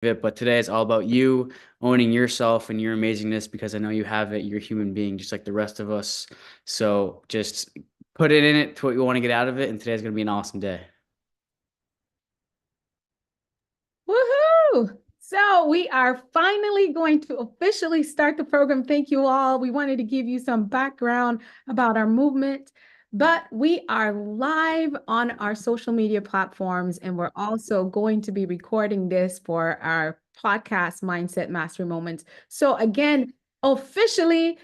it, but today it's all about you owning yourself and your amazingness because I know you have it. You're a human being just like the rest of us. So just put it in it to what you want to get out of it. And today's going to be an awesome day. Woohoo! So we are finally going to officially start the program. Thank you all. We wanted to give you some background about our movement, but we are live on our social media platforms, and we're also going to be recording this for our podcast, Mindset Mastery Moments. So again, officially,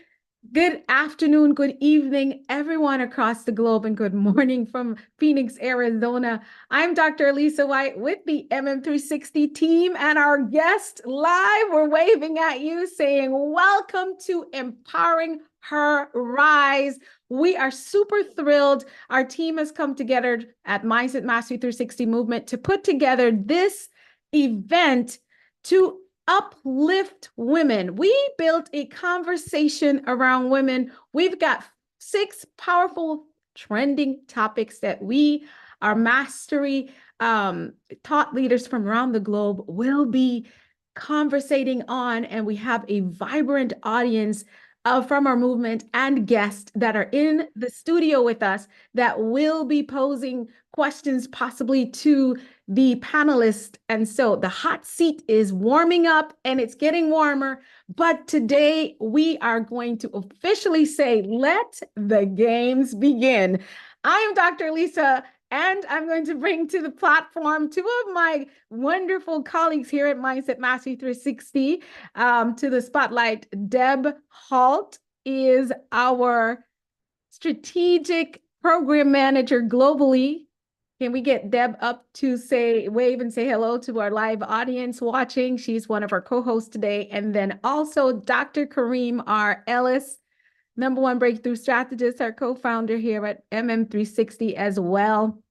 good afternoon, good evening, everyone across the globe, and good morning from Phoenix, Arizona. I'm Dr. Alisa Whyte with the MM360 team, and our guest live, we're waving at you saying, welcome to Empowering Her Rise. We are super thrilled. Our team has come together at Mindset Mastery 360 Movement to put together this event to uplift women. We built a conversation around women. We've got 6 powerful trending topics that we, our mastery taught leaders from around the globe, will be conversating on. And we have a vibrant audience from our movement and guests that are in the studio with us that will be posing questions possibly to the panelists. And so the hot seat is warming up and it's getting warmer. But today we are going to officially say, let the games begin. I am Dr. Lisa, and I'm going to bring to the platform 2 of my wonderful colleagues here at Mindset Mastery 360 to the spotlight. Deb Halt is our strategic program manager globally. Can we get Deb up to say, wave and say hello to our live audience watching? She's one of our co-hosts today. And then also Dr. Kareem R. Ellis, number 1 breakthrough strategist, our co-founder here at MM360 as well,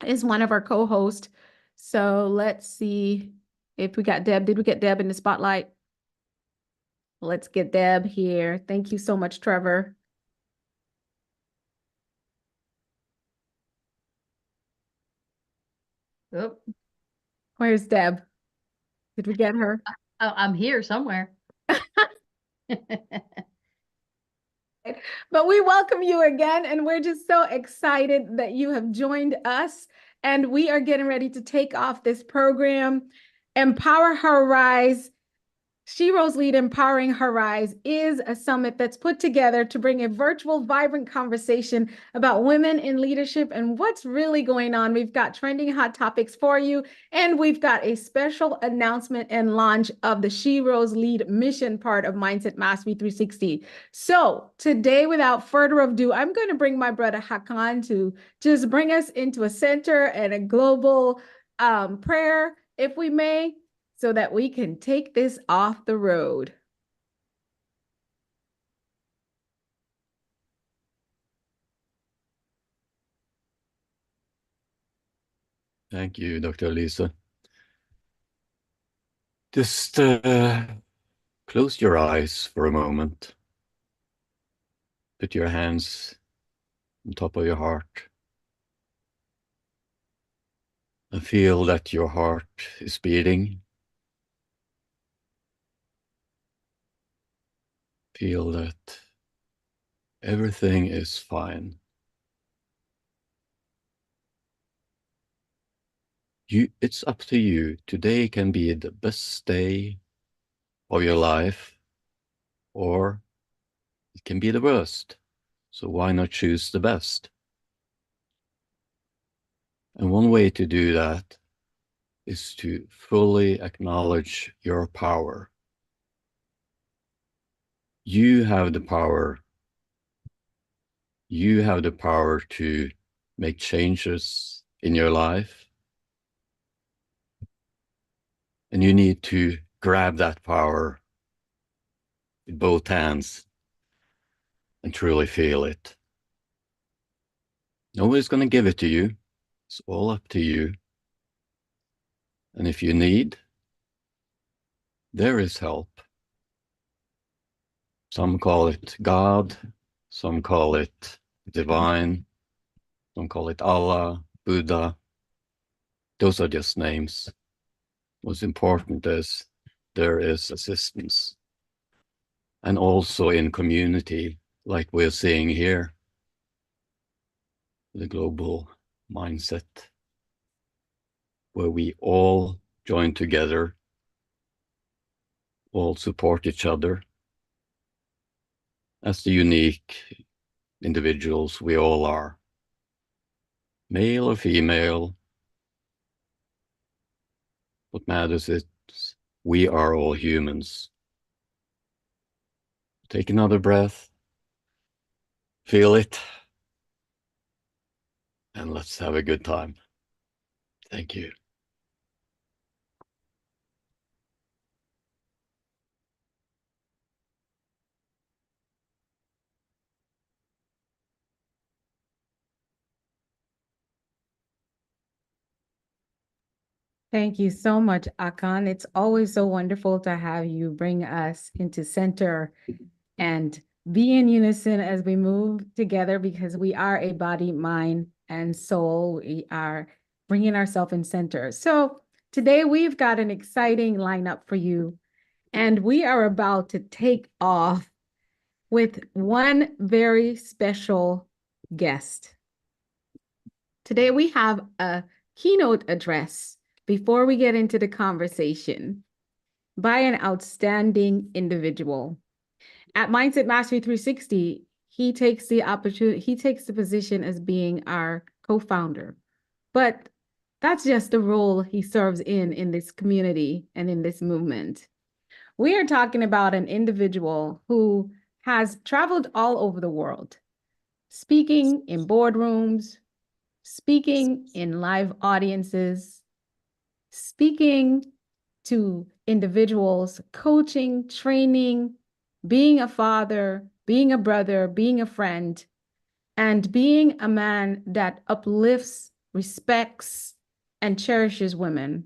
is one of our co-hosts. So let's see if we got Deb. Did we get Deb in the spotlight? Let's get Deb here. Thank you so much, Trevor. Oh, where's Deb? Did we get her? I'm here somewhere. But we welcome you again, and we're just so excited that you have joined us. And we are getting ready to take off this program. Empower Her Rise. SheRose Lead Empowering Her Rise is a summit that's put together to bring a virtual, vibrant conversation about women in leadership and what's really going on. We've got trending hot topics for you, and we've got a special announcement and launch of the SheRose Lead mission part of Mindset Mastery 360. So today, without further ado, I'm going to bring my brother Hakan to just bring us into a center and a global prayer, if we may, so that we can take this off the road. Thank you, Dr. Lisa. Just close your eyes for a moment. Put your hands on top of your heart. And feel that your heart is beating. Feel that everything is fine. It's up to you. Today can be the best day of your life, or it can be the worst. So why not choose the best? And one way to do that is to fully acknowledge your power. You have the power. You have the power to make changes in your life. And you need to grab that power with both hands and truly feel it. Nobody's going to give it to you. It's all up to you. And if you need, there is help. Some call it God, some call it divine, some call it Allah, Buddha. Those are just names. What's important is there is assistance. And also in community, like we're seeing here, the global mindset, where we all join together, all support each other as the unique individuals we all are, male or female. What matters is we are all humans. Take another breath, feel it, and let's have a good time. Thank you. Thank you so much, Akan. It's always so wonderful to have you bring us into center and be in unison as we move together, because we are a body, mind, and soul. We are bringing ourselves in center. So today we've got an exciting lineup for you, and we are about to take off with one very special guest. Today we have a keynote address before we get into the conversation by an outstanding individual. At Mindset Mastery 360, he takes the position as being our co-founder. But that's just the role he serves in this community and in this movement. We are talking about an individual who has traveled all over the world, speaking in boardrooms, speaking in live audiences, speaking to individuals, coaching, training, being a father, being a brother, being a friend, and being a man that uplifts, respects, and cherishes women.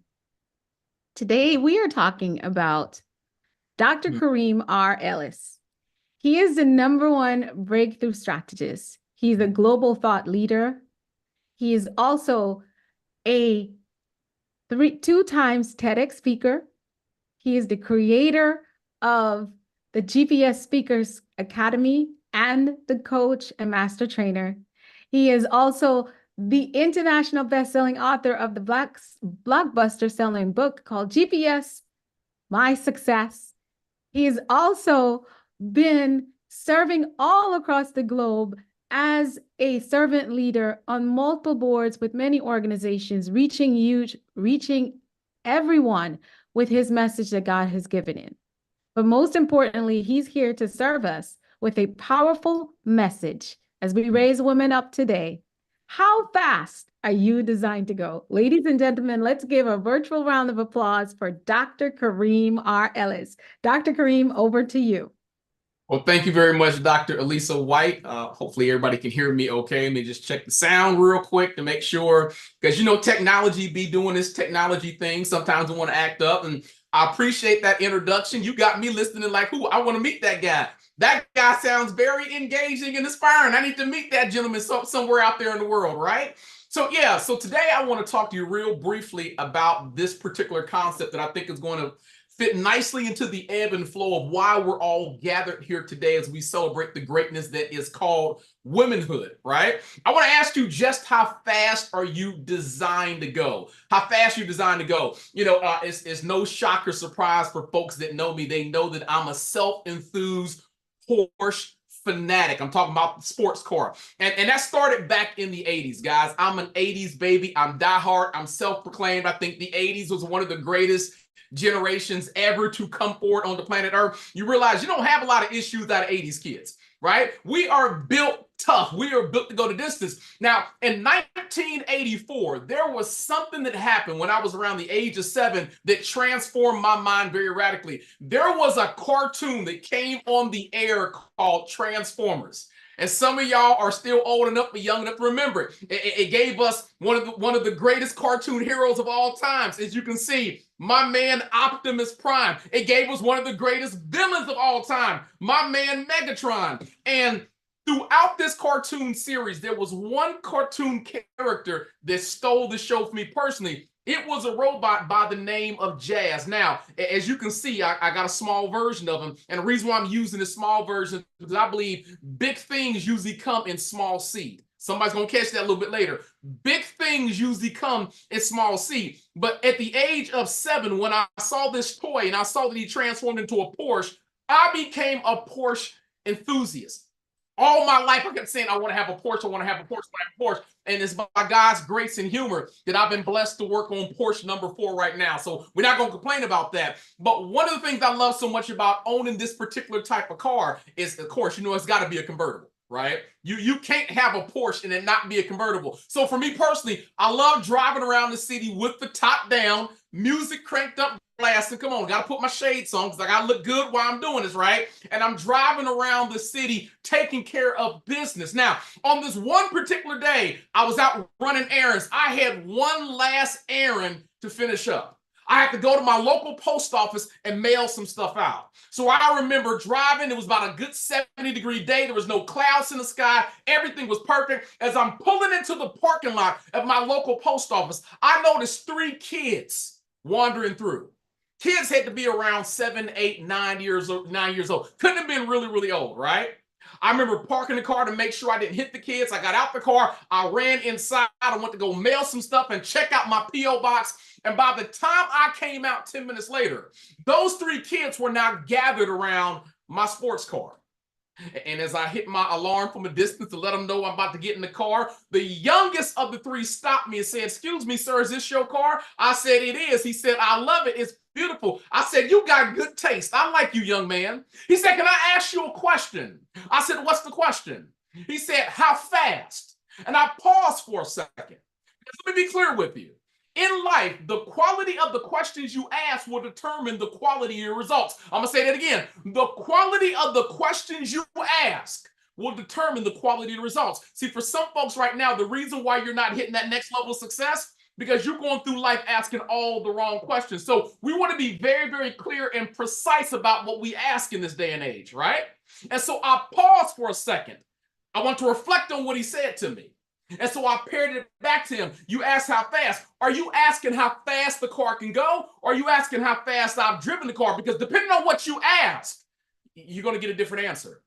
Today, we are talking about Dr. Kareem R. Ellis. He is the #1 breakthrough strategist. He's a global thought leader. He is also a 2 times TEDx speaker. He is the creator of the GPS Speakers Academy and the coach and master trainer. He is also the international best-selling author of the blockbuster selling book called GPS, My Success. He has also been serving all across the globe as a servant leader on multiple boards with many organizations, reaching everyone with his message that God has given him. But most importantly, he's here to serve us with a powerful message as we raise women up today. How fast are you designed to go? Ladies and gentlemen, let's give a virtual round of applause for Dr. Kareem R. Ellis. Dr. Kareem, over to you. Well, thank you very much, Dr. Alisa Whyte. Hopefully everybody can hear me okay. Let me just check the sound real quick to make sure, because technology be doing this technology thing. Sometimes we want to act up, and I appreciate that introduction. You got me listening like, who? I want to meet that guy. That guy sounds very engaging and inspiring. I need to meet that gentleman somewhere out there in the world, right? So yeah, so today I want to talk to you real briefly about this particular concept that I think is going to fit nicely into the ebb and flow of why we're all gathered here today as we celebrate the greatness that is called womanhood, right? I want to ask you, just how fast are you designed to go? How fast are you designed to go? It's no shock or surprise for folks that know me. They know that I'm a self-enthused Porsche fanatic. I'm talking about the sports car. And that started back in the 80s, guys. I'm an 80s baby. I'm diehard. I'm self-proclaimed. I think the 80s was one of the greatest generations ever to come forward on the planet Earth. You realize you don't have a lot of issues out of 80s kids, right? We are built tough. We are built to go the distance. Now, in 1984, there was something that happened when I was around the age of 7 that transformed my mind very radically. There was a cartoon that came on the air called Transformers. And some of y'all are still old enough but young enough to remember it. It gave us one of the greatest cartoon heroes of all times. As you can see, my man Optimus Prime. It gave us one of the greatest villains of all time, my man Megatron. And throughout this cartoon series, there was one cartoon character that stole the show for me personally. It was a robot by the name of Jazz. Now, as you can see, I got a small version of him. And the reason why I'm using this small version is because I believe big things usually come in small seed. Somebody's going to catch that a little bit later. Big things usually come in small seed. But at the age of 7, when I saw this toy and I saw that he transformed into a Porsche, I became a Porsche enthusiast. All my life, I kept saying, I want to have a Porsche, I want to have a Porsche, I want to have a Porsche. And it's by God's grace and humor that I've been blessed to work on Porsche number 4 right now. So we're not going to complain about that. But one of the things I love so much about owning this particular type of car is, of course, it's got to be a convertible, right? You can't have a Porsche and it not be a convertible. So for me personally, I love driving around the city with the top down, music cranked up, blasting. Come on, got to put my shades on because I got to look good while I'm doing this, right? And I'm driving around the city taking care of business. Now, on this one particular day, I was out running errands. I had one last errand to finish up. I had to go to my local post office and mail some stuff out. So I remember driving. It was about a good 70-degree day. There was no clouds in the sky. Everything was perfect. As I'm pulling into the parking lot of my local post office, I noticed 3 kids wandering through. Kids had to be around 7, 8, 9 years old. Couldn't have been really, really old, right? I remember parking the car to make sure I didn't hit the kids. I got out the car. I ran inside. I went to go mail some stuff and check out my P.O. box. And by the time I came out 10 minutes later, those 3 kids were now gathered around my sports car. And as I hit my alarm from a distance to let them know I'm about to get in the car, the youngest of the 3 stopped me and said, "Excuse me, sir, is this your car?" I said, "It is." He said, "I love it. It's beautiful." I said, "You got good taste. I like you, young man." He said, "Can I ask you a question?" I said, "What's the question?" He said, "How fast?" And I paused for a second. Let me be clear with you. In life, the quality of the questions you ask will determine the quality of your results. I'm going to say that again. The quality of the questions you ask will determine the quality of the results. See, for some folks right now, the reason why you're not hitting that next level of success, because you're going through life asking all the wrong questions. So we want to be very, very clear and precise about what we ask in this day and age, right? And so I paused for a second. I want to reflect on what he said to me. And so I paired it back to him. You asked how fast. Are you asking how fast the car can go? Or are you asking how fast I've driven the car? Because depending on what you ask, you're going to get a different answer.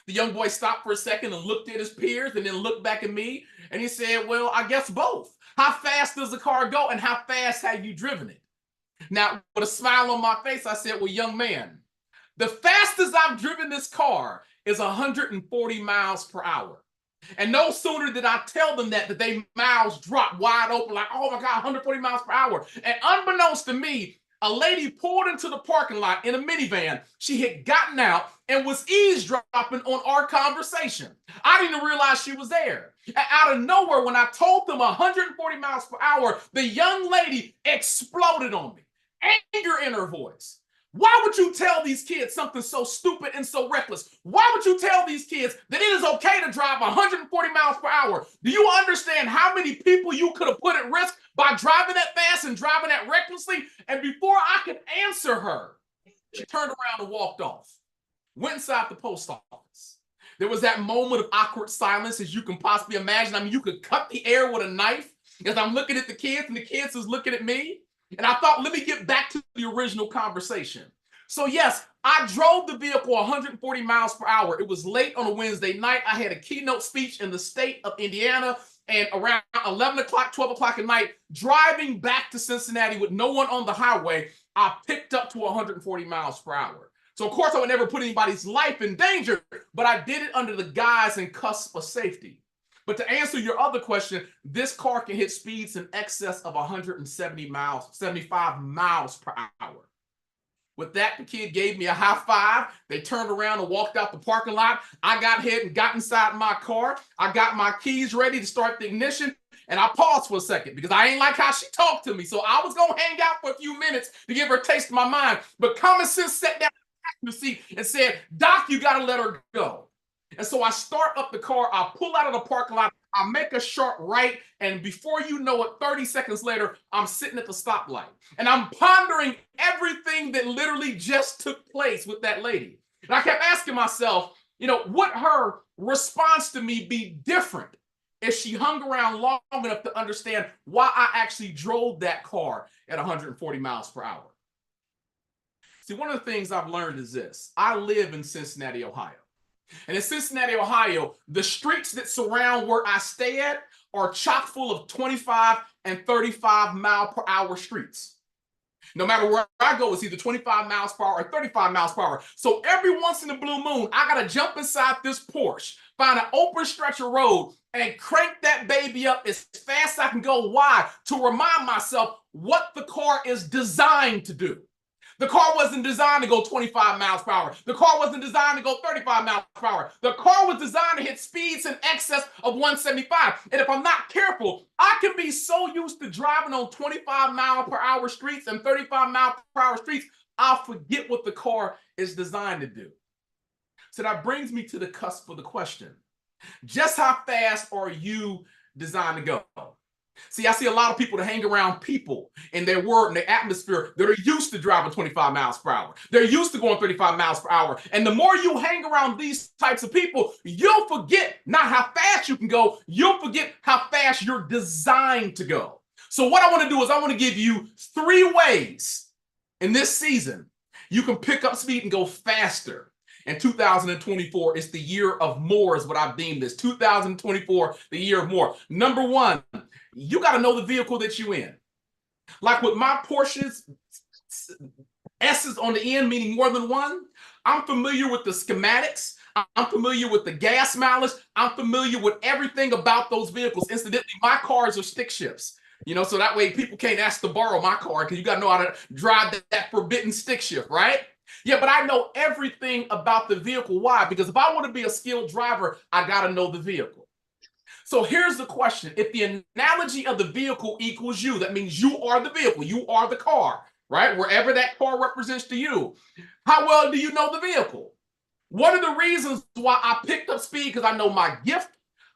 The young boy stopped for a second and looked at his peers and then looked back at me. And he said, "Well, I guess both. How fast does the car go and how fast have you driven it?" Now, with a smile on my face, I said, "Well, young man, the fastest I've driven this car is 140 miles per hour. And no sooner did I tell them that their mouths dropped wide open, like, oh my God, 140 miles per hour. And unbeknownst to me, a lady pulled into the parking lot in a minivan. She had gotten out and was eavesdropping on our conversation. I didn't even realize she was there. Out of nowhere, when I told them 140 miles per hour, the young lady exploded on me, anger in her voice. Why would you tell these kids something so stupid and so reckless? Why would you tell these kids that it is okay to drive 140 miles per hour? Do you understand how many people you could have put at risk by driving that fast and driving that recklessly? And before I could answer her, she turned around and walked off, went inside the post office. There was that moment of awkward silence, as you can possibly imagine. I mean, you could cut the air with a knife as I'm looking at the kids and the kids is looking at me. And I thought, let me get back to the original conversation. So yes, I drove the vehicle 140 miles per hour. It was late on a Wednesday night. I had a keynote speech in the state of Indiana. And around 11 o'clock, 12 o'clock at night, driving back to Cincinnati with no one on the highway, I picked up to 140 miles per hour. So of course I would never put anybody's life in danger, but I did it under the guise and cusp of safety. But to answer your other question, this car can hit speeds in excess of 75 miles per hour. With that, the kid gave me a high five. They turned around and walked out the parking lot. I got ahead and got inside my car. I got my keys ready to start the ignition. And I paused for a second because I ain't like how she talked to me. So I was going to hang out for a few minutes to give her a taste of my mind. But common sense sat down in the seat and said, "Doc, you got to let her go." And so I start up the car, I pull out of the parking lot, I make a sharp right, and before you know it, 30 seconds later, I'm sitting at the stoplight. And I'm pondering everything that literally just took place with that lady. And I kept asking myself, would her response to me be different if she hung around long enough to understand why I actually drove that car at 140 miles per hour. See, one of the things I've learned is this. I live in Cincinnati, Ohio. And in Cincinnati, Ohio, the streets that surround where I stay at are chock full of 25 and 35 mile per hour streets. No matter where I go, it's either 25 miles per hour or 35 miles per hour. So every once in a blue moon, I got to jump inside this Porsche, find an open stretch of road, and crank that baby up as fast as I can go. Why? To remind myself what the car is designed to do. The car wasn't designed to go 25 miles per hour. The car wasn't designed to go 35 miles per hour. The car was designed to hit speeds in excess of 175. And if I'm not careful, I can be so used to driving on 25 mile per hour streets and 35 mile per hour streets, I'll forget what the car is designed to do. So that brings me to the cusp of the question. Just how fast are you designed to go? See, I see a lot of people that hang around people in their world, in their atmosphere, that are used to driving 25 miles per hour. They're used to going 35 miles per hour. And the more you hang around these types of people, you'll forget not how fast you can go, you'll forget how fast you're designed to go. So what I want to do is I want to give you 3 ways in this season you can pick up speed and go faster. And 2024 is the year of more, is what I've deemed this. 2024, the year of more. Number 1, you got to know the vehicle that you're in. Like with my Porsches, S's on the end, meaning more than one, I'm familiar with the schematics. I'm familiar with the gas mileage. I'm familiar with everything about those vehicles. Incidentally, my cars are stick shifts. You know, so that way people can't ask to borrow my car because you got to know how to drive that forbidden stick shift, right? Yeah, but I know everything about the vehicle. Why? Because if I want to be a skilled driver, I got to know the vehicle. So here's the question. If the analogy of the vehicle equals you, that means you are the vehicle. You are the car, right? Wherever that car represents to you. How well do you know the vehicle? One of the reasons why I picked up speed, because I know my gift,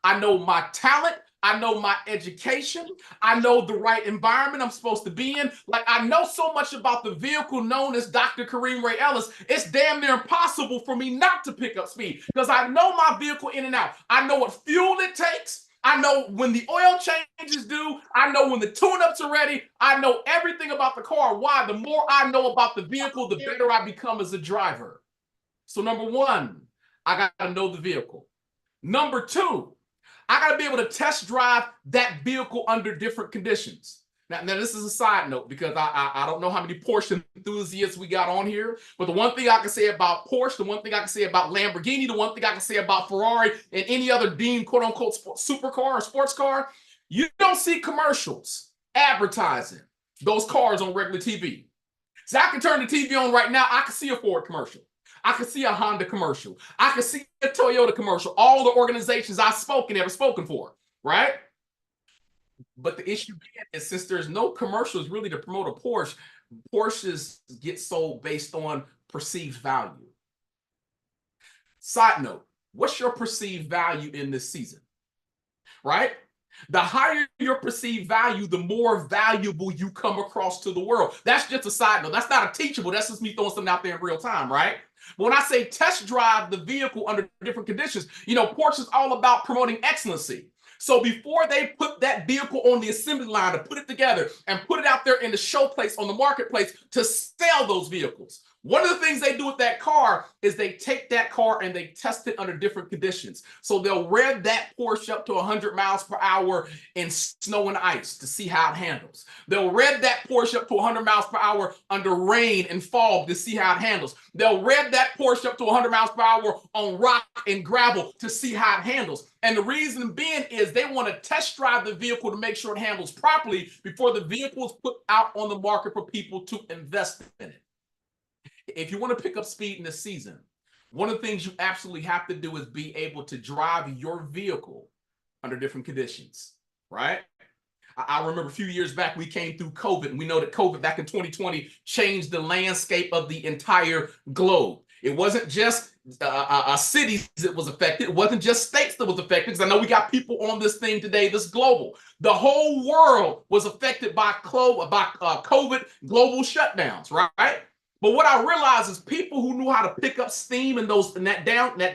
I know my talent, I know my education, I know the right environment I'm supposed to be in. Like, I know so much about the vehicle known as Dr. Kareem Ray Ellis, it's damn near impossible for me not to pick up speed because I know my vehicle in and out. I know what fuel it takes. I know when the oil change is due. I know when the tune-ups are ready. I know everything about the car. Why? The more I know about the vehicle, the better I become as a driver. So number 1, I got to know the vehicle. Number 2, I got to be able to test drive that vehicle under different conditions. Now this is a side note because I don't know how many Porsche enthusiasts we got on here, but the one thing I can say about Porsche, the one thing I can say about Lamborghini, the one thing I can say about Ferrari and any other deemed quote-unquote supercar or sports car, you don't see commercials advertising those cars on regular TV. So I can turn the TV on right now. I can see a Ford commercial. I can see a Honda commercial. I can see a Toyota commercial. All the organizations I've ever spoken for, right? But the issue is, since there's no commercials really to promote a Porsche, Porsches get sold based on perceived value. Side note, what's your perceived value in this season, right? The higher your perceived value, the more valuable you come across to the world. That's just a side note. That's not a teachable. That's just me throwing something out there in real time, right? But when I say test drive the vehicle under different conditions, you know, Porsche is all about promoting excellency. So before they put that vehicle on the assembly line to put it together and put it out there in the showplace on the marketplace to sell those vehicles, one of the things they do with that car is they take that car and they test it under different conditions. So they'll rev that Porsche up to 100 miles per hour in snow and ice to see how it handles. They'll rev that Porsche up to 100 miles per hour under rain and fog to see how it handles. They'll rev that Porsche up to 100 miles per hour on rock and gravel to see how it handles. And the reason being is they want to test drive the vehicle to make sure it handles properly before the vehicle is put out on the market for people to invest in it. If you want to pick up speed in this season, one of the things you absolutely have to do is be able to drive your vehicle under different conditions, right? I remember a few years back, we came through COVID, and we know that COVID back in 2020 changed the landscape of the entire globe. It wasn't just cities that was affected. It wasn't just states that was affected, because I know we got people on this thing today that's global. The whole world was affected by COVID global shutdowns, right? But what I realized is people who knew how to pick up steam in that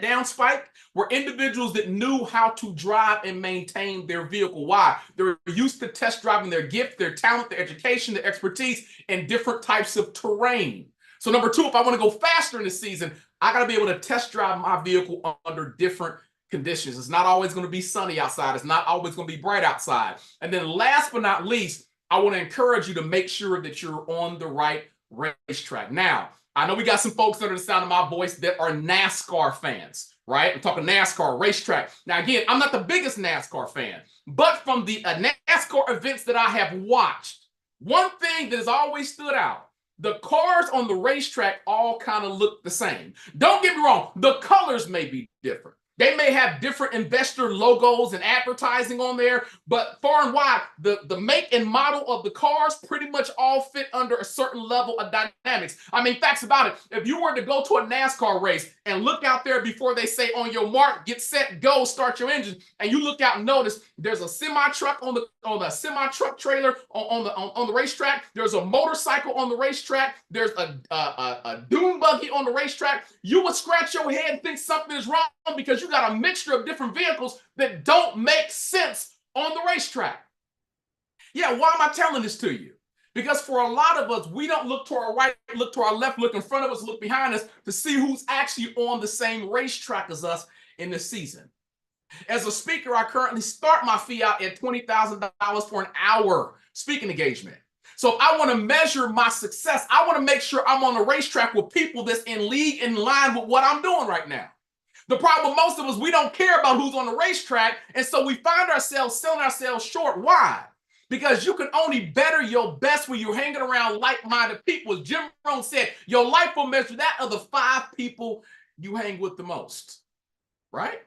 down spike were individuals that knew how to drive and maintain their vehicle. Why? They're used to test driving their gift, their talent, their education, their expertise in different types of terrain. So number two, if I want to go faster in the season, I got to be able to test drive my vehicle under different conditions. It's not always going to be sunny outside. It's not always going to be bright outside. And then last but not least, I want to encourage you to make sure that you're on the right racetrack. Now, I know we got some folks under the sound of my voice that are NASCAR fans, right? I'm talking NASCAR racetrack. Now, again, I'm not the biggest NASCAR fan, but from the NASCAR events that I have watched, one thing that has always stood out, the cars on the racetrack all kind of look the same. Don't get me wrong, the colors may be different. They may have different investor logos and advertising on there, but far and wide, the make and model of the cars pretty much all fit under a certain level of dynamics. I mean, facts about it. If you were to go to a NASCAR race and look out there before they say on your mark, get set, go, start your engine, and you look out and notice there's a semi-truck on the semi-truck trailer on the racetrack, there's a motorcycle on the racetrack, there's a dune buggy on the racetrack, you would scratch your head and think something is wrong because you got a mixture of different vehicles that don't make sense on the racetrack. Yeah, why am I telling this to you? Because for a lot of us, we don't look to our right, look to our left, look in front of us, look behind us to see who's actually on the same racetrack as us in the season. As a speaker, I currently start my fee out at $20,000 for an hour speaking engagement. So if I want to measure my success, I want to make sure I'm on the racetrack with people that's in league, in line with what I'm doing right now. The problem with most of us, we don't care about who's on the racetrack, and so we find ourselves selling ourselves short. Why? Because you can only better your best when you're hanging around like-minded people. As Jim Rohn said, your life will measure that of the 5 people you hang with the most, right?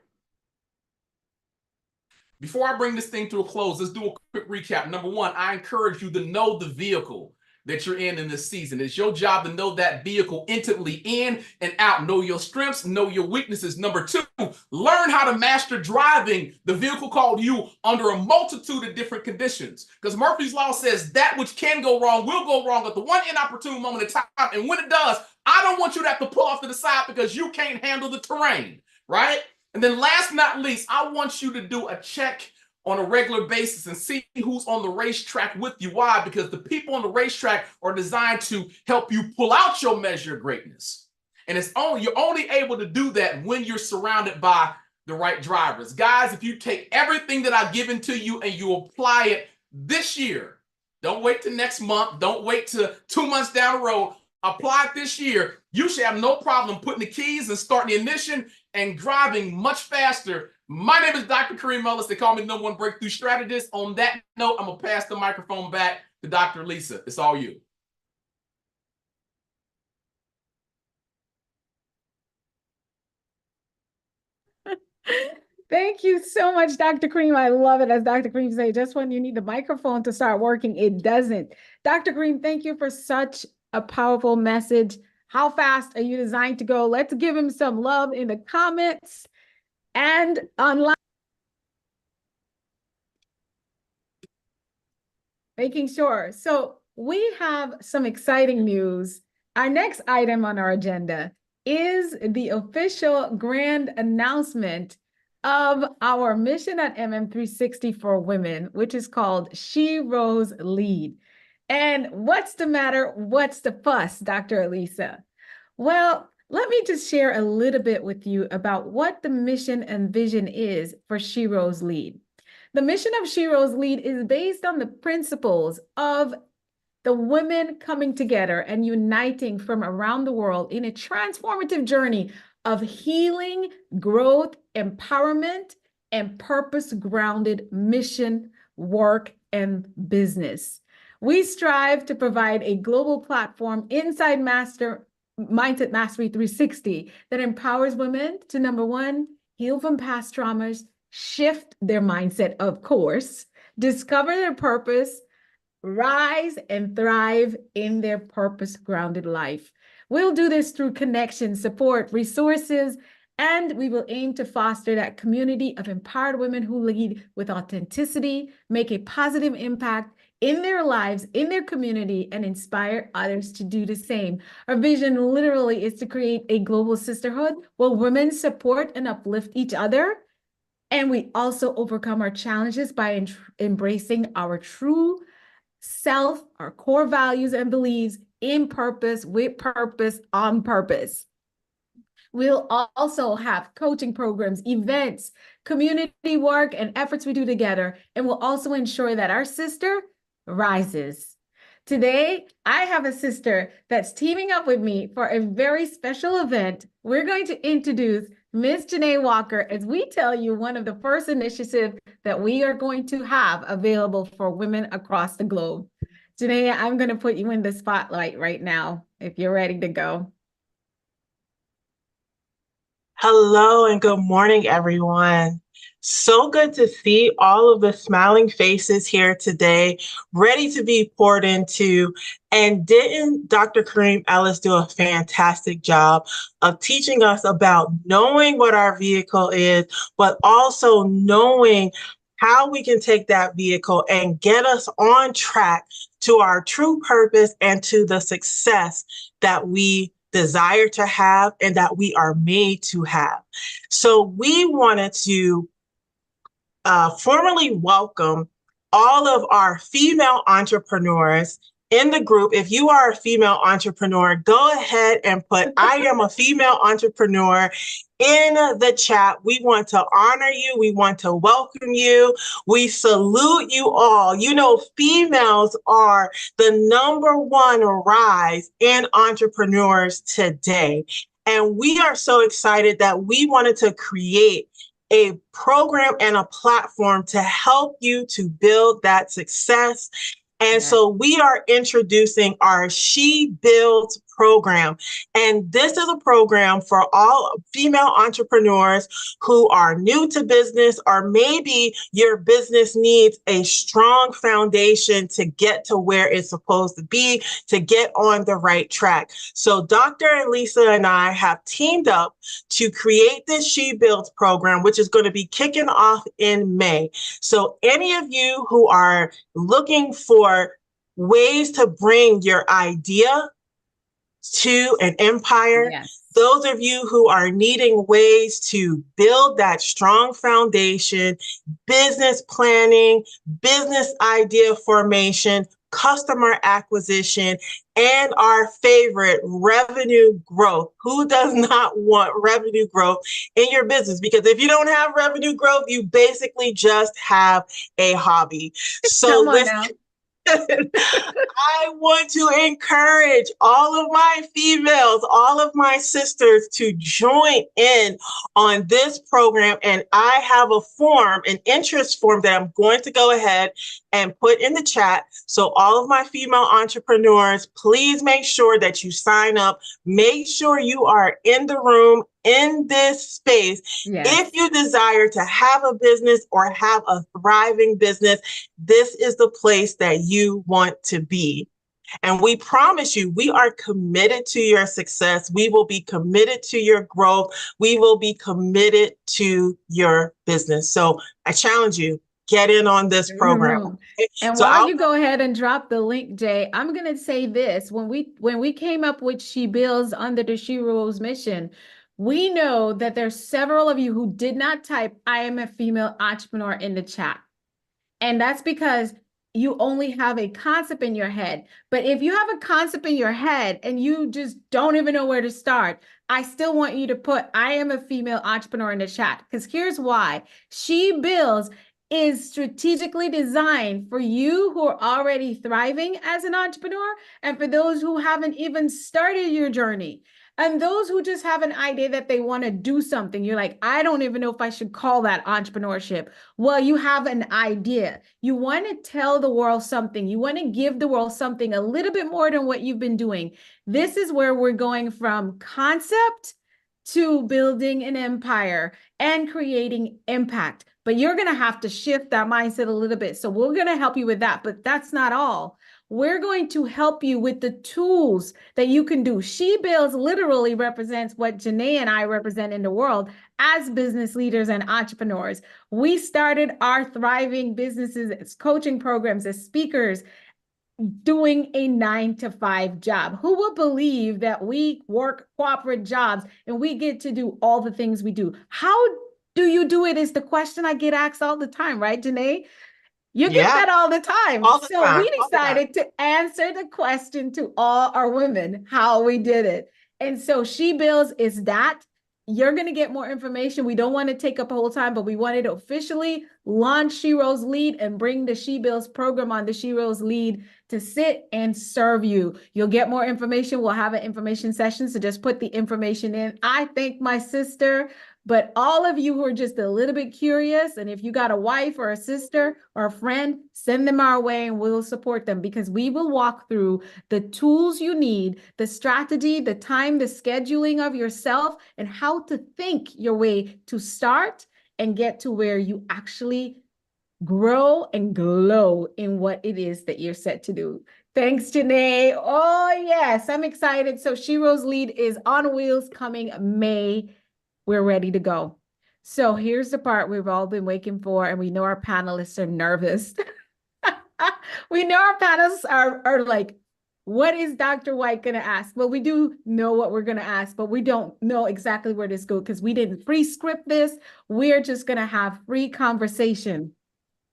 Before I bring this thing to a close, let's do a quick recap. Number one, I encourage you to know the vehicle that you're in this season. It's your job to know that vehicle intimately in and out. Know your strengths, know your weaknesses. Number two, learn how to master driving the vehicle called you under a multitude of different conditions. Because Murphy's Law says that which can go wrong will go wrong at the one inopportune moment in time. And when it does, I don't want you to have to pull off to the side because you can't handle the terrain, right? And then last but not least, I want you to do a check on a regular basis and see who's on the racetrack with you. Why? Because the people on the racetrack are designed to help you pull out your measure of greatness. And you're only able to do that when you're surrounded by the right drivers. Guys, if you take everything that I've given to you and you apply it this year, don't wait till next month, don't wait till 2 months down the road, apply it this year, you should have no problem putting the keys and starting the ignition and driving much faster. My name is Dr. Kareem Ellis. They call me the #1 breakthrough strategist. On that note, I'm going to pass the microphone back to Dr. Alisa. It's all you. Thank you so much, Dr. Kareem. I love it. As Dr. Kareem said, just when you need the microphone to start working, it doesn't. Dr. Kareem, thank you for such a powerful message. How fast are you designed to go? Let's give him some love in the comments and online. Making sure. So we have some exciting news. Our next item on our agenda is the official grand announcement of our mission at MM360 for women, which is called SheRose Lead. And what's the matter? What's the fuss, Dr. Alisa? Well, let me just share a little bit with you about what the mission and vision is for SheRose Lead. The mission of SheRose Lead is based on the principles of the women coming together and uniting from around the world in a transformative journey of healing, growth, empowerment, and purpose-grounded mission, work, and business. We strive to provide a global platform inside Mindset Mastery 360 that empowers women to, number one, heal from past traumas, shift their mindset, of course, discover their purpose, rise and thrive in their purpose-grounded life. We'll do this through connection, support, resources, and we will aim to foster that community of empowered women who lead with authenticity, make a positive impact in their lives, in their community, and inspire others to do the same. Our vision literally is to create a global sisterhood where women support and uplift each other. And we also overcome our challenges by embracing our true self, our core values and beliefs in purpose, with purpose, on purpose. We'll also have coaching programs, events, community work, and efforts we do together. And we'll also ensure that our sister rises. Today, I have a sister that's teaming up with me for a very special event. We're going to introduce Ms. Janae Walker as we tell you one of the first initiatives that we are going to have available for women across the globe. Janae, I'm going to put you in the spotlight right now if you're ready to go. Hello and good morning, everyone. So good to see all of the smiling faces here today, ready to be poured into. And didn't Dr. Kareem Ellis do a fantastic job of teaching us about knowing what our vehicle is, but also knowing how we can take that vehicle and get us on track to our true purpose and to the success that we desire to have and that we are made to have. So we wanted to formally welcome all of our female entrepreneurs in the group. If you are a female entrepreneur, go ahead and put I am a female entrepreneur in the chat. We want to honor you. We want to welcome you. We salute you all. You know, females are the #1 rise in entrepreneurs today. And we are so excited that we wanted to create a program and a platform to help you to build that success. And so we are introducing our She Builds program. And this is a program for all female entrepreneurs who are new to business, or maybe your business needs a strong foundation to get to where it's supposed to be, to get on the right track. So Dr. Alisa and I have teamed up to create this She Builds program, which is going to be kicking off in May. So any of you who are looking for ways to bring your idea to an empire, those of you who are needing ways to build that strong foundation, business planning, business idea formation, customer acquisition, and our favorite, revenue growth. Who does not want revenue growth in your business? Because if you don't have revenue growth, you basically just have a hobby. So listen, I want to encourage all of my females, all of my sisters to join in on this program. And I have a form, an interest form that I'm going to go ahead and put in the chat. So all of my female entrepreneurs, please make sure that you sign up. Make sure you are in the room, in this space. If you desire to have a business or have a thriving business, this is the place that you want to be. And we promise you, we are committed to your success. We will be committed to your growth. We will be committed to your business. So I challenge you, get in on this program. And so while you go ahead and drop the link, Jay, I'm going to say this. When we came up with She Builds under the SheRose mission, we know that there's several of you who did not type I am a female entrepreneur in the chat. And that's because you only have a concept in your head. But if you have a concept in your head and you just don't even know where to start, I still want you to put I am a female entrepreneur in the chat. Because here's why. She Builds is strategically designed for you who are already thriving as an entrepreneur and for those who haven't even started your journey. And those who just have an idea that they want to do something, you're like, I don't even know if I should call that entrepreneurship. Well, you have an idea. You want to tell the world something. You want to give the world something a little bit more than what you've been doing. This is where we're going from concept to building an empire and creating impact. But you're going to have to shift that mindset a little bit. So we're going to help you with that. But that's not all. we're going to help you with the tools that you can do. She Builds literally represents what Janae and I represent in the world as business leaders and entrepreneurs. We started our thriving businesses as coaching programs, as speakers, doing a 9-to-5 job. Who will believe that we work corporate jobs and we get to do all the things we do? How do you do it is the question I get asked all the time, right, Janae? You get Yeah, that all the time. all the So time, we all the time. decided to answer the question to all our women, how we did it. And so She Builds is that. You're going to get more information. We don't want to take up a whole time, but we wanted to officially launch SheRose Lead and bring the She Builds program on the SheRose Lead to sit and serve you. You'll get more information. We'll have an information session, so just put the information in. I thank my sister, but all of you who are just a little bit curious, and if you got a wife or a sister or a friend, send them our way and we'll support them, because we will walk through the tools you need, the strategy, the time, the scheduling of yourself, and how to think your way to start and get to where you actually grow and glow in what it is that you're set to do. Thanks, Janae. Oh, yes, I'm excited. So SheRose Lead is on wheels coming May. We're ready to go. So here's the part we've all been waiting for, and we know our panelists are nervous. We know our panelists are like, what is Dr. Whyte going to ask? Well, we do know what we're going to ask, but we don't know exactly where this goes because we didn't pre-script this. We're just going to have free conversation.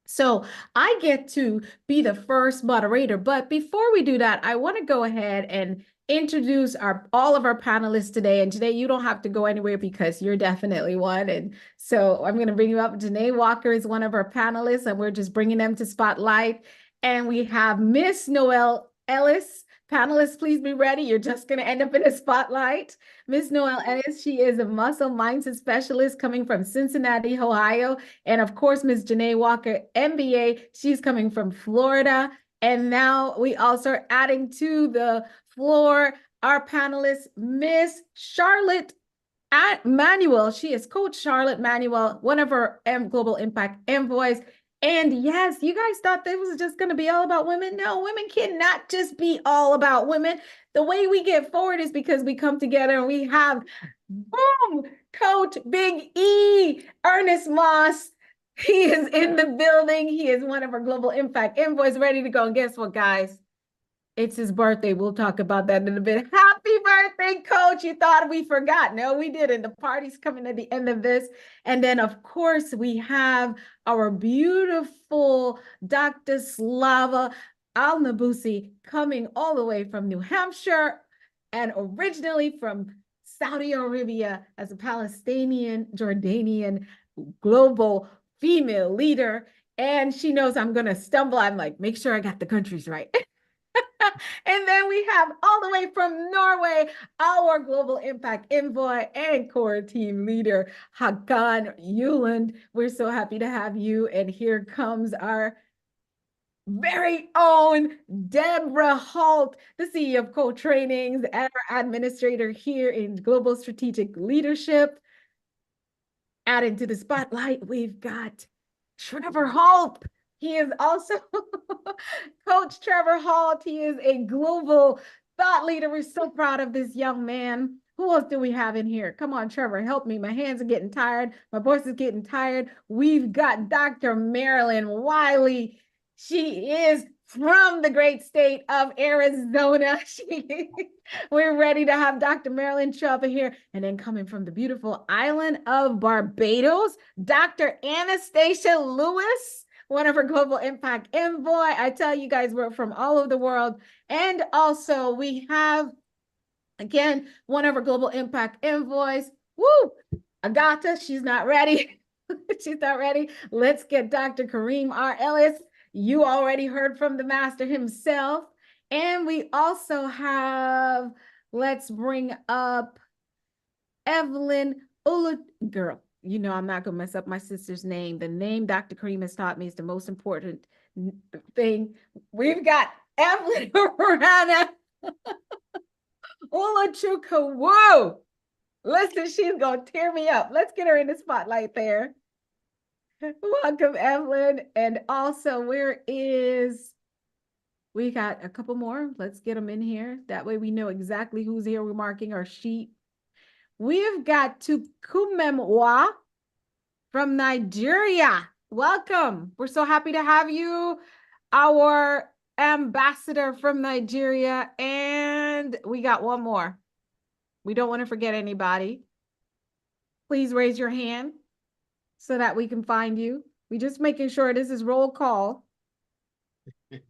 So I get to be the first moderator, but before we do that, I want to go ahead and introduce all of our panelists today. And today you don't have to go anywhere because you're definitely one. And so I'm going to bring you up. Janae Walker is one of our panelists, and we're just bringing them to spotlight. And we have Miss Noelle Ellis. Panelists, please be ready. You're just going to end up in a spotlight. Miss Noelle Ellis, she is a muscle mindset specialist coming from Cincinnati, Ohio. And of course, Miss Janae Walker, MBA, she's coming from Florida. And now we also are adding to the floor our panelist, Miss Charlotte Manuel. She is Coach Charlotte Manuel, one of our Global Impact envoys. And yes, you guys thought this was just going to be all about women. No, women cannot just be all about women. The way we get forward is because we come together and we have, boom, Coach Big E, Ernest Moss. He is in the building. He is one of our Global Impact envoys, ready to go. And guess what, guys? It's his birthday. We'll talk about that in a bit. Happy birthday, Coach. You thought we forgot. No, we didn't. The party's coming at the end of this. And then, of course, we have our beautiful Dr. Slava Al-Nabusi coming all the way from New Hampshire and originally from Saudi Arabia as a Palestinian, Jordanian, global female leader. And she knows I'm going to stumble. I'm like, make sure I got the countries right. And then we have all the way from Norway, our Global Impact envoy and core team leader, Hakan Yuland. We're so happy to have you. And here comes our very own Deborah Holt, the CEO of Co-Trainings and our administrator here in Global Strategic Leadership. Adding to the spotlight, we've got Trevor Holt. He is also Coach Trevor Holt. He is a global thought leader. We're so proud of this young man. Who else do we have in here? Come on, Trevor, help me. My hands are getting tired. My voice is getting tired. We've got Dr. Marilyn Wiley. She is from the great state of Arizona. We're ready to have Dr. Marilyn show up in here. And then coming from the beautiful island of Barbados, Dr. Anastasia Lewis, one of her Global Impact envoy. I tell you guys, we're from all over the world. And also we have, again, one of our Global Impact envoys. Woo! Agata, she's not ready. She's not ready. Let's get Dr. Kareem R. Ellis. You already heard from the master himself. And we also have, let's bring up Evelyn girl. You know, I'm not going to mess up my sister's name. The name Dr. Kareem has taught me is the most important thing. We've got Evelyn Rana Ulachuka. Whoa. Listen, she's going to tear me up. Let's get her in the spotlight there. Welcome, Evelyn. And also, where is We got a couple more. Let's get them in here. That way we know exactly who's here. We're marking our sheet. We have got Tukumemwa from Nigeria. Welcome. We're so happy to have you, our ambassador from Nigeria. And we got one more. We don't want to forget anybody. Please raise your hand so that we can find you. We're just making sure this is roll call. There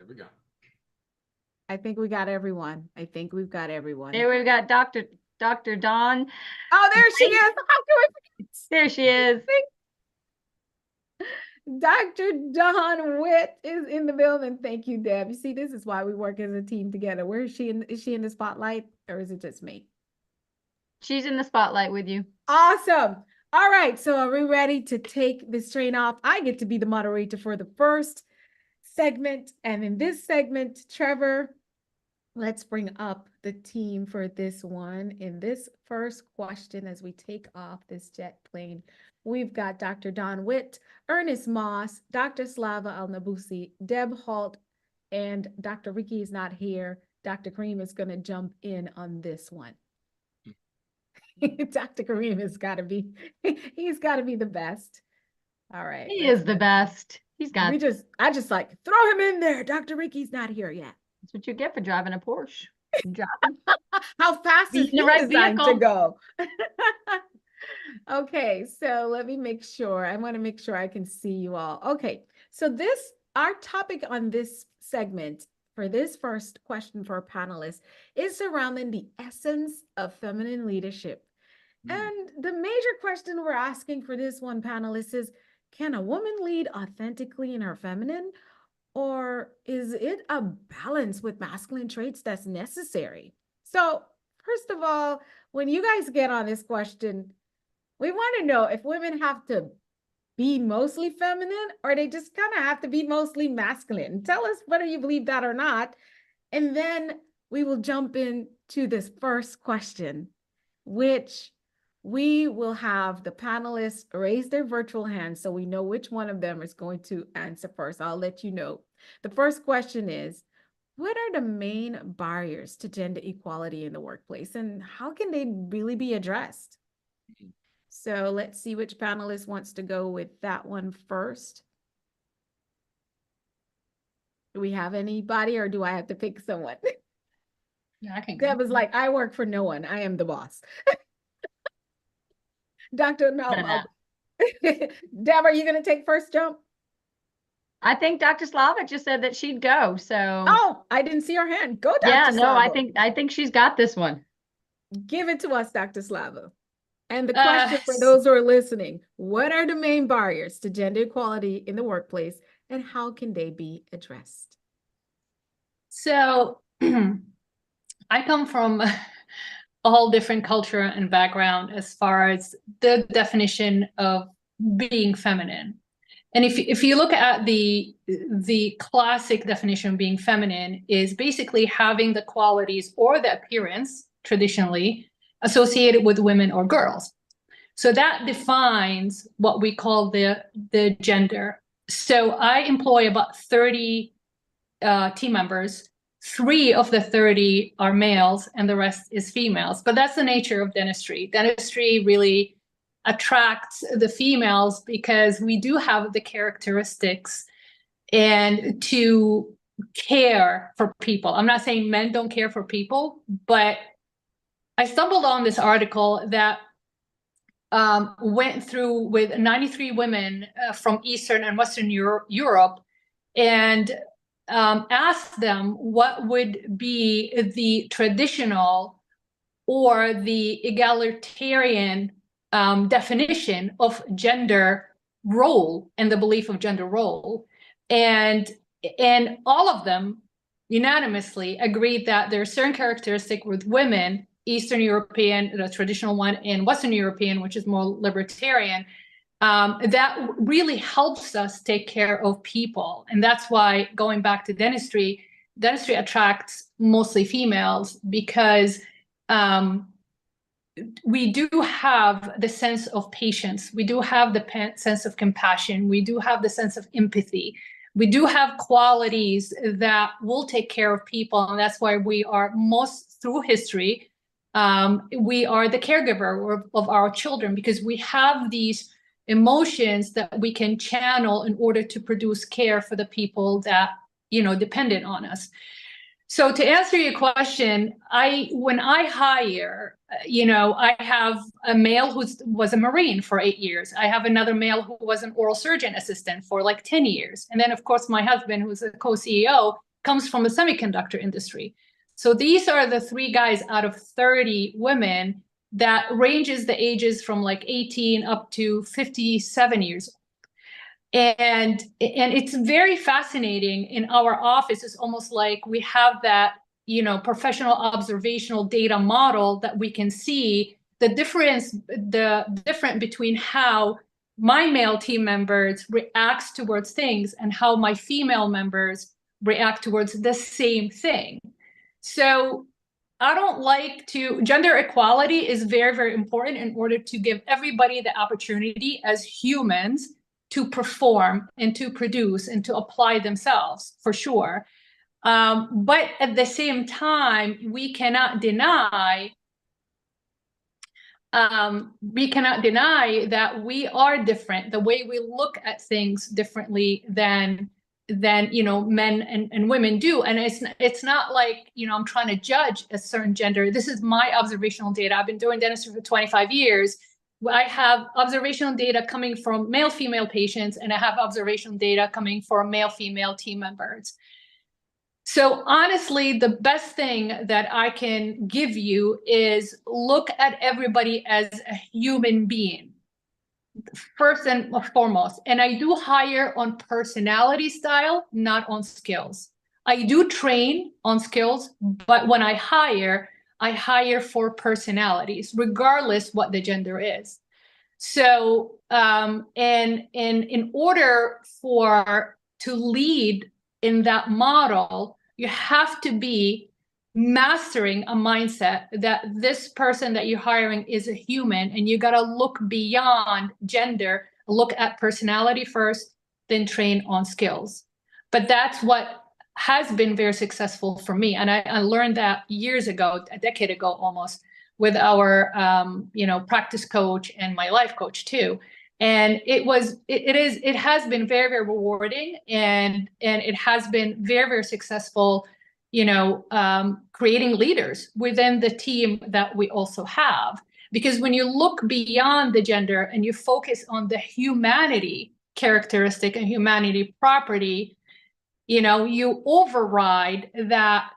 we go. I think we got everyone. I think we've got everyone. Here we've got Dr. Dawn. Oh, there she is. How can we forget? There she is. Dr. Dawn Witt is in the building. Thank you, Deb. You see, this is why we work as a team together. Where is she? Is she in the spotlight or is it just me? She's in the spotlight with you. Awesome. All right. So are we ready to take this train off? I get to be the moderator for the first segment. And in this segment, Trevor, let's bring up the team for this one. In this first question, as we take off this jet plane, we've got Dr. Dawn Witt, Ernest Moss, Dr. Slava Al-Nabusi, Deb Halt, and Dr. Ricky is not here. Dr. Kareem is going to jump in on this one. Dr. Kareem has got to be, he's got to be the best. All right. He is the best. He's got. I just like, throw him in there. Dr. Ricky's not here yet. That's what you get for driving a Porsche. How fast is the he right designed to vehicle. go? Okay, so let me make sure. I want to make sure I can see you all. Okay, so our topic on this segment for this first question for our panelists is surrounding the essence of feminine leadership. And the major question we're asking for this one panelist is, can a woman lead authentically in her feminine? Or is it a balance with masculine traits that's necessary? So first of all, when you guys get on this question, we want to know if women have to be mostly feminine or they just kind of have to be mostly masculine. Tell us whether you believe that or not. And then we will jump into this first question, which we will have the panelists raise their virtual hands so we know which one of them is going to answer first. I'll let you know. The first question is, what are the main barriers to gender equality in the workplace and how can they really be addressed? So let's see which panelist wants to go with that one first. Do we have anybody or do I have to pick someone? Yeah, I can. Deb was like, I work for no one. I am the boss. Dr. No, Deb, are you going to take first jump? I think Dr. Slava just said that she'd go. So. Oh, I didn't see her hand. Go, Dr. Yeah, no, Slava. I think she's got this one. Give it to us, Dr. Slava. And the question for those who are listening, what are the main barriers to gender equality in the workplace and how can they be addressed? So I come from a whole different culture and background as far as the definition of being feminine. And if you look at the classic definition of being feminine is basically having the qualities or the appearance traditionally associated with women or girls. So that defines what we call the gender. So I employ about 30 team members. 3 of the 30 are males and the rest is females. But that's the nature of dentistry. Dentistry really attracts the females because we do have the characteristics and to care for people. I'm not saying men don't care for people, but I stumbled on this article that went through with 93 women from Eastern and Western Europe and asked them what would be the traditional or the egalitarian definition of gender role and the belief of gender role. And all of them unanimously agreed that there are certain characteristics with women, Eastern European, the traditional one, and Western European, which is more libertarian, that really helps us take care of people. And that's why, going back to dentistry attracts mostly females because we do have the sense of patience. We do have the sense of compassion. We do have the sense of empathy. We do have qualities that will take care of people, and that's why we are most through history. We are the caregiver of our children, because we have these emotions that we can channel in order to produce care for the people that, you know, dependent on us. So to answer your question, when I hire, you know, I have a male who was a Marine for 8 years. I have another male who was an oral surgeon assistant for like 10 years. And then, of course, my husband, who's a co-CEO, comes from the semiconductor industry. So these are the 3 guys out of 30 women that ranges the ages from like 18 up to 57 years. And it's very fascinating. In our office, it's almost like we have that, you know, professional observational data model that we can see the difference between how my male team members reacts towards things and how my female members react towards the same thing. So I don't like to, gender equality is very, very important in order to give everybody the opportunity as humans to perform and to produce and to apply themselves, for sure. But at the same time, we cannot deny that we are different. The way we look at things differently than you know, men and women do. And it's not like, you know, I'm trying to judge a certain gender. This is my observational data. I've been doing dentistry for 25 years. I have observational data coming from male-female patients, and I have observational data coming from male-female team members. So honestly, the best thing that I can give you is look at everybody as a human being, first and foremost. And I do hire on personality style, not on skills. I do train on skills, but when I hire for personalities, regardless what the gender is. So, and in order to lead in that model, you have to be mastering a mindset that this person that you're hiring is a human, and you got to look beyond gender, look at personality first, then train on skills. But that's what has been very successful for me. And I learned that years ago, a decade ago almost, with our you know, practice coach and my life coach too. And it has been very, very rewarding, and it has been very, very successful, you know, creating leaders within the team that we also have. Because when you look beyond the gender and you focus on the humanity characteristic and humanity property, you know, you override that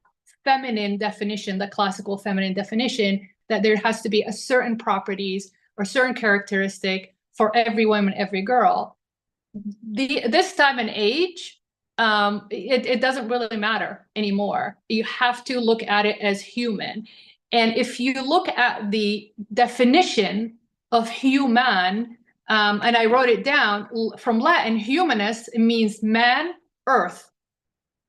feminine definition, the classical feminine definition, that there has to be a certain properties or certain characteristic for every woman, every girl. This time and age, it doesn't really matter anymore. You have to look at it as human. And if you look at the definition of human, and I wrote it down from Latin, humanus, it means man, earth.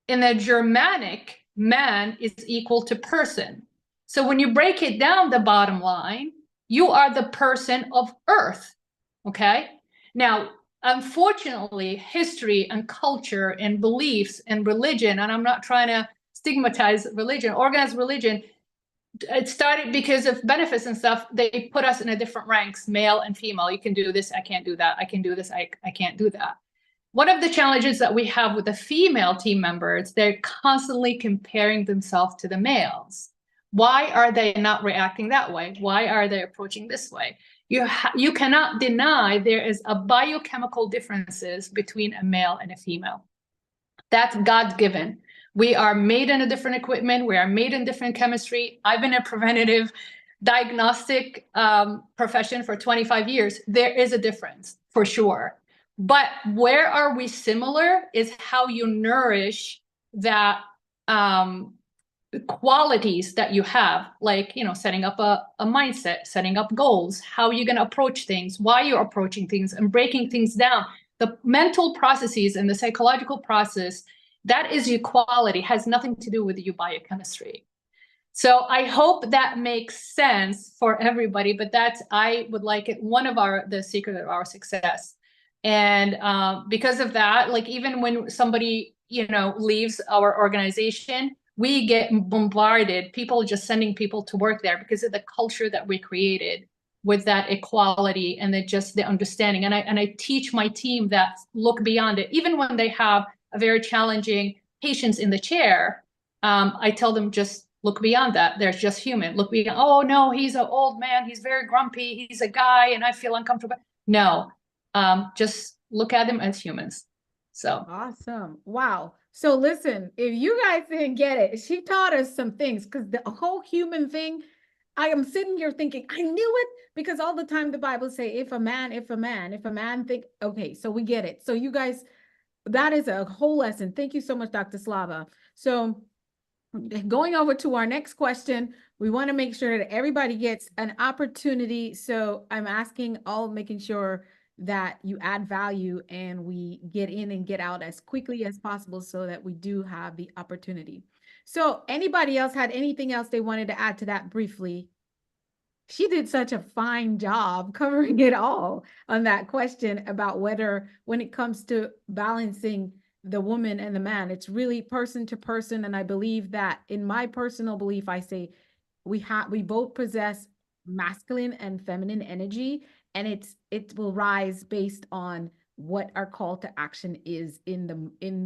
In the Germanic, man is equal to person. So when you break it down, the bottom line, you are the person of earth, okay? Now, unfortunately, history and culture and beliefs and religion, and I'm not trying to stigmatize religion, organized religion, it started because of benefits and stuff. They put us in a different ranks, male and female. You can do this, I can't do that. I can do this, I can't do that. One of the challenges that we have with the female team members, they're constantly comparing themselves to the males. Why are they not reacting that way? Why are they approaching this way? You cannot deny there is a biochemical differences between a male and a female. That's God's given. We are made in a different equipment. We are made in different chemistry. I've been a preventative diagnostic profession for 25 years. There is a difference for sure. But where are we similar is how you nourish that qualities that you have, like, you know, setting up a mindset, setting up goals, how you're going to approach things, why you're approaching things, and breaking things down. The mental processes and the psychological process, that is your quality, has nothing to do with your biochemistry. So I hope that makes sense for everybody, but I would like it, one of the secret of our success. And because of that, like even when somebody, you know, leaves our organization, we get bombarded, people just sending people to work there because of the culture that we created with that equality and just the understanding. And I teach my team that look beyond it, even when they have a very challenging patients in the chair. I tell them just look beyond that. They're just human. Look beyond, oh no, he's an old man. He's very grumpy. He's a guy and I feel uncomfortable. No, just look at them as humans. So awesome. Wow. So listen, if you guys didn't get it, she taught us some things, because the whole human thing, I am sitting here thinking, I knew it, because all the time the Bible say, if a man think, okay, so we get it. So you guys, that is a whole lesson. Thank you so much, Dr. Slava. So going over to our next question, we want to make sure that everybody gets an opportunity. So I'm asking all, making sure that you add value and we get in and get out as quickly as possible so that we do have the opportunity. So anybody else had anything else they wanted to add to that briefly? She did such a fine job covering it all on that question about whether, when it comes to balancing the woman and the man, it's really person to person. And I believe that, in my personal belief, I say we both possess masculine and feminine energy, and it will rise based on what our call to action is in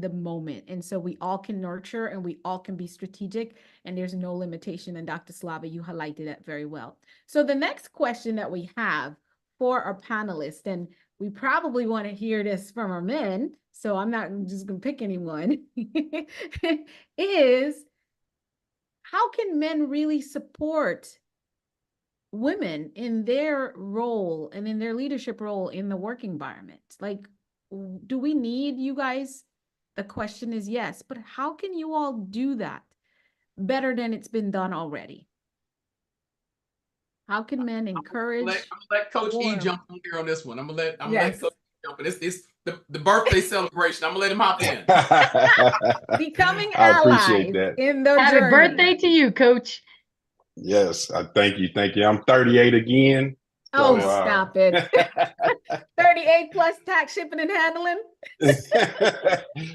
the moment. And so we all can nurture and we all can be strategic, and there's no limitation. And Dr. Slava, you highlighted that very well. So the next question that we have for our panelists, and we probably want to hear this from our men, so I'm not just going to pick anyone, is how can men really support women in their role and in their leadership role in the work environment? Like, do we need you guys? The question is yes, but how can you all do that better than it's been done already? How can men encourage? I'm gonna let Coach E jump in here on this one. I'm gonna let Coach E jump in. It's the birthday celebration. I'm gonna let him hop in. Becoming I appreciate allies that. in the Happy journey. birthday to you, Coach. Yes, thank you. I'm 38 again. Oh, stop it. 38 plus tax, shipping, and handling.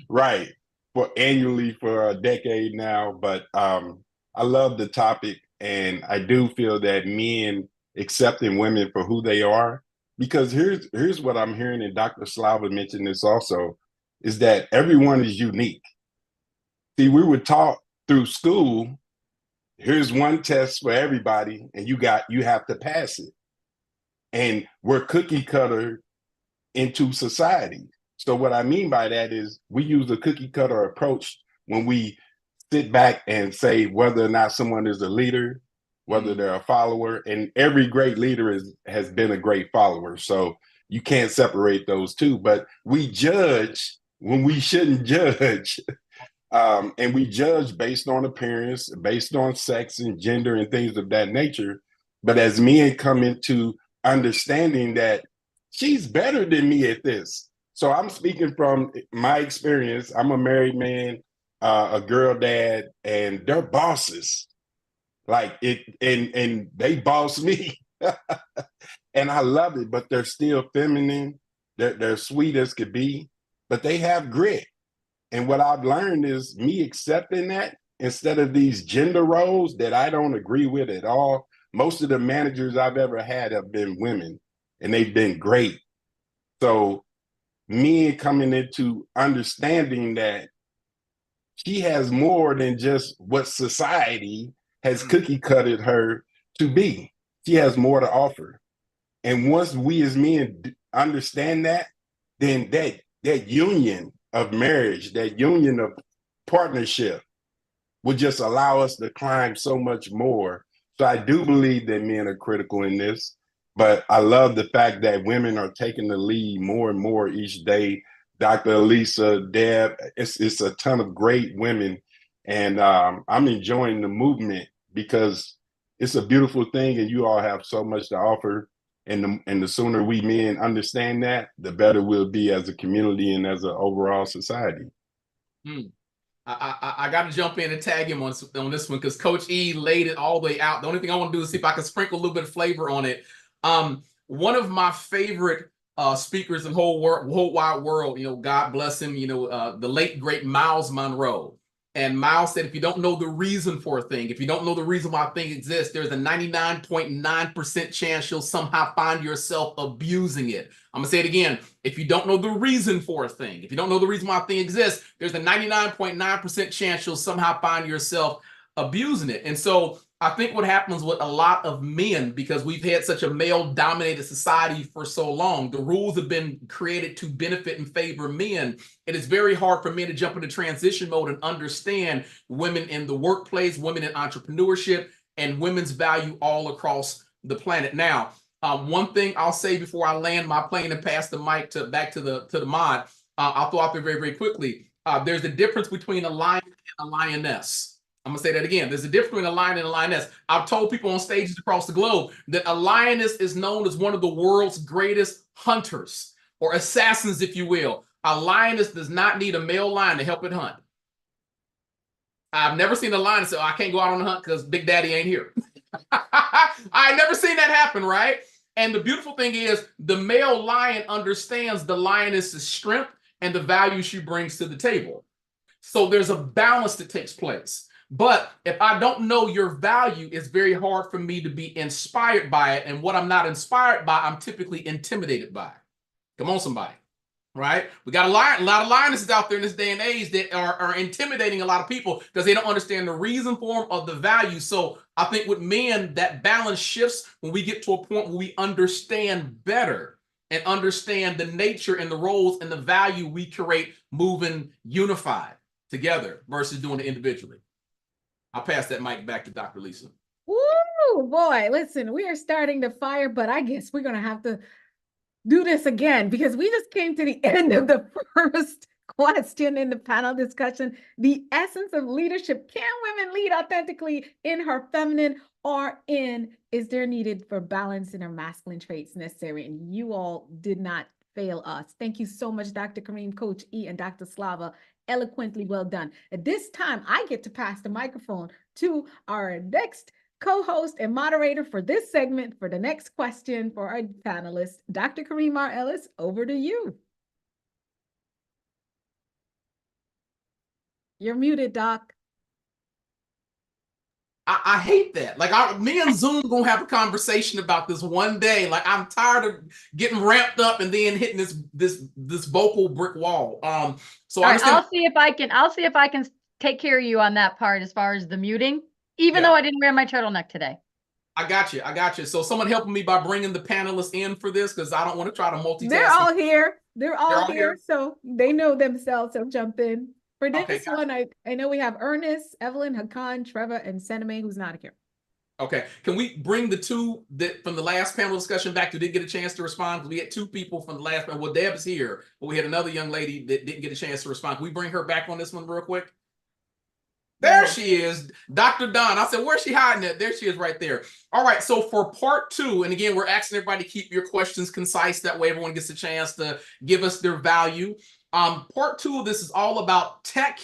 Right. For annually for a decade now. But I love the topic, and I do feel that men accepting women for who they are, because here's what I'm hearing, and Dr. Slava mentioned this also, is that everyone is unique. See, we were taught through school, here's one test for everybody, and you have to pass it. And we're cookie cutter into society. So what I mean by that is we use a cookie cutter approach when we sit back and say whether or not someone is a leader, whether they're a follower, and every great leader has been a great follower. So you can't separate those two, but we judge when we shouldn't judge. And we judge based on appearance, based on sex and gender and things of that nature. But as men come into understanding that she's better than me at this. So I'm speaking from my experience. I'm a married man, a girl dad, and they're bosses. Like it, and they boss me. And I love it, but they're still feminine. They're sweet as could be, but they have grit. And what I've learned is me accepting that instead of these gender roles that I don't agree with at all. Most of the managers I've ever had have been women, and they've been great. So me coming into understanding that she has more than just what society has cookie cutted her to be. She has more to offer. And once we as men understand that, then that union of marriage, that union of partnership would just allow us to climb so much more. So I do believe that men are critical in this, but I love the fact that women are taking the lead more and more each day. Dr. Alisa, Deb, it's a ton of great women. And I'm enjoying the movement because it's a beautiful thing, and you all have so much to offer. And the sooner we men understand that, the better we'll be as a community and as an overall society. I got to jump in and tag him on this one because Coach E laid it all the way out. The only thing I want to do is see if I can sprinkle a little bit of flavor on it. One of my favorite speakers in the whole wide world. You know, God bless him. You know, the late great Miles Monroe. And Miles said, if you don't know the reason for a thing, if you don't know the reason why a thing exists, there's a 99.9% chance you'll somehow find yourself abusing it. I'm gonna say it again. If you don't know the reason for a thing, if you don't know the reason why a thing exists, there's a 99.9% chance you'll somehow find yourself abusing it. And so I think what happens with a lot of men, because we've had such a male-dominated society for so long, the rules have been created to benefit and favor men. It is very hard for men to jump into transition mode and understand women in the workplace, women in entrepreneurship, and women's value all across the planet. Now, one thing I'll say before I land my plane and pass the mic back to the mod, I'll throw out there very, very quickly. There's a difference between a lion and a lioness. I'm gonna say that again. There's a difference between a lion and a lioness. I've told people on stages across the globe that a lioness is known as one of the world's greatest hunters, or assassins, if you will. A lioness does not need a male lion to help it hunt. I've never seen a lion say, oh, I can't go out on a hunt because Big Daddy ain't here. I've never seen that happen, right? And the beautiful thing is the male lion understands the lioness's strength and the value she brings to the table. So there's a balance that takes place. But if I don't know your value, it's very hard for me to be inspired by it. And what I'm not inspired by, I'm typically intimidated by. Come on, somebody. Right? We got a lot of lionesses out there in this day and age that are intimidating a lot of people because they don't understand the reason for them or the value. So I think with men, that balance shifts when we get to a point where we understand better and understand the nature and the roles and the value we create moving unified together versus doing it individually. I'll pass that mic back to Dr. Lisa. Woo, boy, listen, we are starting to fire, but I guess we're going to have to do this again because we just came to the end of the first question in the panel discussion. The essence of leadership. Can women lead authentically in her feminine or is there needed for balance in her masculine traits necessary? And you all did not fail us. Thank you so much, Dr. Kareem, Coach E, and Dr. Slava. Eloquently well done. At this time, I get to pass the microphone to our next co-host and moderator for this segment for the next question for our panelists. Dr. Kareem R. Ellis, over to you. You're muted, Doc. I hate that. Like me and Zoom gonna have a conversation about this one day. Like I'm tired of getting ramped up and then hitting this vocal brick wall. So right, I'll see if I can take care of you on that part as far as the muting, even though I didn't wear my turtleneck today. I got you. So someone helping me by bringing the panelists in for this because I don't want to try to multitask. They're all here. They're all here, so they know themselves. So jump in. For this one, I know we have Ernest, Evelyn, Hakan, Trevor, and Sename, who's not here. Okay. Can we bring the two that from the last panel discussion back who didn't get a chance to respond? Because we had two people from the last panel. Well, Deb's here, but we had another young lady that didn't get a chance to respond. Can we bring her back on this one real quick? There she is, Dr. Don. I said, where's she hiding at? There she is right there. All right, so for part two, and again, we're asking everybody to keep your questions concise. That way everyone gets a chance to give us their value. Part two of this is all about tech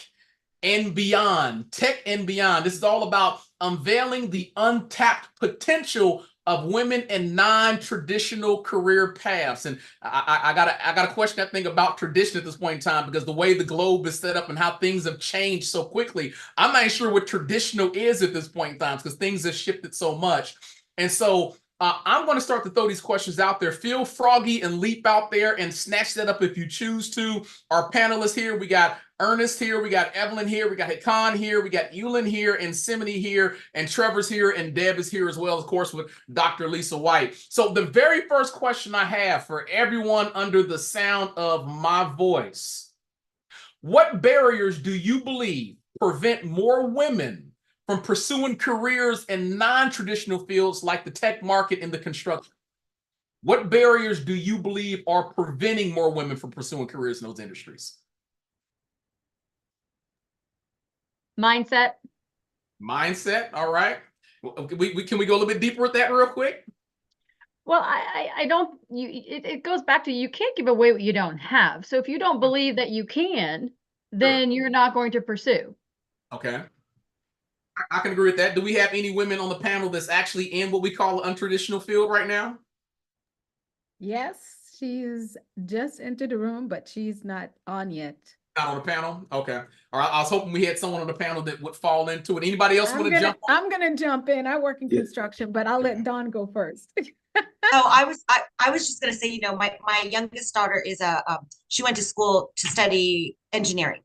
and beyond. Tech and beyond. This is all about unveiling the untapped potential of women in non-traditional career paths. And I got a question, I think, about tradition at this point in time, because the way the globe is set up and how things have changed so quickly, I'm not sure what traditional is at this point in time because things have shifted so much. And so I'm going to start to throw these questions out there. Feel froggy and leap out there and snatch that up if you choose to. Our panelists here, we got Ernest here, we got Evelyn here, we got Hakan here, we got Yulin here, and Simony here, and Trevor's here, and Deb is here as well, of course, with Dr. Alisa Whyte. So the very first question I have for everyone under the sound of my voice: what barriers do you believe prevent more women from pursuing careers in non-traditional fields like the tech market and the construction? What barriers do you believe are preventing more women from pursuing careers in those industries? Mindset. All right. Can we go a little bit deeper with that real quick? Well, I don't, it goes back to, you can't give away what you don't have. So if you don't believe that you can, then you're not going to pursue. Okay. I can agree with that. Do we have any women on the panel that's actually in what we call an untraditional field right now? Yes, She's just entered the room, but she's not on yet. Not on the panel? Okay. All right. I was hoping we had someone on the panel that would fall into it. Anybody else want to jump on? I'm gonna jump in. I work in construction, but I'll let Dawn go first. Oh, I was just gonna say, you know, my youngest daughter is she went to school to study engineering.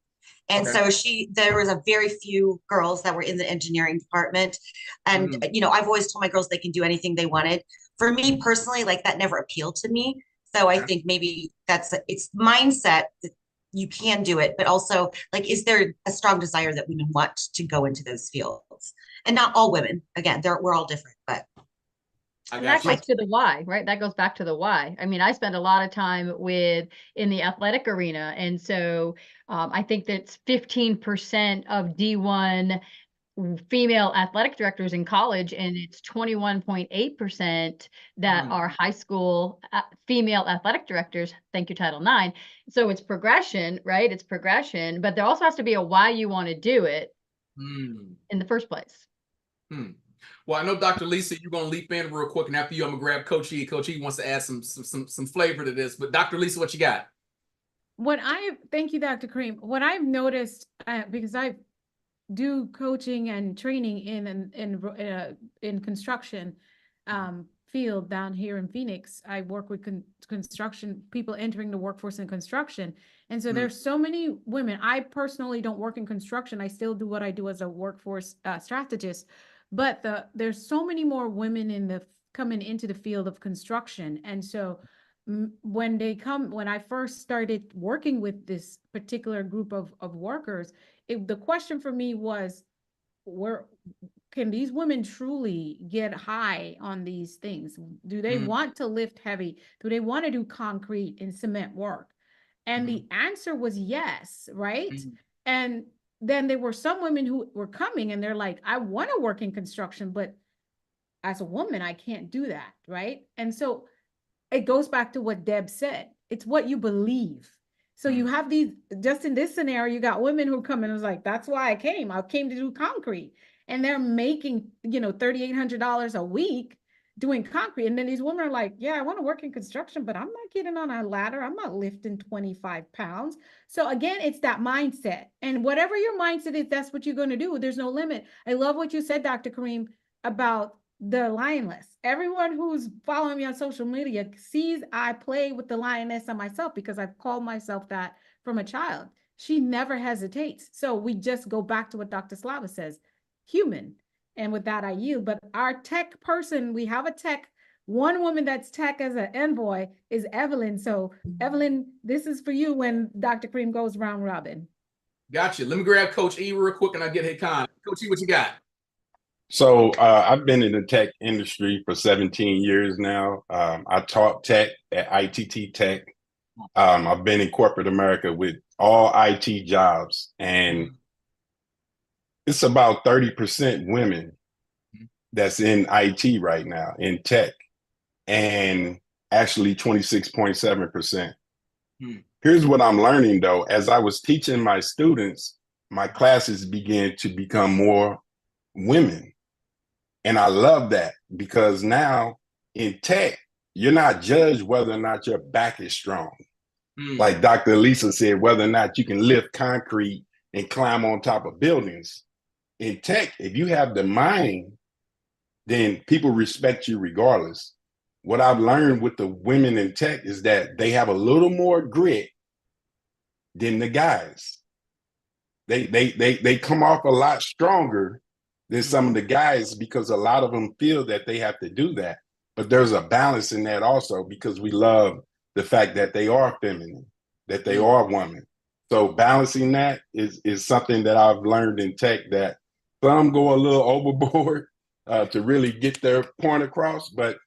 And Okay. so there was a very few girls that were in the engineering department. And, you know, I've always told my girls they can do anything they wanted. For me personally, like that never appealed to me. So I think maybe it's mindset that you can do it, but also like, is there a strong desire that women want to go into those fields? And not all women, again, we're all different, but. And that goes to the why, right? That goes back to the why. I mean, I spend a lot of time in the athletic arena. And so I think that's 15% of D1 female athletic directors in college, and it's 21.8% that are high school female athletic directors. Thank you, Title IX. So it's progression, right? It's progression, but there also has to be a why you want to do it in the first place. Well, I know Dr. Lisa, you're going to leap in real quick, and after you, I'm going to grab Coach E. Coach E wants to add some flavor to this. But Dr. Lisa, what you got? Thank you, Dr. Kareem. What I've noticed, because I do coaching and training in construction field down here in Phoenix. I work with construction people entering the workforce in construction. And so there's so many women. I personally don't work in construction. I still do what I do as a workforce strategist. But there's so many more women coming into the field of construction. And so when I first started working with this particular group of workers, the question for me was, can these women truly get high on these things? Do they want to lift heavy? Do they want to do concrete and cement work? And the answer was yes, right? And then there were some women who were coming and they're like, I want to work in construction, but as a woman, I can't do that, right? And so it goes back to what Deb said. It's what you believe. So you have just in this scenario, you got women who come in and was like, that's why I came to do concrete. And they're making, $3,800 a week doing concrete. And then these women are like, yeah, I want to work in construction, but I'm not getting on a ladder. I'm not lifting 25 pounds. So again, it's that mindset. And whatever your mindset is, that's what you're going to do. There's no limit. I love what you said, Dr. Kareem, about the lioness. Everyone who's following me on social media sees I play with the lioness on myself because I've called myself that from a child. She never hesitates. So we just go back to what Dr. Slava says, human. And with that, I yield. But our tech person, we have a tech, one woman that's tech as an envoy is Evelyn. So Evelyn, this is for you when Dr. Kareem goes round robin. Gotcha. Let me grab Coach E real quick and I'll get Hakan. Coach E, what you got? So I've been in the tech industry for 17 years now. I taught tech at ITT Tech. I've been in corporate America with all IT jobs, and it's about 30% women that's in IT right now, in tech, and actually 26.7%. Here's what I'm learning, though. As I was teaching my students, my classes began to become more women. And I love that because now in tech, you're not judged whether or not your back is strong. Like Dr. Alisa said, whether or not you can lift concrete and climb on top of buildings. In tech, if you have the mind, then people respect you regardless. What I've learned with the women in tech is that they have a little more grit than the guys. They come off a lot stronger than some of the guys because a lot of them feel that they have to do that. But there's a balance in that also because we love the fact that they are feminine, that they are women. So balancing that is something that I've learned in tech, that some go a little overboard to really get their point across. But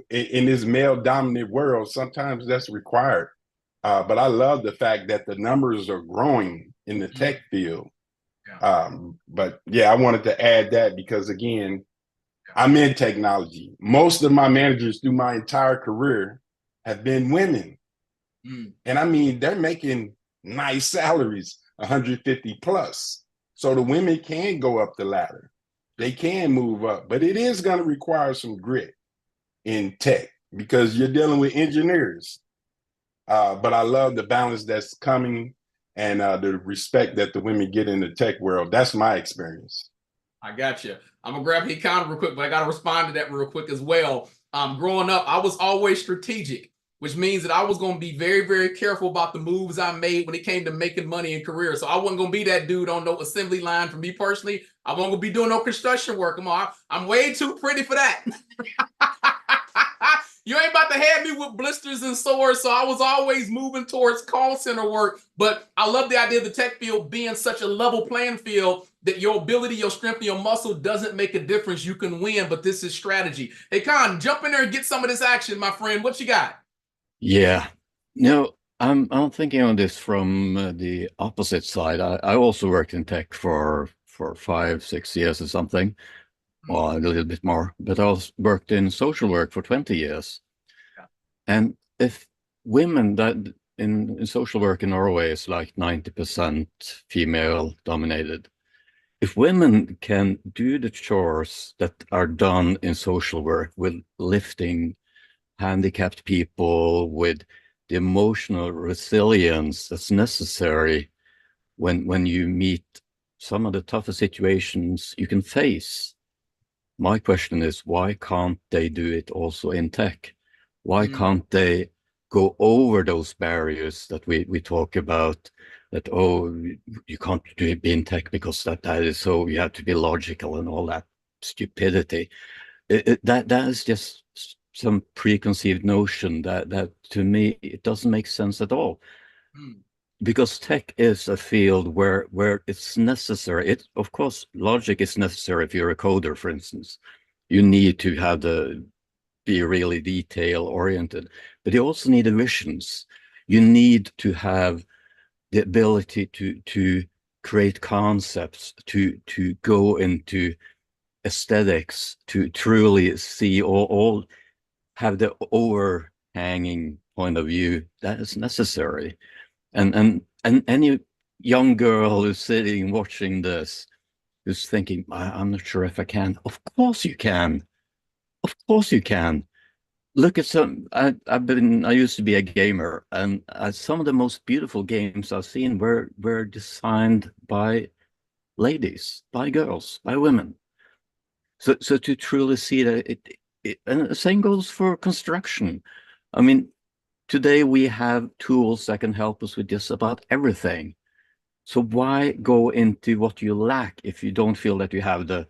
in this male-dominant world, sometimes that's required. But I love the fact that the numbers are growing in the tech field. But yeah, I wanted to add that because, again, I'm in technology. Most of my managers through my entire career have been women. And I mean, they're making nice salaries, 150 plus. So the women can go up the ladder. They can move up, but it is going to require some grit in tech because you're dealing with engineers. But I love the balance that's coming and the respect that the women get in the tech world. That's my experience. I got you. I'm gonna grab the economy real quick, but I gotta respond to that real quick as well. Growing up, I was always strategic, which means that I was gonna be very, very careful about the moves I made when it came to making money in career. So I wasn't gonna be that dude on no assembly line. For me personally, I wasn't gonna be doing no construction work. I'm way too pretty for that. You ain't about to have me with blisters and sores. So I was always moving towards call center work. But I love the idea of the tech field being such a level playing field that your ability, your strength, and your muscle doesn't make a difference. You can win, but this is strategy. Hey, Con, jump in there and get some of this action, my friend. What you got? Yeah, no, I'm thinking on this from the opposite side. I also worked in tech for 5-6 years or something, or a little bit more. But I also worked in social work for 20 years. Yeah. And if women that in social work in Norway is like 90% female dominated. If women can do the chores that are done in social work with lifting handicapped people, with the emotional resilience that's necessary when you meet some of the toughest situations you can face. My question is, why can't they do it also in tech? Why can't they go over those barriers that we talk about, that, oh, you can't be in tech because that is so, you have to be logical and all that stupidity. That is just some preconceived notion that to me, it doesn't make sense at all. Because tech is a field where it's necessary. Of course, logic is necessary if you're a coder, for instance. You need to be really detail oriented, but you also need visions. You need to have the ability to create concepts, to go into aesthetics, to truly see all have the overhanging point of view that is necessary. And any young girl who's sitting watching this, who's thinking, I'm not sure if I can. Of course you can. Of course you can. Look at I used to be a gamer, and some of the most beautiful games I've seen were designed by ladies, by girls, by women. So to truly see that and the same goes for construction. I mean, today we have tools that can help us with just about everything. So why go into what you lack if you don't feel that you have the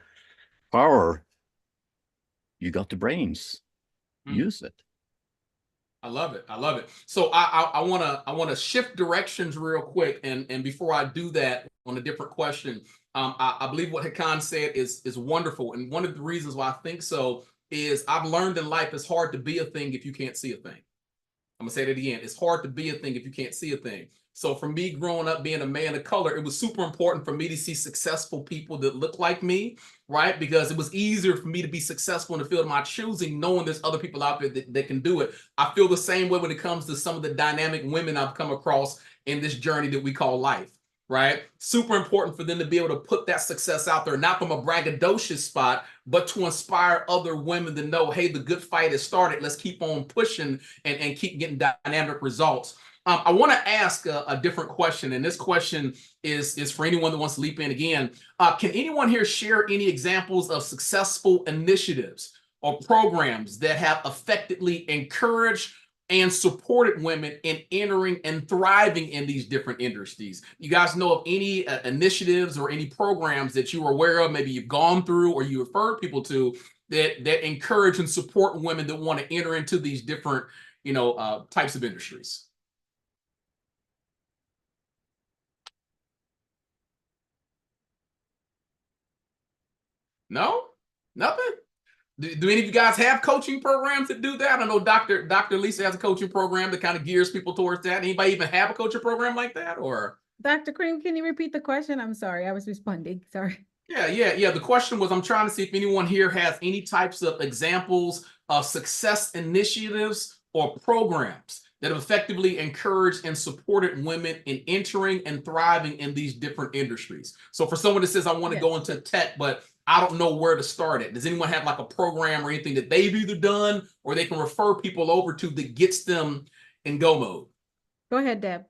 power? You got the brains. Use it. I love it. I love it. So I wanna shift directions real quick, and before I do that, on a different question, I believe what Hakan said is wonderful, and one of the reasons why I think so is I've learned in life it's hard to be a thing if you can't see a thing. I'm gonna say that again. It's hard to be a thing if you can't see a thing. So for me, growing up being a man of color, it was super important for me to see successful people that look like me, right? Because it was easier for me to be successful in the field of my choosing, knowing there's other people out there that can do it. I feel the same way when it comes to some of the dynamic women I've come across in this journey that we call life, right? Super important for them to be able to put that success out there, not from a braggadocious spot, but to inspire other women to know, hey, the good fight has started. Let's keep on pushing and keep getting dynamic results. I want to ask a different question, and this question is for anyone that wants to leap in again. Can anyone here share any examples of successful initiatives or programs that have effectively encouraged and supported women in entering and thriving in these different industries? You guys know of any initiatives or any programs that you are aware of, maybe you've gone through or you referred people to that encourage and support women that want to enter into these different, types of industries? No? Nothing? Do any of you guys have coaching programs that do that? I know Dr. Lisa has a coaching program that kind of gears people towards that. Anybody even have a coaching program like that? Or Dr. Cream, can you repeat the question? I'm sorry, I was responding. Sorry. Yeah. The question was, I'm trying to see if anyone here has any types of examples of success initiatives or programs that have effectively encouraged and supported women in entering and thriving in these different industries. So for someone that says, I want to go into tech, but I don't know where to start it. Does anyone have like a program or anything that they've either done or they can refer people over to that gets them in go mode? Go ahead, Deb.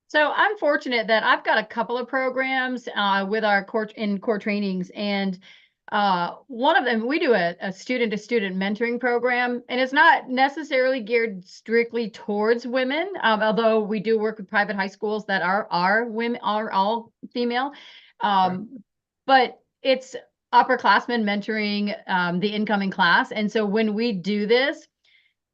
So I'm fortunate that I've got a couple of programs with our core trainings, and one of them, we do a student-to-student mentoring program, and it's not necessarily geared strictly towards women, although we do work with private high schools that are women, are all female, but it's upperclassmen mentoring the incoming class. And so when we do this,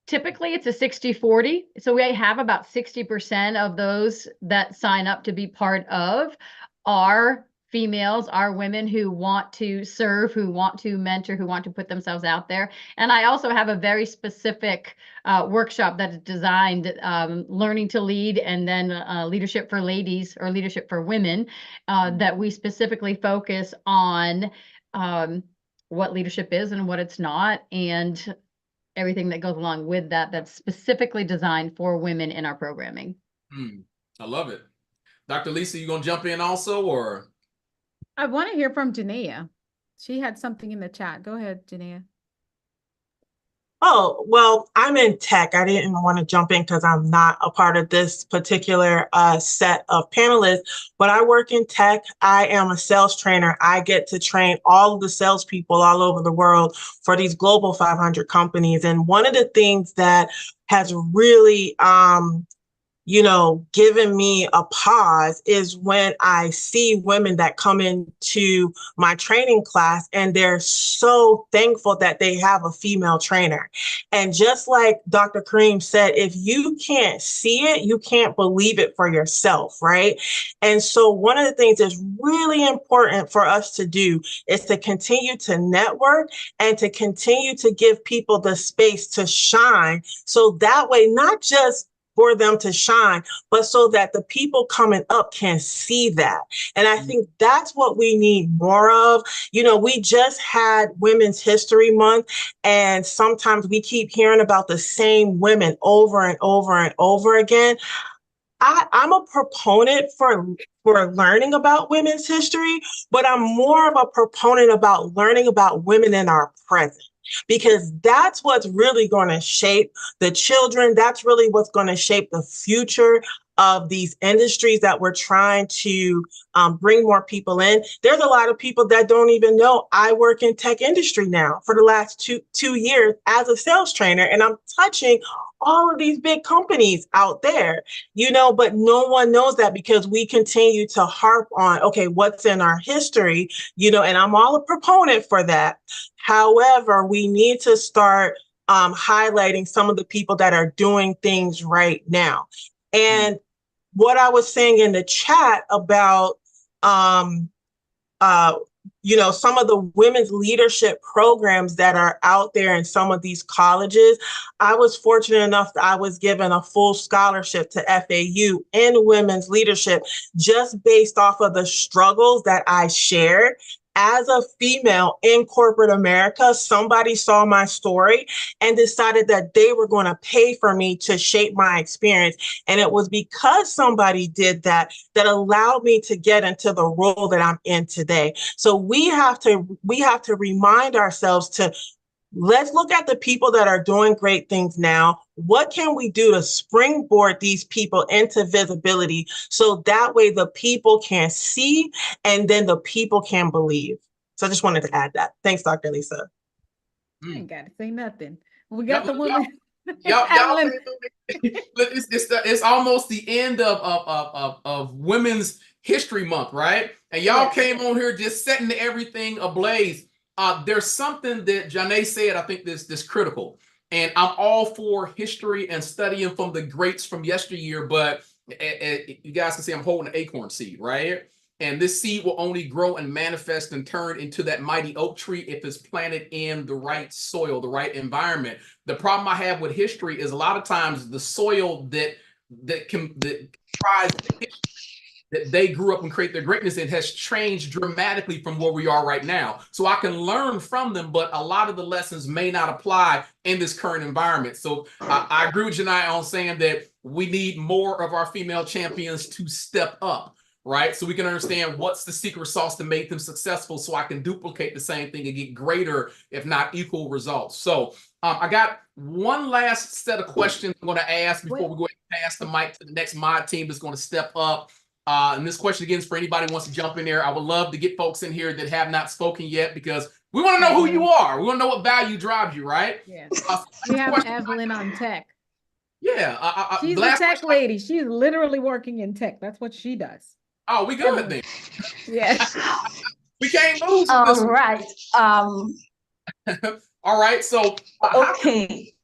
typically it's a 60-40. So we have about 60% of those that sign up to be part of are females, are women who want to serve, who want to mentor, who want to put themselves out there. And I also have a very specific workshop that is designed learning to lead, and then leadership for ladies, or leadership for women, that we specifically focus on what leadership is and what it's not, and everything that goes along with that, that's specifically designed for women in our programming. I love it. Dr. Lisa, you gonna jump in also, or? I want to hear from Janaea. She had something in the chat. Go ahead, Janaea. Oh, well, I'm in tech. I didn't want to jump in because I'm not a part of this particular set of panelists, but I work in tech. I am a sales trainer. I get to train all of the salespeople all over the world for these global 500 companies. And one of the things that has really given me a pause is when I see women that come into my training class and they're so thankful that they have a female trainer. And just like Dr. Kareem said, if you can't see it, you can't believe it for yourself, right? And so one of the things that's really important for us to do is to continue to network and to continue to give people the space to shine. So that way, not just for them to shine, but so that the people coming up can see that. And I think that's what we need more of. We just had Women's History Month, and sometimes we keep hearing about the same women over and over and over again. I'm a proponent for learning about women's history, but I'm more of a proponent about learning about women in our present, because that's what's really going to shape the children. That's really what's going to shape the future of these industries that we're trying to bring more people in. There's a lot of people that don't even know I work in tech industry now for the last two years as a sales trainer, and I'm touching all of these big companies out there, but no one knows that because we continue to harp on, okay, what's in our history, and I'm all a proponent for that. However, we need to start highlighting some of the people that are doing things right now. And what I was saying in the chat about, some of the women's leadership programs that are out there in some of these colleges, I was fortunate enough that I was given a full scholarship to FAU in women's leadership, just based off of the struggles that I shared. As a female in corporate America, somebody saw my story and decided that they were going to pay for me to shape my experience. And it was because somebody did that allowed me to get into the role that I'm in today. So we have to remind ourselves to let's look at the people that are doing great things now. What can we do to springboard these people into visibility so that way the people can see and then the people can believe? So I just wanted to add that. Thanks, Dr. Lisa. I ain't got to say nothing. We got the woman. It's almost the end of Women's History Month, right? And y'all came on here just setting everything ablaze. There's something that Janae said, I think this critical, and I'm all for history and studying from the greats from yesteryear, but you guys can see I'm holding an acorn seed, right? And this seed will only grow and manifest and turn into that mighty oak tree if it's planted in the right soil, the right environment. The problem I have with history is a lot of times the soil that tries that they grew up and create their greatness in has changed dramatically from where we are right now. So I can learn from them, but a lot of the lessons may not apply in this current environment. So I agree with Janai on saying that we need more of our female champions to step up. right? So we can understand what's the secret sauce that made them successful, so I can duplicate the same thing and get greater, if not equal results. So I got one last set of questions I'm going to ask before we go ahead and pass the mic to the next mod team that's going to step up. And this question again is for anybody who wants to jump in there. I would love to get folks in here that have not spoken yet, because we want to know who you are. We want to know what value drives you, right? Yeah. We have Evelyn on tech. Yeah. She's a tech lady. She's literally working in tech. That's what she does. Oh, we good then. Yes. We can't lose. All right. All right. So Okay.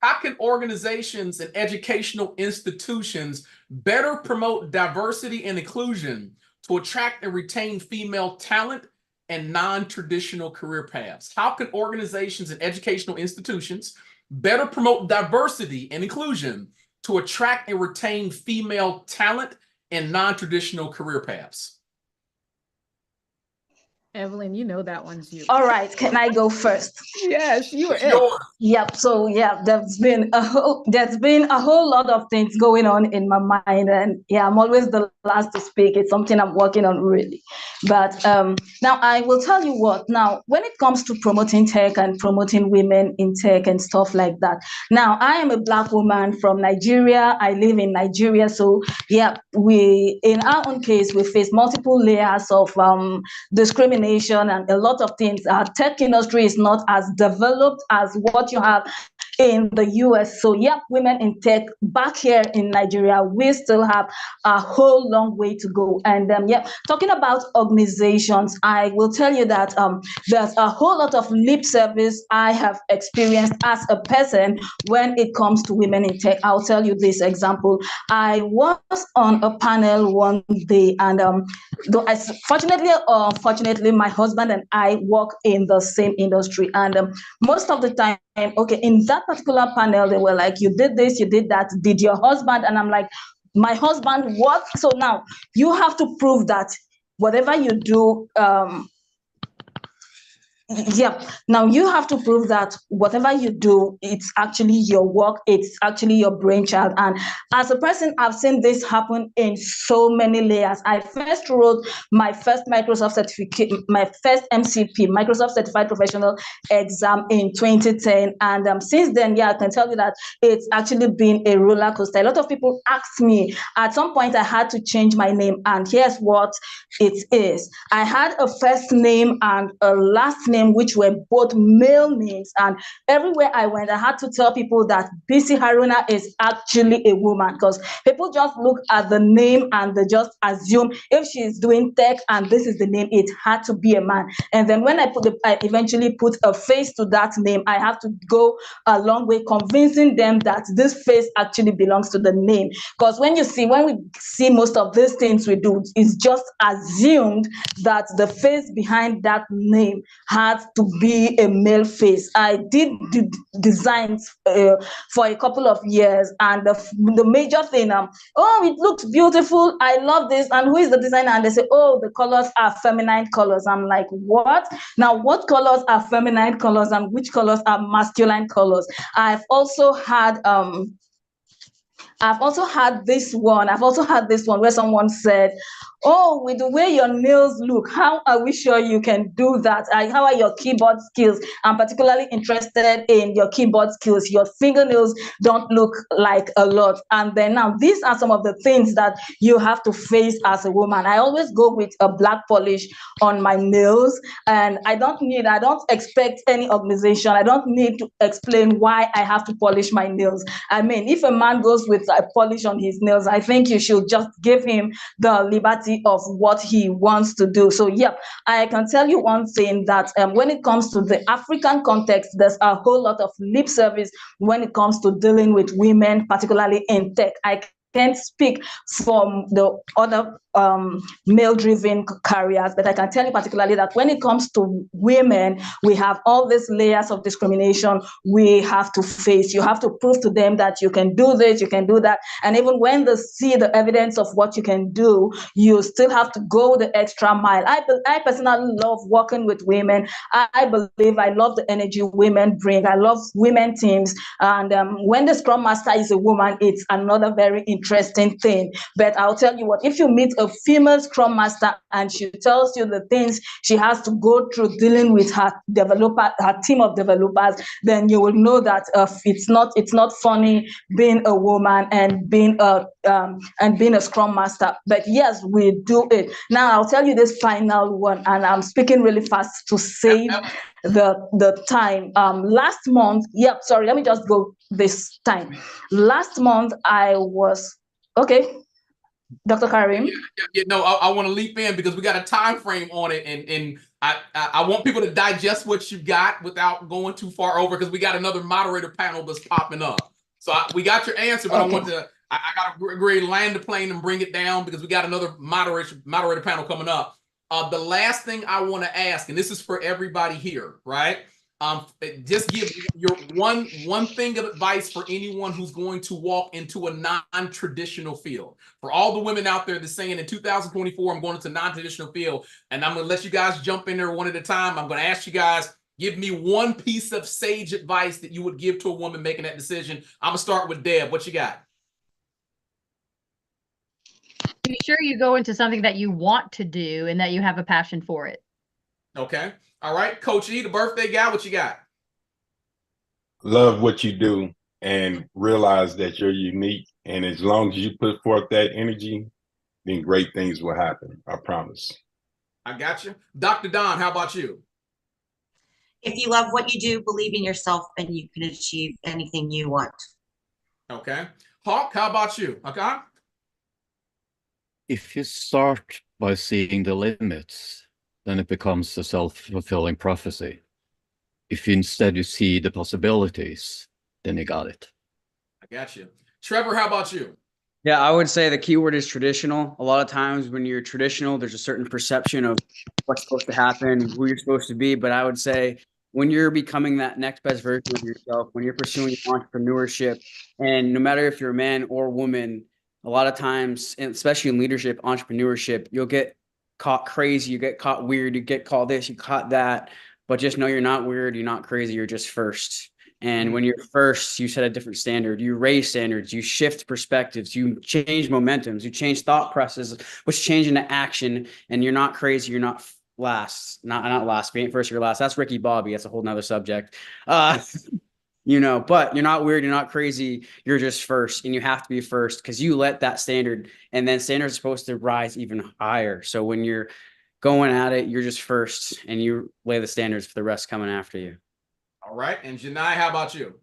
how can organizations and educational institutions better promote diversity and inclusion to attract and retain female talent and non-traditional career paths? How can organizations and educational institutions better promote diversity and inclusion to attract and retain female talent and non-traditional career paths? Evelyn, you know that one's you. All right. Can I go first? Yes, you are it. Yep. So yeah, there's been a whole lot of things going on in my mind, and yeah, I'm always the last to speak. It's something I'm working on really. But now I will tell you what. Now, when it comes to promoting tech and promoting women in tech and stuff like that, now I am a Black woman from Nigeria. I live in Nigeria, so yeah, we in our own case we face multiple layers of discrimination and a lot of things. Our tech industry is not as developed as what you have in the US. So yeah, women in tech back here in Nigeria, we still have a whole long way to go. And yeah, talking about organizations, I will tell you that there's a whole lot of lip service I have experienced as a person when it comes to women in tech. I'll tell you this example. I was on a panel one day, and fortunately, my husband and I work in the same industry, and most of the time, okay, in that particular panel, they were like, you did this, you did that, did your husband? And I'm like, my husband, what? So now you have to prove that whatever you do, yeah, now you have to prove that whatever you do, it's actually your work, it's actually your brainchild. And as a person, I've seen this happen in so many layers. I first wrote my first Microsoft certificate, my first MCP, Microsoft Certified Professional exam in 2010. And since then, yeah, I can tell you that it's actually been a roller coaster. A lot of people asked me, at some point I had to change my name, and here's what it is. I had a first name and a last name, which were both male names, and everywhere I went, I had to tell people that BC Haruna is actually a woman, because people just look at the name and they just assume if she's doing tech and this is the name, it had to be a man. And then when I eventually put a face to that name, I have to go a long way convincing them that this face actually belongs to the name. Because when we see most of these things we do, it's just assumed that the face behind that name had to be a male face. I did designs for a couple of years, and the major thing, oh, it looks beautiful, I love this, and who is the designer? And they say, oh, the colors are feminine colors. I'm like, what? Now, what colors are feminine colors and which colors are masculine colors? I've also had this one where someone said, oh, with the way your nails look, how are we sure you can do that? How are your keyboard skills? I'm particularly interested in your keyboard skills. Your fingernails don't look like a lot. And then now, these are some of the things that you have to face as a woman. I always go with a black polish on my nails, and I don't expect any organization. I don't need to explain why I have to polish my nails. I mean, if a man goes with a polish on his nails, I think you should just give him the liberty of what he wants to do. So yeah, I can tell you one thing, that when it comes to the African context, there's a whole lot of lip service when it comes to dealing with women, particularly in tech. I can't speak from the other male-driven careers, but I can tell you particularly that when it comes to women, we have all these layers of discrimination we have to face. You have to prove to them that you can do this, you can do that, and even when they see the evidence of what you can do, you still have to go the extra mile. I personally love working with women. I believe I love the energy women bring. I love women teams, and when the Scrum Master is a woman, it's another very interesting thing. But I'll tell you what, if you meet a a female scrum master and she tells you the things she has to go through dealing with her team of developers, then you will know that it's not funny being a woman and being a scrum master. But yes, we do it. Now I'll tell you this final one, and I'm speaking really fast to save the time. Last month, sorry, let me just go this time. Last month I was okay. Dr. Karim? No, I want to leap in because we got a time frame on it, and I want people to digest what you got without going too far over, because we got another moderator panel that's popping up. So we got your answer, but Okay. I got to agree, land the plane and bring it down because we got another moderator panel coming up. The last thing I want to ask, and this is for everybody here, right? Just give your one thing of advice for anyone who's going to walk into a non-traditional field. For all the women out there that's saying in 2024, I'm going into a non-traditional field, and I'm going to let you guys jump in there one at a time. I'm going to ask you guys, give me one piece of sage advice that you would give to a woman making that decision. I'm going to start with Deb. What you got? Be sure you go into something that you want to do and that you have a passion for it. Okay. All right. Coach E, the birthday guy, what you got? Love what you do and realize that you're unique. And as long as you put forth that energy, then great things will happen. I promise. I got you. Dr. Don, how about you? If you love what you do, believe in yourself, and you can achieve anything you want. Okay. Hawk, how about you? Okay. If you start by seeing the limits, then it becomes a self-fulfilling prophecy. If instead you see the possibilities, then you got it. I got you. Trevor, how about you? Yeah, I would say the key word is traditional. A lot of times when you're traditional, there's a certain perception of what's supposed to happen, who you're supposed to be. But I would say when you're becoming that next best version of yourself, when you're pursuing entrepreneurship, and no matter if you're a man or woman, a lot of times, and especially in leadership, entrepreneurship, you'll get caught crazy, you get caught weird, you get called this, you caught that. But just know you're not weird, you're not crazy, you're just first. And when you're first, you set a different standard. You raise standards, you shift perspectives, you change momentums, you change thought processes, which change into action. And you're not crazy, you're not last, not last. Being first, you're last. That's Ricky Bobby. That's a whole nother subject. But you're not weird, you're not crazy, you're just first, and you have to be first because you let that standard, and then standards are supposed to rise even higher. So when you're going at it, you're just first, and you lay the standards for the rest coming after you. All right. And Janai, how about you?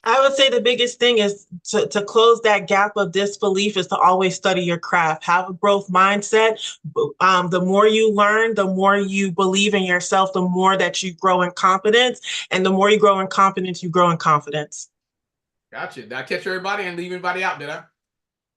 I would say the biggest thing is to close that gap of disbelief is to always study your craft, have a growth mindset. The more you learn, the more you believe in yourself, the more that you grow in confidence. And the more you grow in confidence, you grow in confidence. Gotcha. Did I catch everybody and leave anybody out, did I?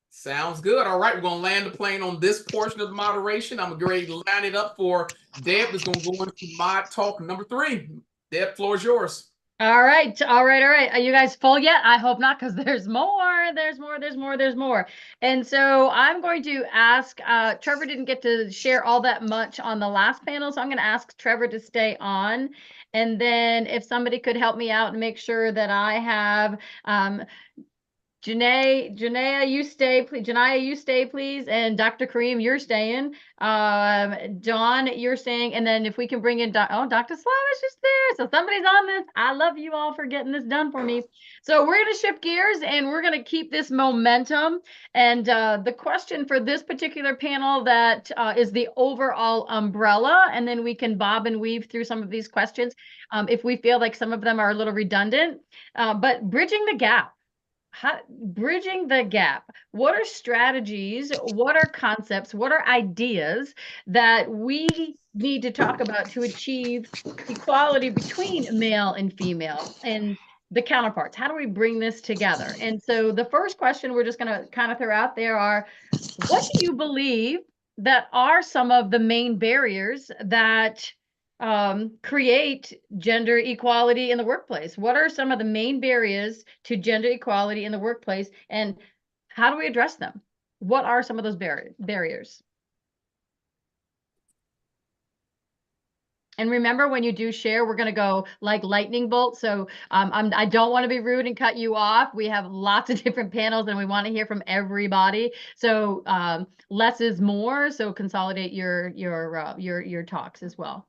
Sounds good. All right. We're going to land the plane on this portion of the moderation. I'm going to get ready to line it up for Deb that's going to go into mod talk number 3. Deb, floor is yours. All right. Are you guys full yet? I hope not, because there's more. And so I'm going to ask, Trevor didn't get to share all that much on the last panel, so I'm going to ask Trevor to stay on. And then if somebody could help me out and make sure that I have Janaea, you stay, please. Janaya, you stay, please. And Dr. Kareem, you're staying. Dawn, you're staying. And then if we can bring in, Dr. Slavish is there. So somebody's on this. I love you all for getting this done for me. So we're going to shift gears and we're going to keep this momentum. And the question for this particular panel that is the overall umbrella, and then we can bob and weave through some of these questions if we feel like some of them are a little redundant. But bridging the gap. Bridging the gap. What are strategies? What are concepts? What are ideas that we need to talk about to achieve equality between male and female and the counterparts? How do we bring this together? And so the first question we're just going to kind of throw out there are, what do you believe that are some of the main barriers that create gender equality in the workplace? What are some of the main barriers to gender equality in the workplace, and how do we address them? What are some of those barriers? And remember, when you do share, we're going to go like lightning bolt. So I don't want to be rude and cut you off. We have lots of different panels and we want to hear from everybody. So less is more. So consolidate your talks as well.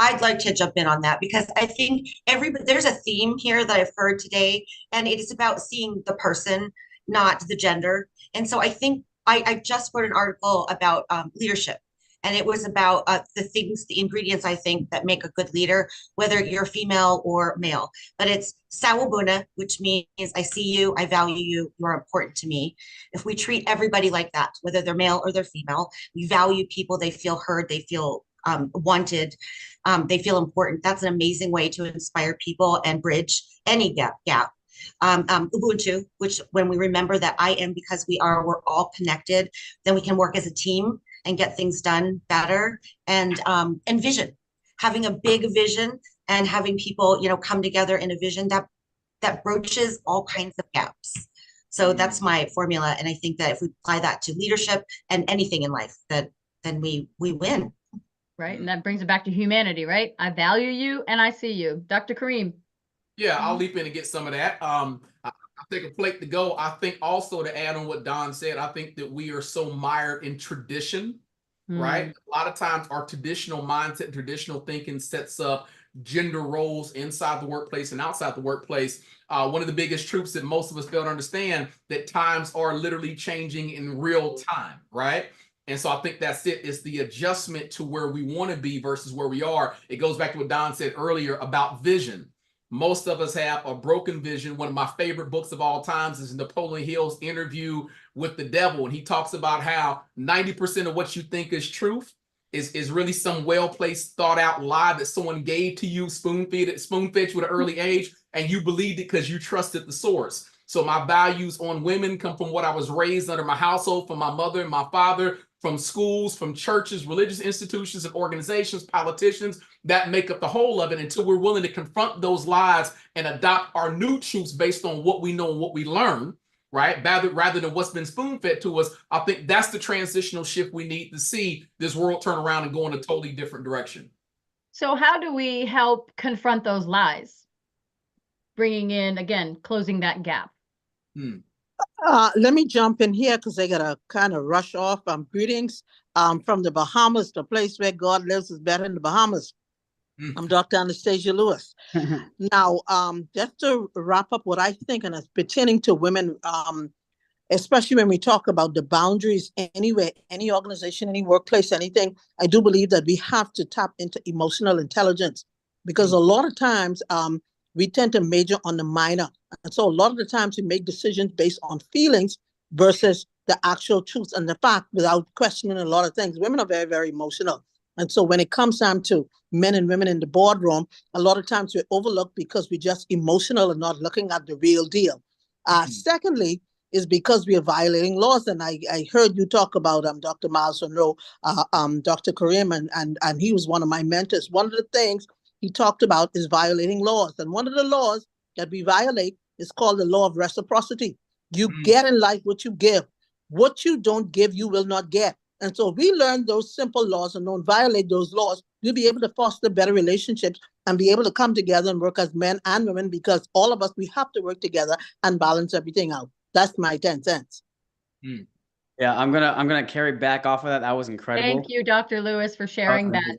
I'd like to jump in on that because I think there's a theme here that I've heard today, and it is about seeing the person, not the gender. And so I think I just wrote an article about leadership, and it was about the ingredients I think that make a good leader, whether you're female or male. But it's sawubona, which means I see you, I value you, you're important to me. If we treat everybody like that, whether they're male or they're female, we value people, they feel heard, they feel wanted, they feel important. That's an amazing way to inspire people and bridge any gap. Ubuntu, which when we remember that I am because we're all connected, then we can work as a team and get things done better. And vision, having a big vision and having people, come together in a vision that broaches all kinds of gaps. So that's my formula. And I think that if we apply that to leadership and anything in life, then we win. Right. And that brings it back to humanity, right? I value you and I see you. Dr. Kareem. Yeah, I'll leap in and get some of that. I'll take a plate to go. I think also to add on what Don said, I think that we are so mired in tradition, right? A lot of times our traditional mindset, traditional thinking sets up gender roles inside the workplace and outside the workplace. One of the biggest truths that most of us fail to understand, that times are literally changing in real time, right? And so I think that's it. It's the adjustment to where we want to be versus where we are. It goes back to what Don said earlier about vision. Most of us have a broken vision. One of my favorite books of all times is Napoleon Hill's Interview with the Devil. And he talks about how 90% of what you think is truth is really some well-placed, thought out lie that someone gave to you, spoon-fed you at an early age, and you believed it because you trusted the source. So my values on women come from what I was raised under my household, from my mother and my father, from schools, from churches, religious institutions and organizations, politicians that make up the whole of it, until we're willing to confront those lies and adopt our new truths based on what we know and what we learn, right? Rather than what's been spoon-fed to us. I think that's the transitional shift we need to see this world turn around and go in a totally different direction. So how do we help confront those lies? Bringing in, again, closing that gap. Let me jump in here because I got to kind of rush off. Greetings from the Bahamas. The place where God lives is better than the Bahamas. I'm Dr. Anastasia Lewis. Now, just to wrap up what I think, and it's pertaining to women, especially when we talk about the boundaries anywhere, any organization, any workplace, anything, I do believe that we have to tap into emotional intelligence, because a lot of times we tend to major on the minor. And so a lot of the times we make decisions based on feelings versus the actual truth and the fact, without questioning a lot of things. Women are very, very emotional. And so when it comes down to men and women in the boardroom, a lot of times we're overlooked because we're just emotional and not looking at the real deal. Secondly, is because we are violating laws. And I heard you talk about Dr. Miles Monroe, Dr. Kareem, and he was one of my mentors. One of the things he talked about is violating laws. And one of the laws that we violate is called the law of reciprocity. You get in life what you give. What you don't give, you will not get. And so if we learn those simple laws and don't violate those laws, we'll be able to foster better relationships and be able to come together and work as men and women, because all of us, we have to work together and balance everything out. That's my 10 cents. Yeah, I'm gonna carry back off of that. That was incredible. Thank you, Dr. Lewis, for sharing that.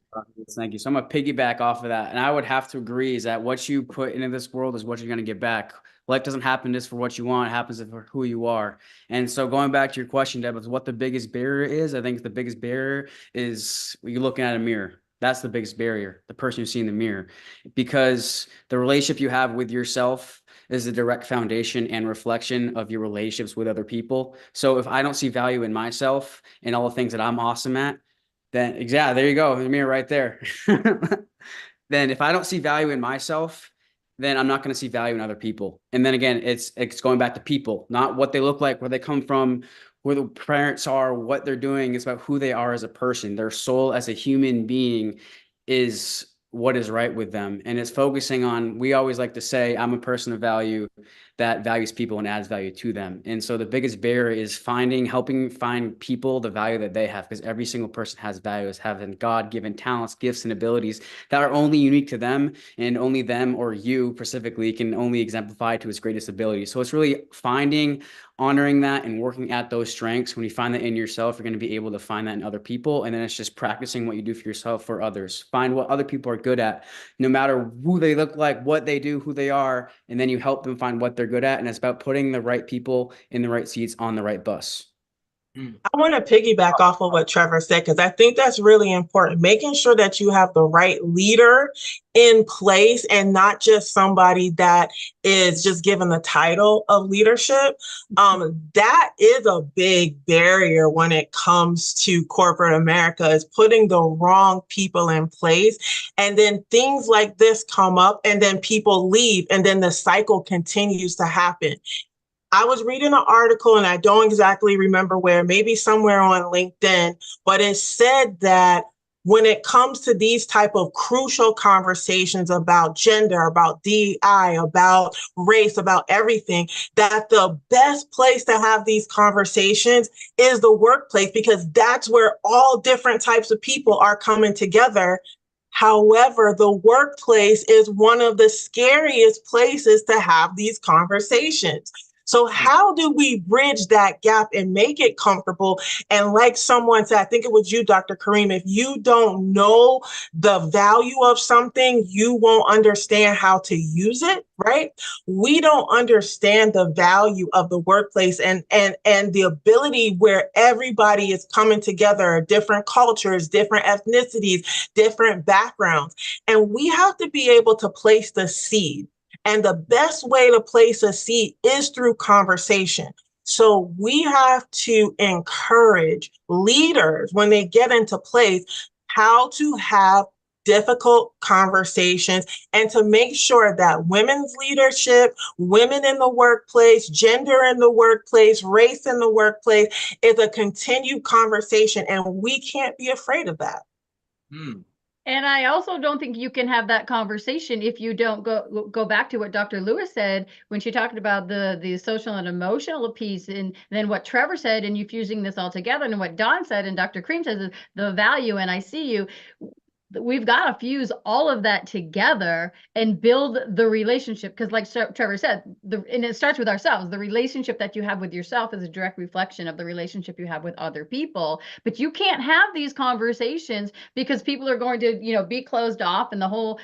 Thank you. So I'm gonna piggyback off of that, and I would have to agree is that what you put into this world is what you're gonna get back. Life doesn't happen just for what you want; it happens for who you are. And so going back to your question, Deb, is what the biggest barrier is. I think the biggest barrier is you're looking at a mirror. That's the biggest barrier, the person you see in the mirror, because the relationship you have with yourself is the direct foundation and reflection of your relationships with other people. So if I don't see value in myself and all the things that I'm awesome at, then exactly, there you go, the mirror right there. Then if I don't see value in myself, then I'm not going to see value in other people. And then again, it's going back to people, not what they look like, where they come from, where the parents are, what they're doing. It's about who they are as a person. Their soul as a human being is what is right with them. And it's focusing on, we always like to say, I'm a person of value. that values people and adds value to them. And so the biggest barrier is helping find people the value that they have, because every single person has values, having God-given talents, gifts, and abilities that are only unique to them, and only them or you specifically can only exemplify to its greatest ability. So it's really finding, honoring that, and working at those strengths. When you find that in yourself, you're going to be able to find that in other people. And then it's just practicing what you do for yourself for others. Find what other people are good at, no matter who they look like, what they do, who they are, and then you help them find what they're good at. And it's about putting the right people in the right seats on the right bus. I want to piggyback off of what Trevor said, because I think that's really important. Making sure that you have the right leader in place and not just somebody that is just given the title of leadership. That is a big barrier when it comes to corporate America, is putting the wrong people in place. And then things like this come up and then people leave, and then the cycle continues to happen. I was reading an article, and I don't exactly remember where, maybe somewhere on LinkedIn, but it said that when it comes to these type of crucial conversations about gender, about DEI, about race, about everything, that the best place to have these conversations is the workplace, because that's where all different types of people are coming together. However, the workplace is one of the scariest places to have these conversations. So how do we bridge that gap and make it comfortable? And like someone said, I think it was you, Dr. Kareem, if you don't know the value of something, you won't understand how to use it, right? We don't understand the value of the workplace and the ability where everybody is coming together, different cultures, different ethnicities, different backgrounds. And we have to be able to place the seed. And the best way to place a seed is through conversation. So we have to encourage leaders when they get into place how to have difficult conversations, and to make sure that women's leadership, women in the workplace, gender in the workplace, race in the workplace is a continued conversation. And we can't be afraid of that. And I also don't think you can have that conversation if you don't go back to what Dr. Lewis said when she talked about the social and emotional piece, and then what Trevor said, and you fusing this all together, and what Dawn said and Dr. Cream says is the value, and I see you. We've got to fuse all of that together and build the relationship, because like Trevor said, and it starts with ourselves. The relationship that you have with yourself is a direct reflection of the relationship you have with other people. But you can't have these conversations because people are going to, be closed off, and the whole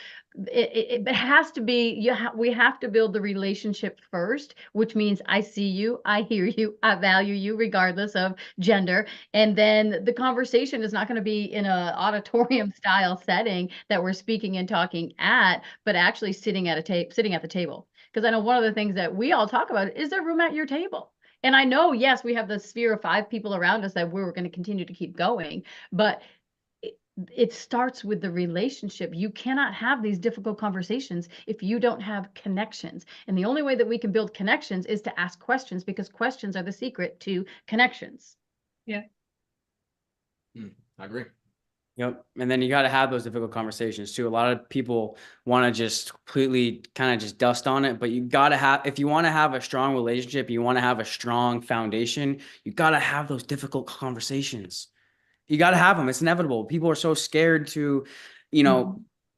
it has to be, we have to build the relationship first, which means I see you, I hear you, I value you regardless of gender. And then the conversation is not going to be in a auditorium style setting that we're speaking and talking at, but actually sitting at the table. Because I know one of the things that we all talk about is there room at your table? And I know, yes, we have the sphere of 5 people around us that we're going to continue to keep going, but it starts with the relationship. You cannot have these difficult conversations if you don't have connections. And the only way that we can build connections is to ask questions, because questions are the secret to connections. Yeah. I agree. Yep. And then you got to have those difficult conversations too. A lot of people want to just completely kind of just dust on it, but you got to have, if you want to have a strong relationship, you want to have a strong foundation, you got to have those difficult conversations. You got to have them. It's inevitable. People are so scared to,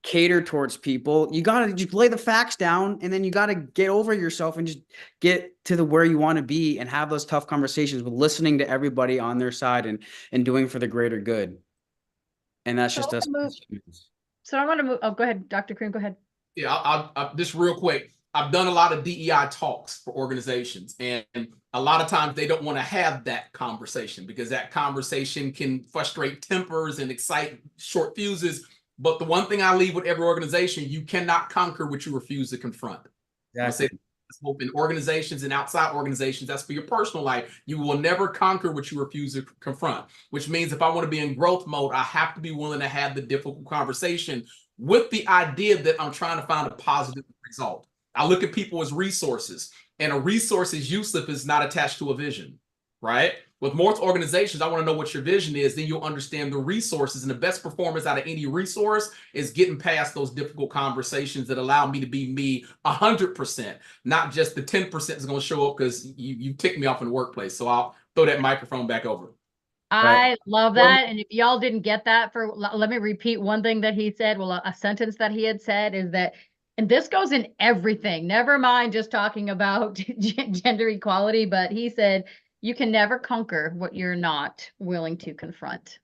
cater towards people. You got to just lay the facts down, and then you got to get over yourself and just get to where you want to be and have those tough conversations with listening to everybody on their side and doing for the greater good. And that's just us. So I want to move. Oh, go ahead, Dr. Cream, go ahead. Yeah, I'll just real quick. I've done a lot of DEI talks for organizations, and a lot of times they don't want to have that conversation because that conversation can frustrate tempers and excite short fuses. But the one thing I leave with every organization, you cannot conquer what you refuse to confront. Exactly. I say in organizations and outside organizations, that's for your personal life. You will never conquer what you refuse to confront, which means if I want to be in growth mode, I have to be willing to have the difficult conversation with the idea that I'm trying to find a positive result. I look at people as resources, and a resource is useless if it's not attached to a vision, right? with most organizations, I want to know what your vision is. Then you'll understand the resources, and the best performance out of any resource is getting past those difficult conversations that allow me to be me 100%, not just the 10% is going to show up because you ticked me off in the workplace. So I'll throw that microphone back over. I love that. And if y'all didn't get that, let me repeat one thing that he said. Well, a sentence that he had said is that, and this goes in everything, never mind just talking about gender equality, but he said, you can never conquer what you're not willing to confront.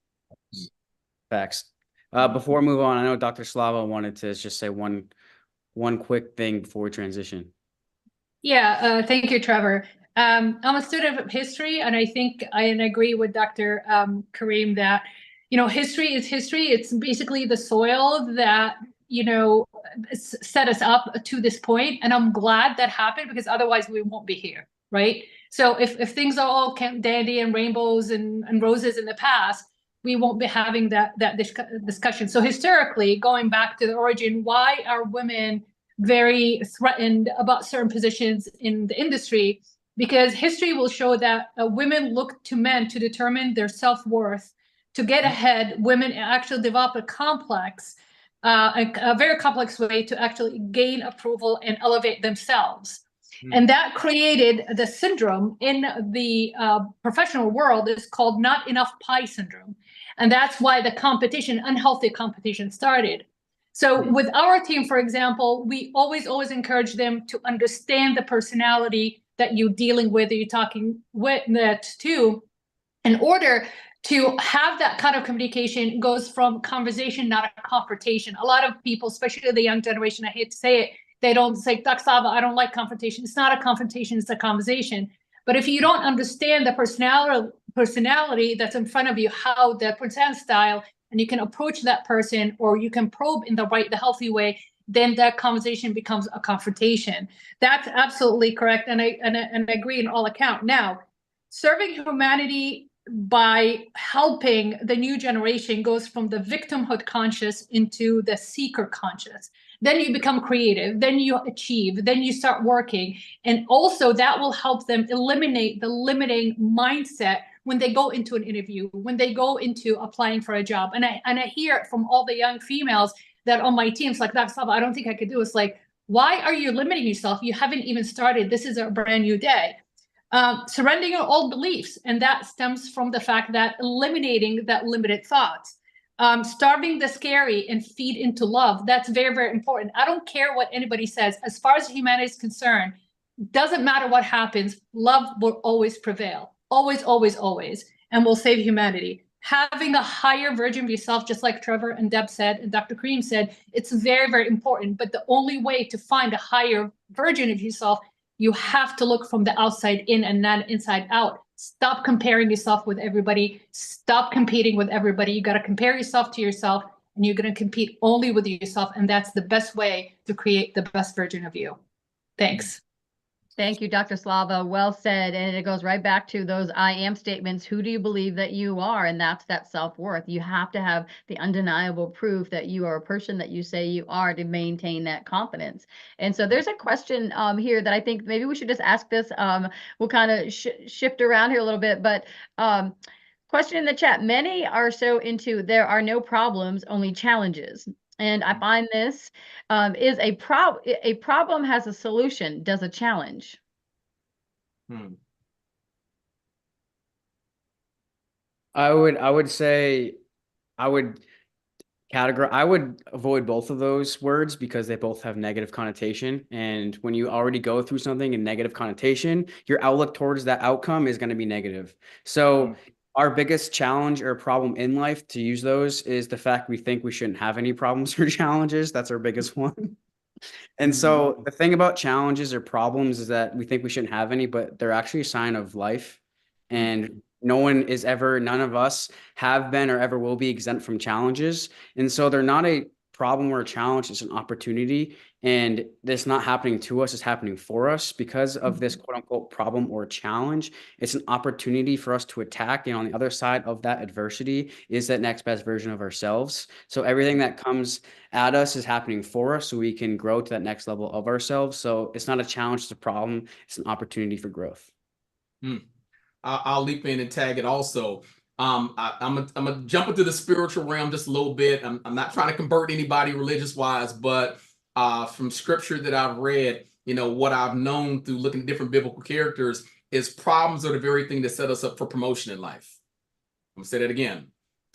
Facts. Before we move on, I know Dr. Slava wanted to just say one quick thing before we transition. Yeah, thank you, Trevor. I'm a student of history, and I think I agree with Dr. Kareem that, history is history. It's basically the soil that, set us up to this point. And I'm glad that happened, because otherwise we won't be here, right? So if things are all dandy and rainbows and roses in the past, we won't be having that discussion. So historically, going back to the origin, why are women very threatened about certain positions in the industry? Because history will show that women look to men to determine their self-worth. To get ahead, women actually develop a very complex way to actually gain approval and elevate themselves. And that created the syndrome in the professional world is called not enough pie syndrome. And that's why the competition, unhealthy competition, started. So with our team, for example, we always encourage them to understand the personality that you're dealing with, that you're talking with that to, in order to have that kind of communication. Goes from conversation, not a confrontation. A lot of people, especially the young generation, I hate to say it, they don't say, Dr. Slava, I don't like confrontation. It's not a confrontation, it's a conversation. But if you don't understand the personality that's in front of you, how the present style, and you can approach that person, or you can probe in the healthy way, then that conversation becomes a confrontation. That's absolutely correct. And I agree in all account. Now, serving humanity by helping the new generation goes from the victimhood conscious into the seeker conscious. Then you become creative, then you achieve, then you start working. And also that will help them eliminate the limiting mindset when they go into an interview, when they go into applying for a job. And I hear it from all the young females that on my teams, like, Dr. Slava, I don't think I could do it. It's like, why are you limiting yourself? You haven't even started. This is a brand new day. Surrendering your old beliefs. And that stems from the fact that eliminating that limited thoughts. Starving the scary and feed into love. That's very, very important. I don't care what anybody says. As far as humanity is concerned, doesn't matter what happens, love will always prevail. Always, always, always. And will save humanity. Having a higher version of yourself, just like Trevor and Deb said, and Dr. Kareem said, it's very, very important. But the only way to find a higher version of yourself, you have to look from the outside in and not inside out. Stop comparing yourself with everybody. Stop competing with everybody. You got to compare yourself to yourself, and you're going to compete only with yourself. And that's the best way to create the best version of you. Thanks. Thank you, Dr. Slava. Well said. And it goes right back to those I am statements. Who do you believe that you are? And that's that self-worth. You have to have the undeniable proof that you are a person that you say you are to maintain that confidence. And so there's a question here that I think maybe we should just ask this. We'll kind of shift around here a little bit, but question in the chat. Many are so into there are no problems, only challenges. And I find this is a problem has a solution, does a challenge. I would say I would avoid both of those words because they both have negative connotation. And when you already go through something in negative connotation, your outlook towards that outcome is going to be negative. So our biggest challenge or problem in life, to use those, is the fact we think we shouldn't have any problems or challenges. That's our biggest one. And so the thing about challenges or problems is that we think we shouldn't have any, but they're actually a sign of life. And none of us have been or ever will be exempt from challenges. And so they're not a problem or a challenge, it's an opportunity. And it's not happening to us, it's happening for us because of this quote unquote problem or challenge. It's an opportunity for us to attack. And on the other side of that adversity is that next best version of ourselves. So everything that comes at us is happening for us so we can grow to that next level of ourselves. So it's not a challenge, it's a problem. It's an opportunity for growth. I'll leap in and tag it also. I'm gonna jump into the spiritual realm just a little bit. I'm not trying to convert anybody religious wise, but from scripture that I've read, you know, what I've known through looking at different biblical characters is problems are the very thing that set us up for promotion in life. I'm gonna say that again.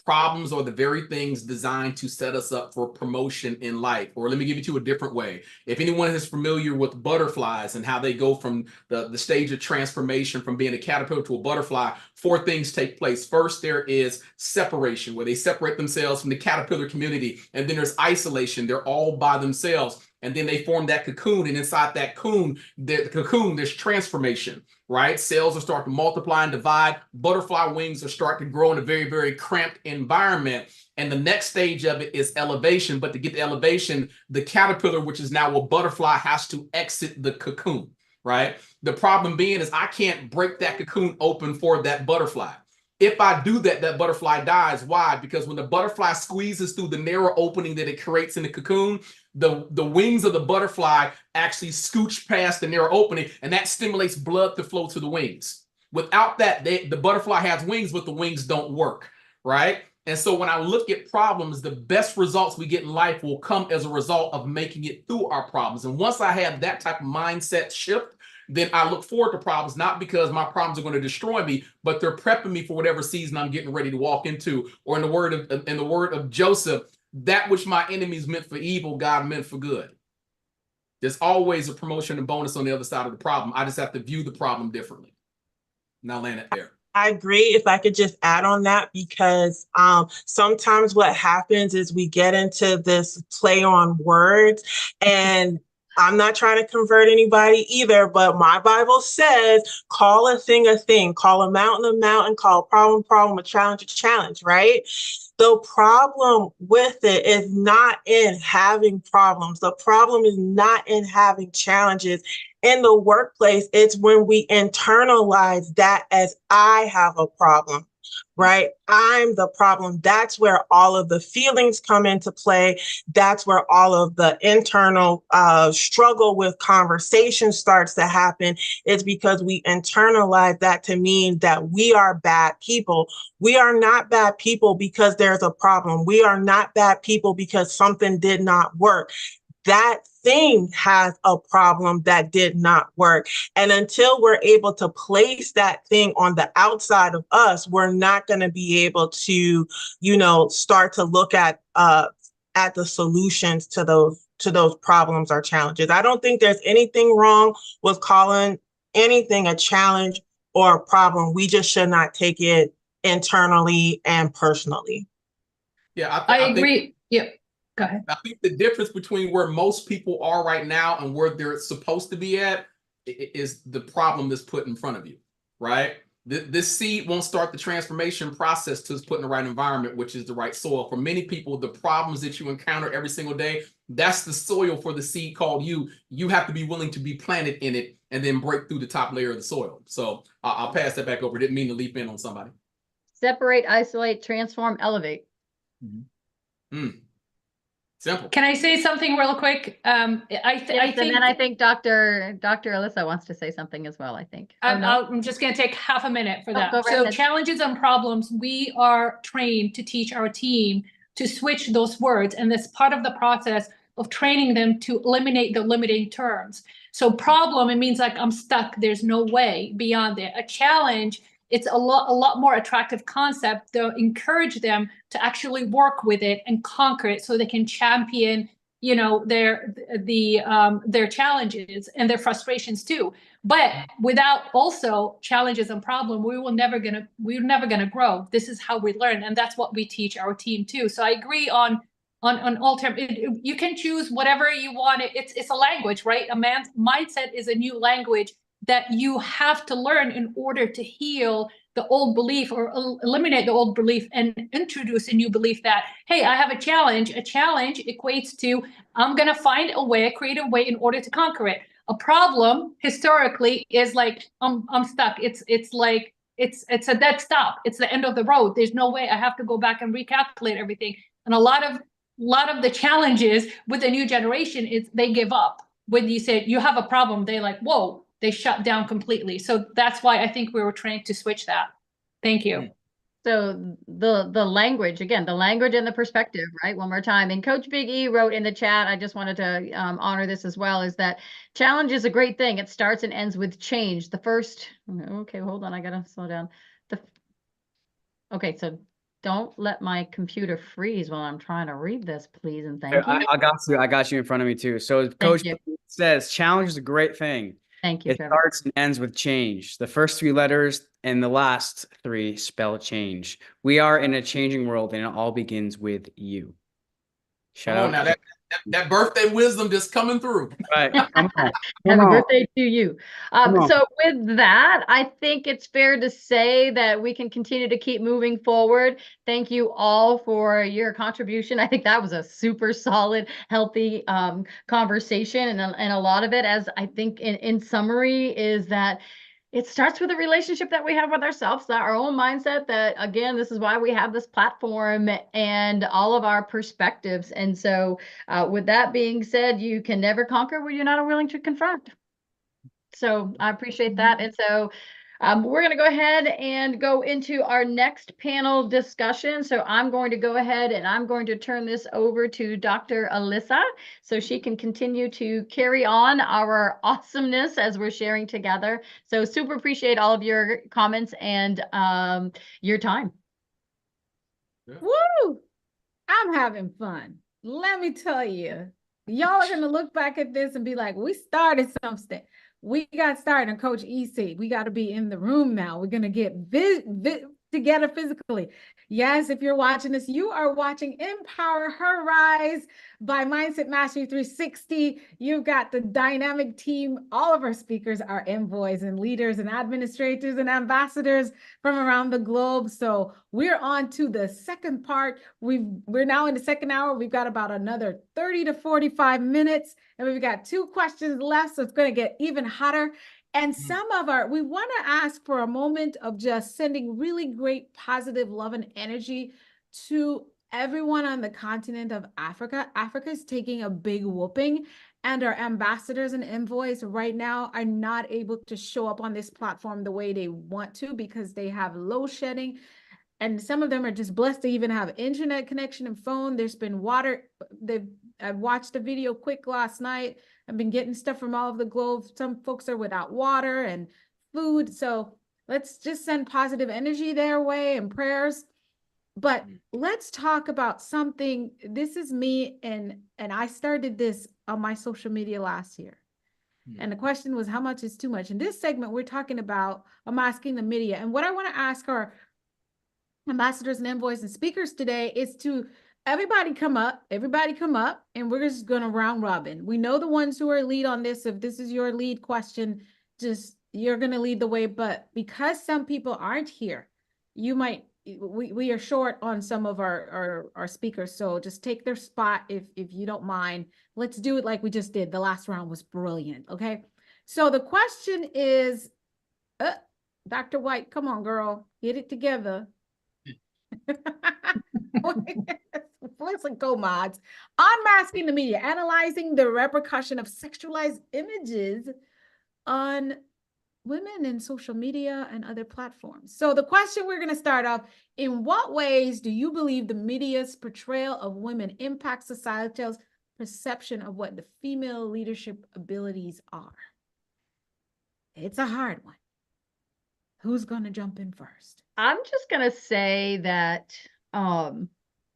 Problems are the very things designed to set us up for promotion in life. Or let me give it to you a different way. If anyone is familiar with butterflies and how they go from the stage of transformation from being a caterpillar to a butterfly, 4 things take place. First, there is separation, where they separate themselves from the caterpillar community. And then there's isolation. They're all by themselves. And then they form that cocoon. And inside that cocoon, there's transformation, right? Cells are starting to multiply and divide. Butterfly wings are starting to grow in a very, very cramped environment. And the next stage of it is elevation. But to get the elevation, the caterpillar, which is now a butterfly, has to exit the cocoon, right? The problem being is I can't break that cocoon open for that butterfly. If I do that, that butterfly dies. Why? Because when the butterfly squeezes through the narrow opening that it creates in the cocoon, the wings of the butterfly actually scooch past the narrow opening, and that stimulates blood to flow to the wings. Without that, the butterfly has wings, but the wings don't work, right? And so when I look at problems, the best results we get in life will come as a result of making it through our problems. And once I have that type of mindset shift, then I look forward to problems, not because my problems are going to destroy me, but they're prepping me for whatever season I'm getting ready to walk into. Or in the word of Joseph, that which my enemies meant for evil, God meant for good. There's always a promotion and bonus on the other side of the problem. I just have to view the problem differently. Now land it there. I agree. If I could just add on that, because sometimes what happens is we get into this play on words, and I'm not trying to convert anybody either, but my Bible says, call a thing, call a mountain, call a problem, a challenge, right? The problem with it is not in having problems. The problem is not in having challenges. In the workplace, it's when we internalize that as I have a problem, right? I'm the problem. That's where all of the feelings come into play. That's where all of the internal struggle with conversation starts to happen. It's because we internalize that to mean that we are bad people. We are not bad people because there's a problem. We are not bad people because something did not work. That thing has a problem that did not work. And until we're able to place that thing on the outside of us, we're not going to be able to, start to look at the solutions to those problems or challenges. I don't think there's anything wrong with calling anything a challenge or a problem. We just should not take it internally and personally. Yeah, I agree. Yep. Go ahead. I think the difference between where most people are right now and where they're supposed to be at is the problem that's put in front of you, right? This seed won't start the transformation process till it's put in the right environment, which is the right soil. For many people, the problems that you encounter every single day, that's the soil for the seed called you. You have to be willing to be planted in it and then break through the top layer of the soil. So I'll pass that back over. Didn't mean to leap in on somebody. Separate, isolate, transform, elevate. Simple. Can I say something real quick? I think, and then I think Dr. Alisa wants to say something as well, I think. I'm just going to take half a minute for that. Go right So ahead. challenges and problems, we are trained to teach our team to switch those words. And that's part of the process of training them to eliminate the limiting terms. So problem, it means like I'm stuck. There's no way beyond it. A challenge, it's a lot more attractive concept to encourage them to actually work with it and conquer it so they can champion, their challenges and their frustrations too. But without also challenges and problem, we're never gonna grow. This is how we learn, and that's what we teach our team too. So I agree on all terms. You can choose whatever you want. It's a language, right? A man's mindset is a new language that you have to learn in order to heal the old belief or eliminate the old belief and introduce a new belief that, hey, I have a challenge. A challenge equates to, I'm going to find a creative way in order to conquer it. A problem historically is like, I'm stuck. It's like, it's a dead stop. It's the end of the road. There's no way. I have to go back and recalculate everything. And a lot of the challenges with the new generation is they give up. When you say you have a problem, they're like, whoa, they shut down completely. So that's why I think we were trained to switch that. Thank you. So the language, again, the language and the perspective, right? One more time. And Coach Big E wrote in the chat, I just wanted to honor this as well, is that challenge is a great thing. It starts and ends with change. The first, okay, hold on, I gotta slow down. Okay, so don't let my computer freeze while I'm trying to read this, please, and thank you. I got you in front of me too. So Coach says challenge is a great thing. Thank you, It Trevor. starts and ends with change. The first 3 letters and the last 3 spell change. We are in a changing world, and it all begins with you. Shout out. Now that birthday wisdom just coming through. Right. Come on. Happy birthday to you. So with that, I think it's fair to say that we can continue to keep moving forward. Thank you all for your contribution. I think that was a super solid, healthy conversation. And a lot of it, as I think in summary, is that it starts with a relationship that we have with ourselves, that our own mindset, that again, this is why we have this platform and all of our perspectives. And so with that being said, you can never conquer what you're not willing to confront. So I appreciate that. And so we're going to go ahead and go into our next panel discussion. So I'm going to go ahead and I'm going to turn this over to Dr. Alisa so she can continue to carry on our awesomeness as we're sharing together. So super appreciate all of your comments and your time. Yeah. Woo! I'm having fun. Let me tell you, y'all are going to look back at this and be like, we started something. We got started, and Coach E said, we got to be in the room now. We're going to get together physically. Yes, if you're watching this, you are watching Empower Her Rise by Mindset Mastery 360. You've got the dynamic team. All of our speakers are envoys and leaders and administrators and ambassadors from around the globe. So we're on to the second part. We're now in the second hour. We've got about another 30 to 45 minutes, and we've got 2 questions left. So it's going to get even hotter. And we want to ask for a moment of just sending really great positive love and energy to everyone on the continent of Africa. Africa is taking a big whooping, and our ambassadors and envoys right now are not able to show up on this platform the way they want to because they have load shedding. And some of them are just blessed to even have internet connection and phone. There's been water. I watched a video quick last night. I've been getting stuff from all over the globe. Some folks are without water and food. So let's just send positive energy their way and prayers. But let's talk about something. This is me, and I started this on my social media last year. And the question was, how much is too much? In this segment, we're talking about unmasking the media. And what I want to ask our ambassadors and envoys and speakers today is to everybody come up, and we're just going to round robin. We know the ones who are lead on this. If this is your lead question, you're going to lead the way. But because some people aren't here, we are short on some of our speakers. So just take their spot if you don't mind. Let's do it like we just did. The last round was brilliant. Okay. So the question is, Dr. Whyte, come on, girl, get it together. Listen, co-mods. Unmasking the media, analyzing the repercussion of sexualized images on women in social media and other platforms. So the question we're going to start off, in what ways do you believe the media's portrayal of women impacts society's perception of what the female leadership abilities are? It's a hard one. Who's going to jump in first? I'm just going to say that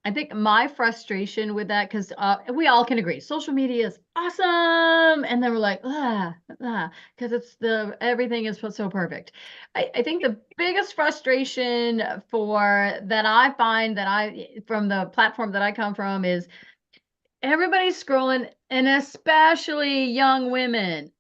I think my frustration with that, because we all can agree, social media is awesome. And then we're like, because everything is so perfect. I think the biggest frustration that I find from the platform that I come from is everybody's scrolling, and especially young women.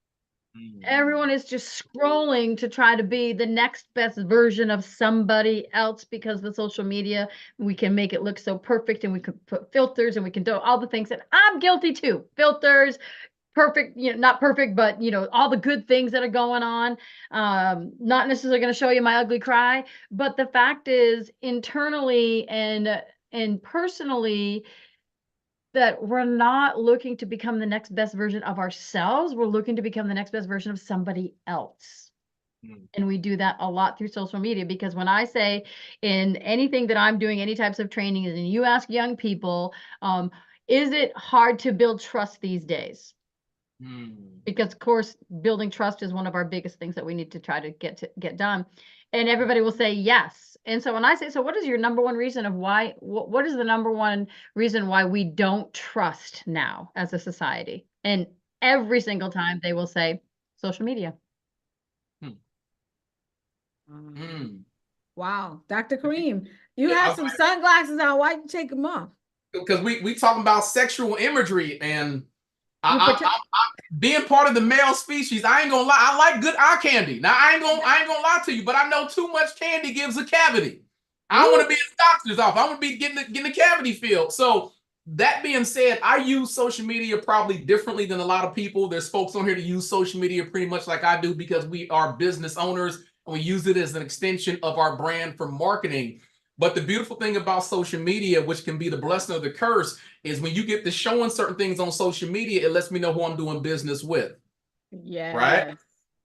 Everyone is just scrolling to try to be the next best version of somebody else because the social media, we can make it look so perfect, and we can put filters, and we can do all the things that I'm guilty too. Filters, perfect, not perfect, but all the good things that are going on. Not necessarily going to show you my ugly cry, but the fact is, internally and personally, that we're not looking to become the next best version of ourselves. We're looking to become the next best version of somebody else. And we do that a lot through social media, because when I say in anything that I'm doing, any types of training, and you ask young people, is it hard to build trust these days? Because of course, building trust is one of our biggest things that we need to try to get done. And everybody will say yes. And so when I say, so what is your number one reason of why, what is the number one reason why we don't trust now as a society? And every single time they will say social media. Wow, Dr. Kareem, you have some sunglasses on. Why you take them off? Because we talking about sexual imagery, and I being part of the male species, I ain't gonna lie, I like good eye candy. Now I ain't gonna lie to you, but I know too much candy gives a cavity. I don't want to be a doctor's office. I want to be getting the cavity filled. So that being said, I use social media probably differently than a lot of people. There's folks on here that use social media pretty much like I do, because we are business owners. And we use it as an extension of our brand for marketing. But the beautiful thing about social media, which can be the blessing or the curse, is when you get to showing certain things on social media, it lets me know who I'm doing business with. Yeah. Right.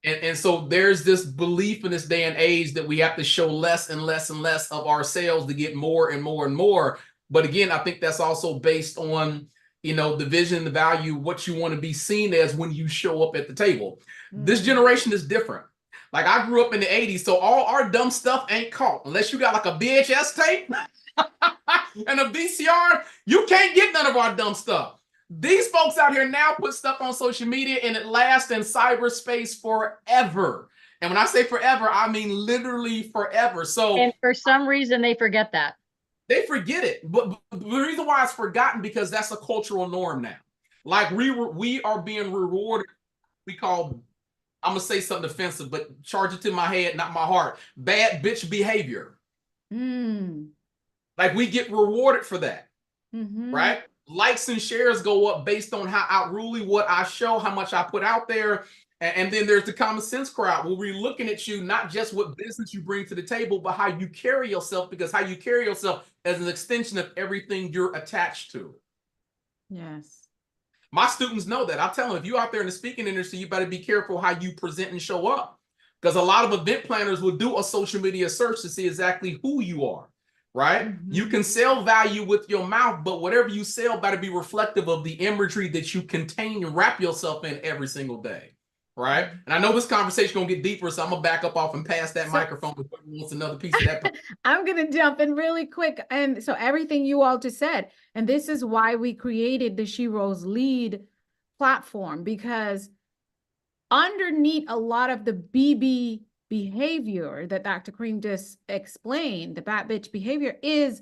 And so there's this belief in this day and age that we have to show less and less and less of ourselves to get more and more and more. But again, I think that's also based on, you know, the vision, the value, what you want to be seen as when you show up at the table. This generation is different. Like, I grew up in the 80s, so all our dumb stuff ain't caught. Unless you got like a VHS tape and a VCR, you can't get none of our dumb stuff. These folks out here now put stuff on social media and it lasts in cyberspace forever. And when I say forever, I mean literally forever. So, and for some reason, they forget that. They forget it. But the reason why it's forgotten, because that's a cultural norm now. Like, we are being rewarded. We call, I'm going to say something offensive, but charge it to my head, not my heart. Bad bitch behavior. Like, we get rewarded for that, right? Likes and shares go up based on how outrully what I show, how much I put out there. And then there's the common sense crowd, where we're looking at you, not just what business you bring to the table, but how you carry yourself, because how you carry yourself is an extension of everything you're attached to. Yes. My students know that. I tell them, if you're out there in the speaking industry, you better be careful how you present and show up, because a lot of event planners will do a social media search to see exactly who you are, right? You can sell value with your mouth, but whatever you sell better be reflective of the imagery that you contain and wrap yourself in every single day, right? And I know this conversation gonna get deeper, so I'm gonna back up off and pass that microphone before he wants another piece of that. I'm gonna jump in really quick. And so everything you all just said, and this is why we created the SheRose Lead platform, because underneath a lot of the BB behavior that Dr. Kareem just explained, the bad bitch behavior, is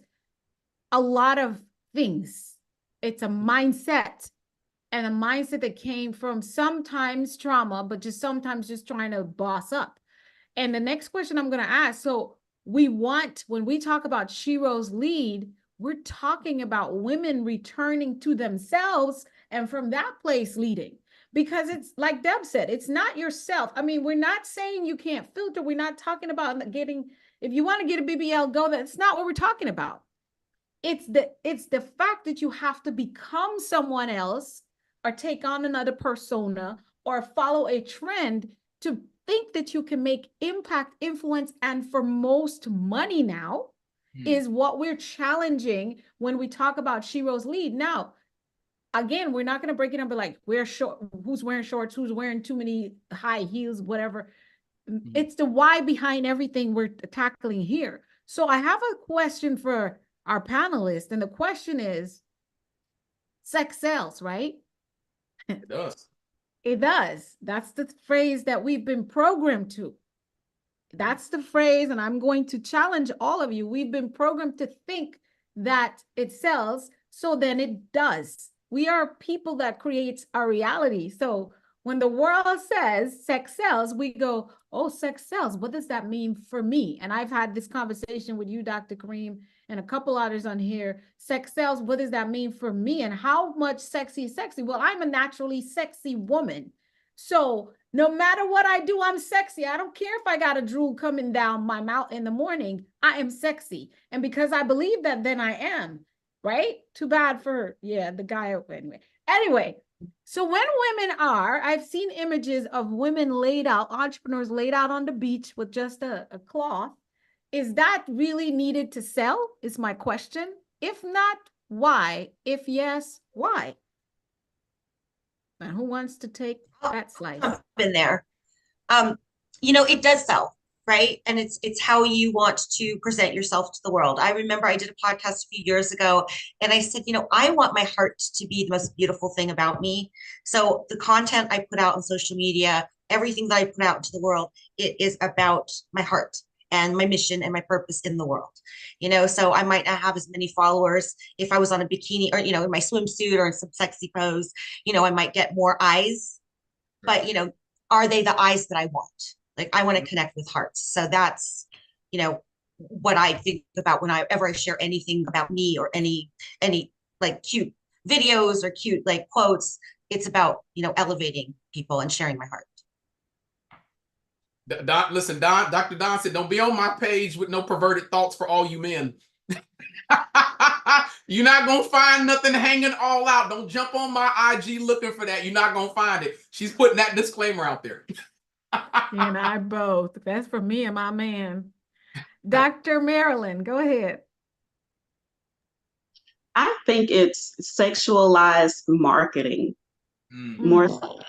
a lot of things. It's a mindset, and a mindset that came from sometimes trauma, but just sometimes just trying to boss up. And the next question I'm going to ask, so when we talk about SheRose Lead, we're talking about women returning to themselves and from that place leading. Because it's like Deb said, it's not yourself. I mean, we're not saying you can't filter. We're not talking about getting, if you want to get a BBL, go. That's not what we're talking about. It's the fact that you have to become someone else, or take on another persona, or follow a trend to think that you can make impact, influence, and for most money now is what we're challenging when we talk about SheRose Lead. Now, again, we're not going to break it up, but like, who's wearing shorts, who's wearing too many high heels, whatever. It's the why behind everything we're tackling here. So I have a question for our panelists, and the question is, sex sells, right? It does. It does. That's the phrase that we've been programmed to. That's the phrase, and I'm going to challenge all of you. We've been programmed to think that it sells, so then it does. We are people that creates our reality. So when the world says sex sells, we go, oh, sex sells. What does that mean for me? And I've had this conversation with you, Dr. Kareem, and a couple others on here. Sex sells, what does that mean for me? And how much sexy is sexy? Well, I'm a naturally sexy woman. So no matter what I do, I'm sexy. I don't care if I got a drool coming down my mouth in the morning. I am sexy. And because I believe that, then I am. right? Too bad for her. Yeah, the guy anyway. So when women I've seen images of women laid out, entrepreneurs laid out on the beach with just a cloth. Is that really needed to sell? Is my question. If not, why? If yes, why? And who wants to take that slice? In there. It does sell, right? And it's how you want to present yourself to the world. I remember I did a podcast a few years ago and I said, I want my heart to be the most beautiful thing about me. So the content I put out on social media, everything that I put out into the world, it is about my heart and my mission and my purpose in the world. So I might not have as many followers if I was on a bikini or, in my swimsuit or in some sexy pose, I might get more eyes, but, are they the eyes that I want? Like, I want to connect with hearts. So that's, what I think about whenever I share anything about me or any like cute videos or cute like quotes. It's about, elevating people and sharing my heart. Listen, Dr. Don said, don't be on my page with no perverted thoughts for all you men. You're not going to find nothing hanging all out. Don't jump on my IG looking for that. You're not going to find it. She's putting that disclaimer out there. And I both. That's for me and my man. Dr. Marilyn, go ahead. I think it's sexualized marketing. More so.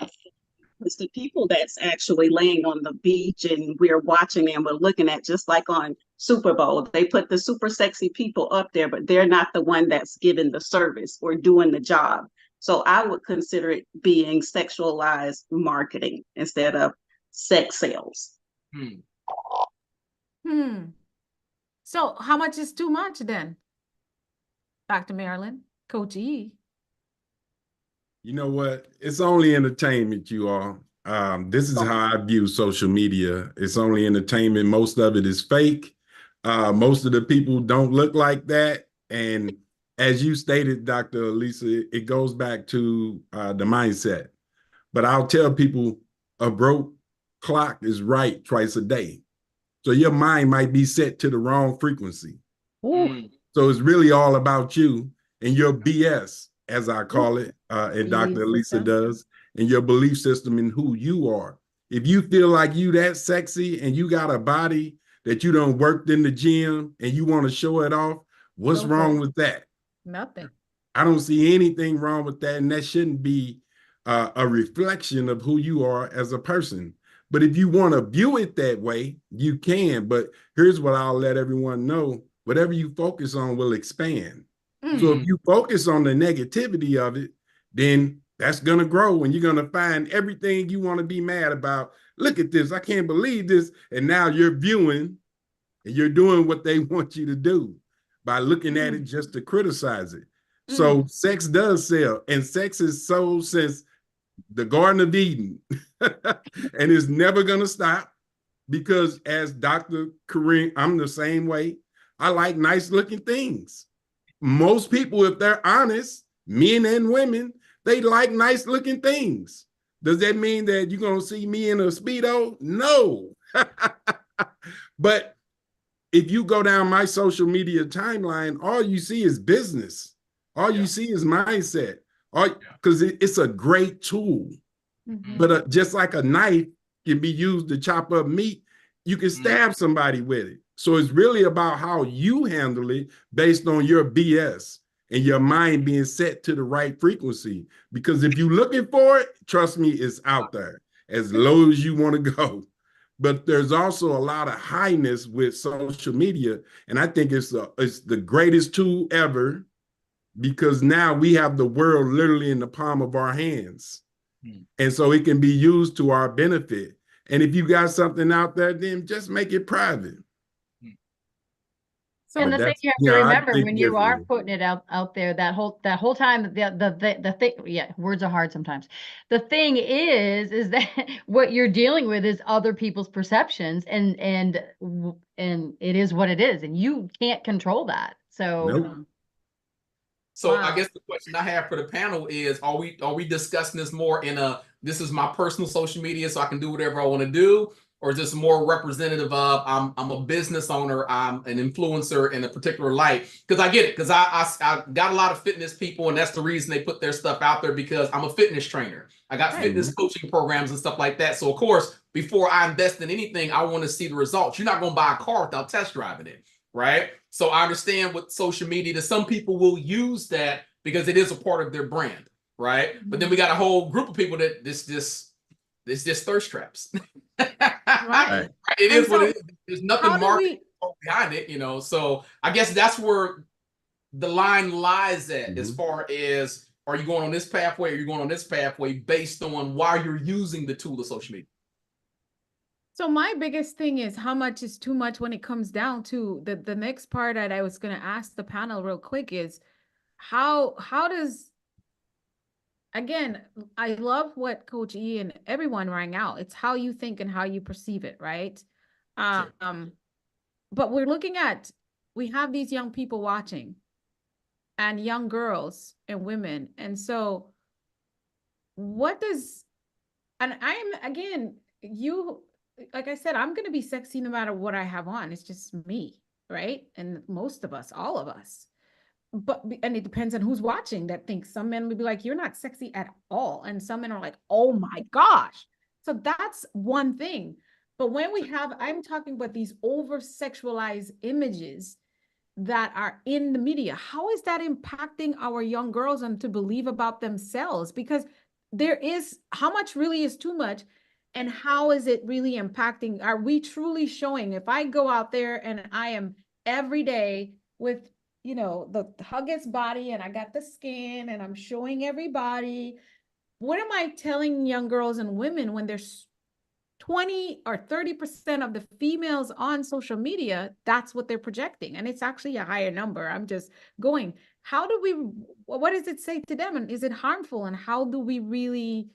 It's the people that's actually laying on the beach and we're watching them, we're looking at, just like on Super Bowl, they put the super sexy people up there, but they're not the one that's giving the service or doing the job. So I would consider it being sexualized marketing instead of sex sales. So how much is too much then? Dr. Marilyn, Coach E. You know what? It's only entertainment, you all. This is how I view social media. It's only entertainment. Most of it is fake. Most of the people don't look like that. And as you stated, Dr. Alisa, it goes back to the mindset. But I'll tell people a broke clock is right twice a day. So your mind might be set to the wrong frequency. So it's really all about you and your BS, as I call it, and Dr. Alisa does, and your belief system in who you are. If you feel like you that sexy and you got a body that you done worked in the gym and you want to show it off, what's wrong with that? Nothing. I don't see anything wrong with that, and that shouldn't be a reflection of who you are as a person. But if you want to view it that way, you can. But here's what I'll let everyone know. Whatever you focus on will expand. So if you focus on the negativity of it, then that's going to grow and you're going to find everything you want to be mad about. Look at this. I can't believe this. And now you're viewing and you're doing what they want you to do by looking at it just to criticize it. So sex does sell, and sex is sold since the Garden of Eden and it's never going to stop because, as Dr. Kareem, I'm the same way. I like nice looking things. Most people, if they're honest, men and women, they like nice looking things. Does that mean that you're going to see me in a Speedo? No. But if you go down my social media timeline, all you see is business. All you see is mindset. Because it's a great tool. But just like a knife can be used to chop up meat, you can stab somebody with it. So it's really about how you handle it based on your BS and your mind being set to the right frequency. Because if you're looking for it, trust me, it's out there as low as you want to go. But there's also a lot of highness with social media. And I think it's the greatest tool ever because now we have the world literally in the palm of our hands. And so it can be used to our benefit. And if you got something out there, then just make it private. And the thing you have to remember when you are putting it out there, that whole time, the thing, words are hard sometimes. The thing is that what you're dealing with is other people's perceptions, and it is what it is, and you can't control that. So, So I guess the question I have for the panel is: Are we discussing this more in this is my personal social media, so I can do whatever I want to do, or is this more representative of I'm a business owner, I'm an influencer in a particular light? Because I get it, because I got a lot of fitness people, and that's the reason they put their stuff out there, because I'm a fitness trainer. I got fitness coaching programs and stuff like that. So of course, before I invest in anything, I want to see the results. You're not going to buy a car without test driving it, right? So I understand with social media that some people will use that because it is a part of their brand, right? But then we got a whole group of people that this just thirst traps. Right. It is what it is. There's nothing marketing behind it, you know. So I guess that's where the line lies at, as far as, are you going on this pathway or are you going on this pathway, based on why you're using the tool of social media. So my biggest thing is, how much is too much when it comes down to the next part that I was going to ask the panel real quick is, how does, again, I love what Coach E and everyone rang out. It's how you think and how you perceive it, right? But we're looking at, we have these young people watching, and young girls and women. And so what does, and I'm, again, like I said, I'm going to be sexy no matter what I have on. It's just me, right? And most of us, all of us. And it depends on who's watching, that thinks some men would be like, you're not sexy at all. And some men are like, oh my gosh. So that's one thing. But when we have, I'm talking about these over sexualized images that are in the media, how is that impacting our young girls and to believe about themselves? Because there is, how much really is too much, and how is it really impacting? Are we truly showing, if I go out there and I am every day with, you know, the huggiest body, and I got the skin and I'm showing everybody, what am I telling young girls and women when there's 20 or 30% of the females on social media? That's what they're projecting. And it's actually a higher number. I'm just going, how do we, what does it say to them? And is it harmful? And how do we really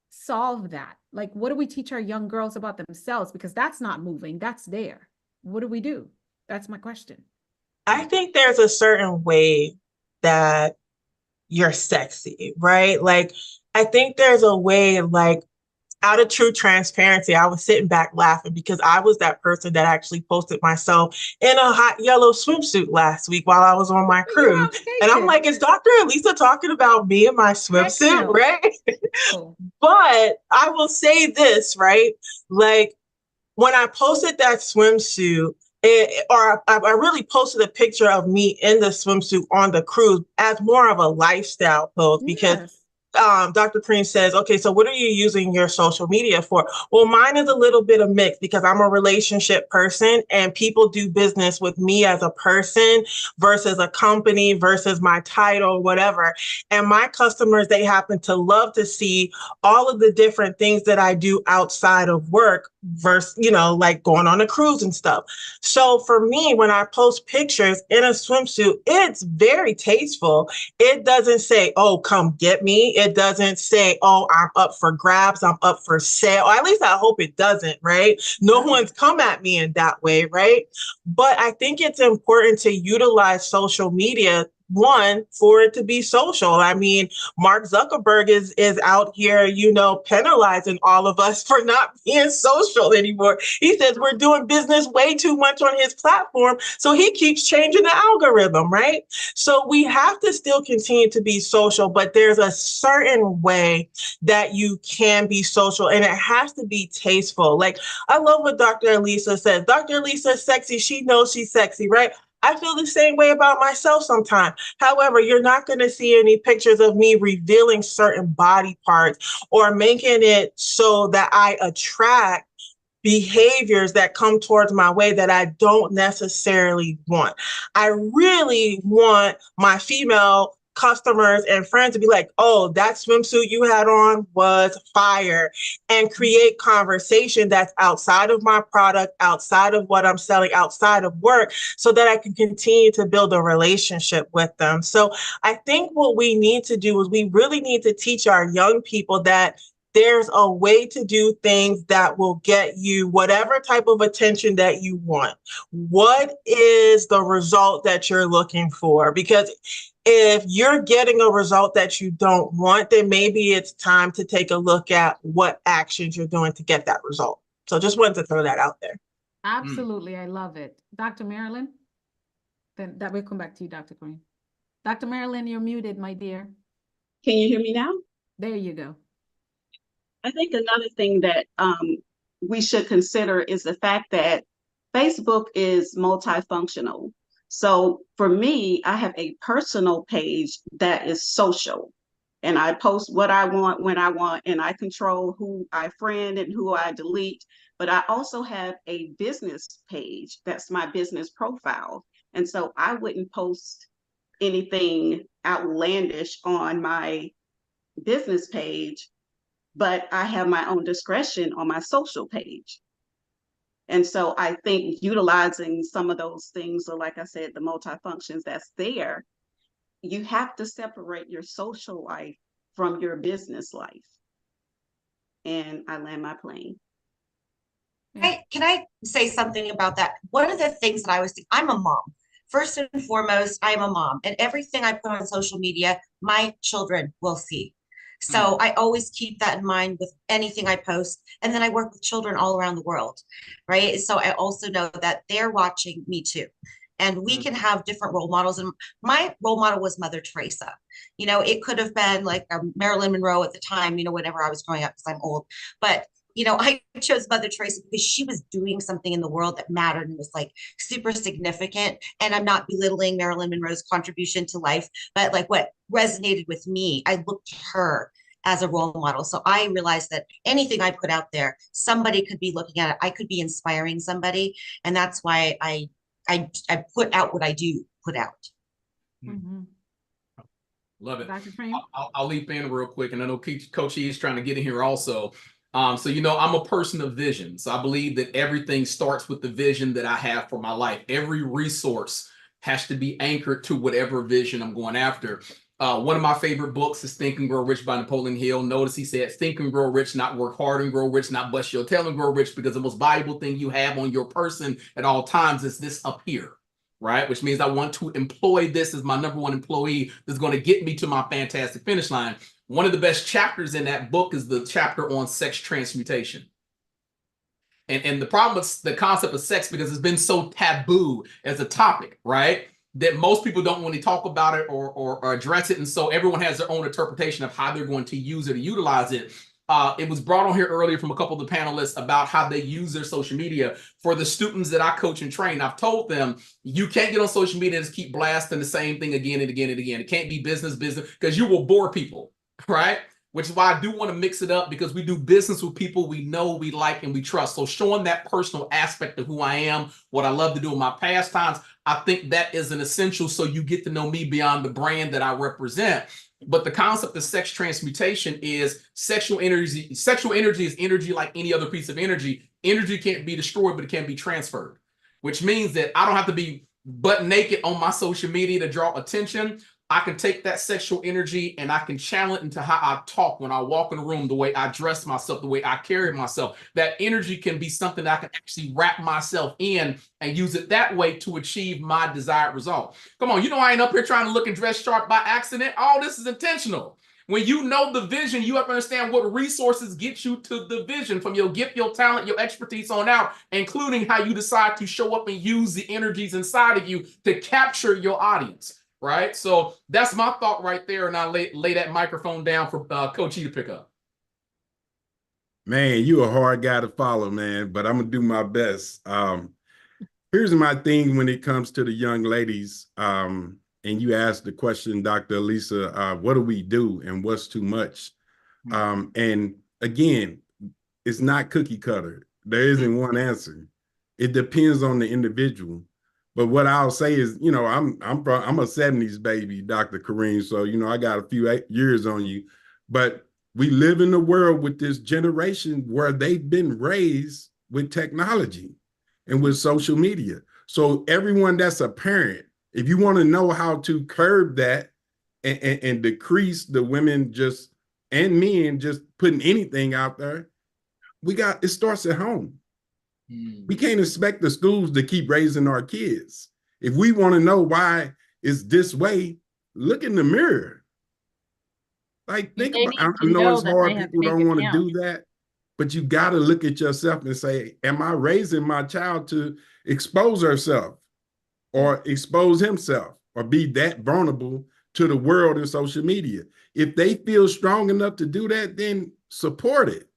solve that? Like, what do we teach our young girls about themselves? Because that's not moving, that's there. What do we do? That's my question. I think there's a certain way that you're sexy, right? Like, I think there's a way, like, out of true transparency, I was sitting back laughing because I was that person that actually posted myself in a hot yellow swimsuit last week while I was on my cruise. And I'm like, is Dr. Alisa talking about me in my swimsuit, right? But I will say this, right? Like, when I posted that swimsuit, I really posted a picture of me in the swimsuit on the cruise as more of a lifestyle post, because Dr. Cream says, okay, so what are you using your social media for? Well, mine is a little bit of mix, because I'm a relationship person and people do business with me as a person versus a company versus my title, whatever. And my customers, they happen to love to see all of the different things that I do outside of work versus, you know, like going on a cruise and stuff. So for me, when I post pictures in a swimsuit, it's very tasteful. It doesn't say, oh, come get me. It doesn't say, oh, I'm up for grabs, I'm up for sale. Or at least I hope it doesn't, right? No one's come at me in that way, right? But I think it's important to utilize social media, one, for it to be social. I mean, Mark Zuckerberg is out here, you know, penalizing all of us for not being social anymore. He says we're doing business way too much on his platform, so he keeps changing the algorithm, right? So we have to still continue to be social, but there's a certain way that you can be social, and it has to be tasteful. Like, I love what Dr. Alisa says. Dr. Alisa is sexy. She knows she's sexy, right? I feel the same way about myself sometimes. However, you're not going to see any pictures of me revealing certain body parts or making it so that I attract behaviors that come towards my way that I don't necessarily want. I really want my female customers and friends to be like, oh, that swimsuit you had on was fire, and create conversation that's outside of my product, outside of what I'm selling, outside of work, so that I can continue to build a relationship with them. So I think what we need to do is we really need to teach our young people that there's a way to do things that will get you whatever type of attention that you want. What is the result that you're looking for? Because if you're getting a result that you don't want, then maybe it's time to take a look at what actions you're doing to get that result. So just wanted to throw that out there. Absolutely. I love it. Dr. Marilyn? Then that will come back to you, Dr. Green. Dr. Marilyn, you're muted, my dear. Can you hear me now? There you go. I think another thing that we should consider is the fact that Facebook is multifunctional. So for me, I have a personal page that is social, and I post what I want when I want, and I control who I friend and who I delete. But I also have a business page that's my business profile. And so I wouldn't post anything outlandish on my business page, but I have my own discretion on my social page. And so I think utilizing some of those things, so like I said, the multifunctions that's there, you have to separate your social life from your business life. And I land my plane. Can I say something about that? One of the things that I was thinking, I'm a mom. First and foremost, I'm a mom, and everything I put on social media, my children will see. So I always keep that in mind with anything I post. And then I work with children all around the world, right? So I also know that they're watching me too. And we can have different role models. And my role model was Mother Teresa. You know, it could have been like Marilyn Monroe at the time, you know, whenever I was growing up, because I'm old. But you know, I chose Mother Teresa because she was doing something in the world that mattered and was like super significant. And I'm not belittling Marilyn Monroe's contribution to life, but like what resonated with me, I looked to her as a role model. So I realized that anything I put out there, somebody could be looking at it. I could be inspiring somebody. And that's why I put out what I do put out. Mm-hmm. Love it. Dr. Frame? I'll leap in real quick. And I know Coach E is trying to get in here also. So, you know, I'm a person of vision. So I believe that everything starts with the vision that I have for my life. Every resource has to be anchored to whatever vision I'm going after. One of my favorite books is Think and Grow Rich by Napoleon Hill. Notice he said, think and grow rich, not work hard and grow rich, not bust your tail and grow rich, because the most valuable thing you have on your person at all times is this up here, right? Which means I want to employ this as my number one employee that's going to get me to my fantastic finish line. One of the best chapters in that book is the chapter on sex transmutation. And the problem with the concept of sex, because it's been so taboo as a topic, right? That most people don't want to talk about it or address it. And so everyone has their own interpretation of how they're going to use it or utilize it. It was brought on here earlier from a couple of the panelists about how they use their social media. For the students that I coach and train, I've told them, you can't get on social media and just keep blasting the same thing again and again and again. It can't be business, because you will bore people. Right? Which is why I do want to mix it up, because we do business with people we know, we like, and we trust. So showing that personal aspect of who I am, what I love to do in my pastimes, I think that is an essential, so you get to know me beyond the brand that I represent. But the concept of sex transmutation is sexual energy. Sexual energy is energy like any other piece of energy. Energy can't be destroyed, but it can be transferred, which means that I don't have to be butt naked on my social media to draw attention. I can take that sexual energy and I can channel it into how I talk when I walk in the room, the way I dress myself, the way I carry myself. That energy can be something that I can actually wrap myself in and use it that way to achieve my desired result. Come on, you know I ain't up here trying to look and dress sharp by accident. All this is intentional. When you know the vision, you have to understand what resources get you to the vision, from your gift, your talent, your expertise on out, including how you decide to show up and use the energies inside of you to capture your audience. Right. So that's my thought right there. And I'll lay that microphone down for Coach E to pick up. Man, you're a hard guy to follow, man, but I'm going to do my best. Here's my thing when it comes to the young ladies. And you asked the question, Dr. Alisa, what do we do and what's too much? And again, it's not cookie cutter. There isn't one answer. It depends on the individual. But what I'll say is, you know, I'm a 70s baby, Dr. Kareem. So, you know, I got a few years on you. But we live in a world with this generation where they've been raised with technology and with social media. So everyone that's a parent, if you want to know how to curb that and decrease the women just and men just putting anything out there, it starts at home. We can't expect the schools to keep raising our kids. If we want to know why it's this way, look in the mirror. Like, think about, I know it's hard, people don't want to do that, but you got to look at yourself and say, am I raising my child to expose herself or expose himself or be that vulnerable to the world and social media? If they feel strong enough to do that, then support it.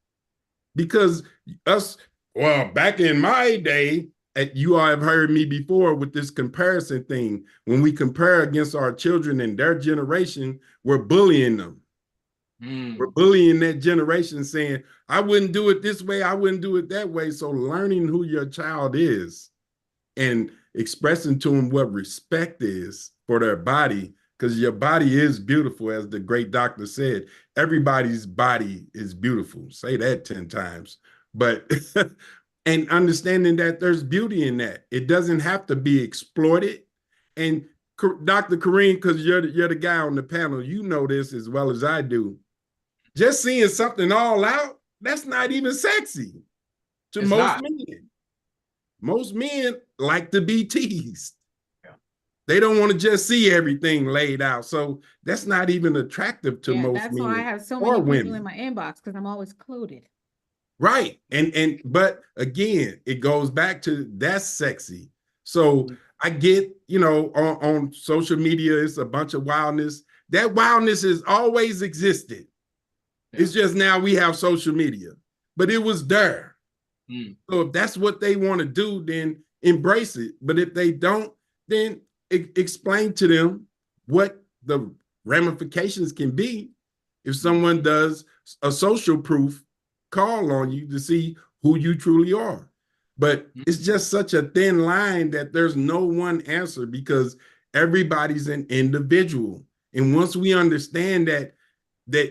Because back in my day, you all have heard me before with this comparison thing. When we compare against our children and their generation, we're bullying them. We're bullying that generation, saying, I wouldn't do it this way, I wouldn't do it that way. So learning who your child is and expressing to them what respect is for their body, because your body is beautiful, as the great doctor said. Everybody's body is beautiful. Say that 10 times. But and understanding that there's beauty in that. It doesn't have to be exploited. And Dr. Kareem, because you're the guy on the panel, you know this as well as I do. Just seeing something all out, that's not even sexy to most men. Most men like to be teased. Yeah. They don't want to just see everything laid out. So that's not even attractive to most men. That's why I have so many people in my inbox, because I'm always clothed. Right. But again, it goes back to that's sexy. So I get, on social media, it's a bunch of wildness. That wildness has always existed. Yeah. It's just now we have social media, but it was there. So if that's what they want to do, then embrace it. But if they don't, then explain to them what the ramifications can be if someone does a social proof call on you to see who you truly are. But it's just such a thin line that there's no one answer, because everybody's an individual. And once we understand that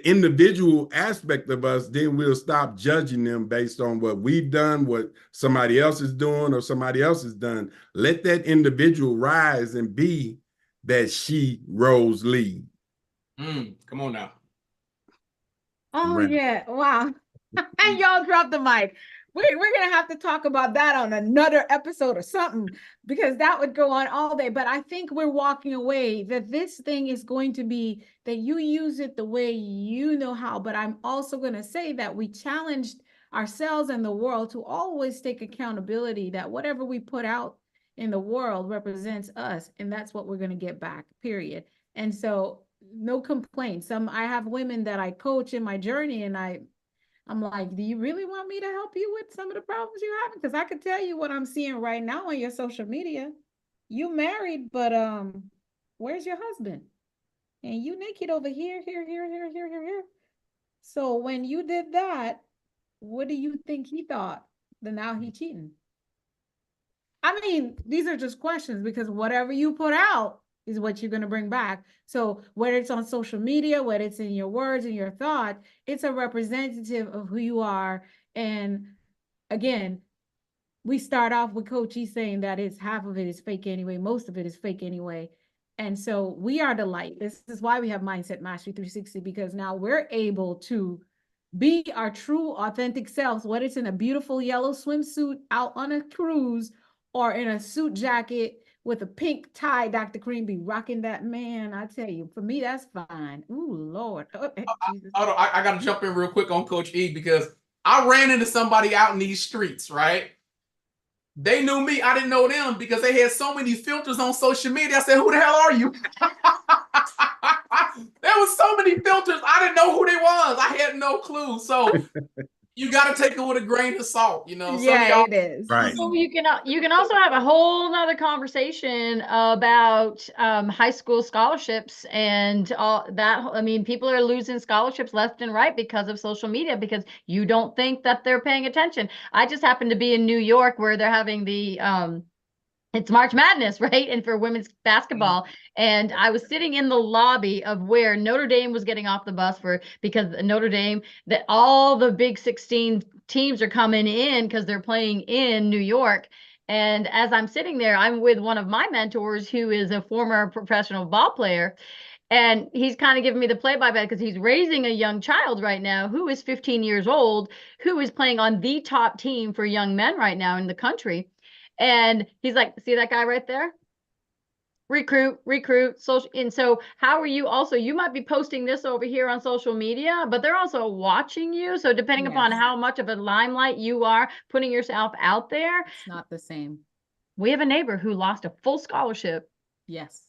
individual aspect of us, then we'll stop judging them based on what we've done, what somebody else is doing, or somebody else has done. Let that individual rise and be that SheRose lead. Come on now. Oh, yeah. Wow. And y'all dropped the mic. We're going to have to talk about that on another episode or something, because that would go on all day. But I think we're walking away that this thing is going to be that you use it the way you know how. But I'm also going to say that we challenged ourselves and the world to always take accountability, that whatever we put out in the world represents us. And that's what we're going to get back, period. And so no complaints. I have women that I coach in my journey, and I'm like, do you really want me to help you with some of the problems you're having? Because I could tell you what I'm seeing right now on your social media. You married, but where's your husband? And you naked over here. So when you did that, what do you think he thought? Then now he cheating. I mean, these are just questions, because whatever you put out is what you're going to bring back. So whether it's on social media, whether it's in your words and your thought, it's a representative of who you are. And again, we start off with Coach E saying that half of it is fake anyway. Most of it is fake anyway. And so we are the light. This is why we have Mindset Mastery 360, because now we're able to be our true, authentic selves, whether it's in a beautiful yellow swimsuit out on a cruise or in a suit jacket with a pink tie. Dr. Kareem be rocking that, man. I tell you, for me, that's fine. Ooh, Lord. I got to jump in real quick on Coach E, because I ran into somebody out in these streets, right? They knew me. I didn't know them, because they had so many filters on social media. I said, who the hell are you? There was so many filters. I didn't know who they was. I had no clue. So you got to take it with a grain of salt, Yeah, it is. Right. So you can also have a whole nother conversation about high school scholarships and all that. I mean, people are losing scholarships left and right because of social media, because you don't think that they're paying attention. I just happened to be in New York, where they're having the it's March Madness, right? And for women's basketball. And I was sitting in the lobby of where Notre Dame was getting off the bus because Notre Dame, that all the Big 16 teams are coming in because they're playing in New York. And as I'm sitting there, I'm with one of my mentors who is a former professional ball player. And he's kind of giving me the play-by-play, because he's raising a young child right now who is 15 years old, who is playing on the top team for young men right now in the country. And he's like, see that guy right there? recruit, social. And so how are you also, you might be posting this over here on social media, but they're also watching you. So depending upon how much of a limelight you are putting yourself out there. It's not the same. We have a neighbor who lost a full scholarship. Yes.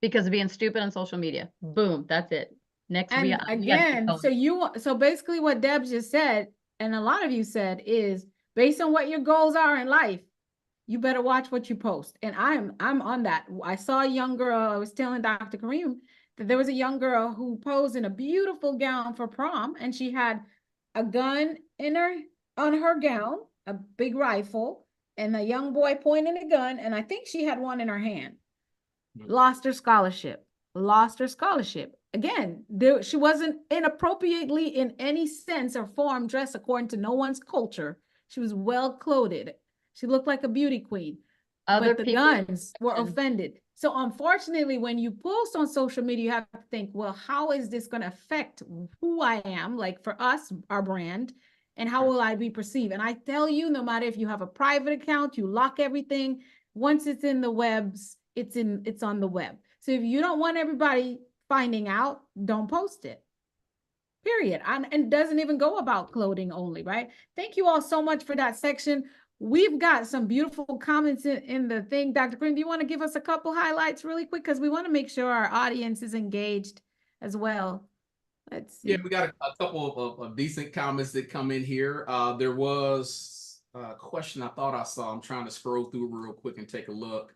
Because of being stupid on social media. Boom, that's it. Next. And again, so basically what Deb just said, and a lot of you said, is based on what your goals are in life, you better watch what you post. And I'm on that. I saw a young girl, I was telling Dr. Kareem that there was a young girl who posed in a beautiful gown for prom, and she had a gun on her gown, a big rifle, and a young boy pointing a gun, and I think she had one in her hand. Lost her scholarship. Again, she wasn't inappropriately in any sense or form dressed according to no one's culture. She was well clothed. She looked like a beauty queen. But the guns were offended. So unfortunately, when you post on social media, you have to think, well, how is this going to affect who I am? Like for us, our brand, and how will I be perceived? And I tell you, no matter if you have a private account, you lock everything. Once it's in the webs, it's on the web. So if you don't want everybody finding out, don't post it. Period. And it doesn't even go about clothing only, right? Thank you all so much for that section. We've got some beautiful comments in the thing. Dr. Green, do you want to give us a couple highlights really quick? Because we want to make sure our audience is engaged as well. Let's see. Yeah, we got a couple of decent comments that come in here. There was a question I thought I saw. I'm trying to scroll through it real quick and take a look.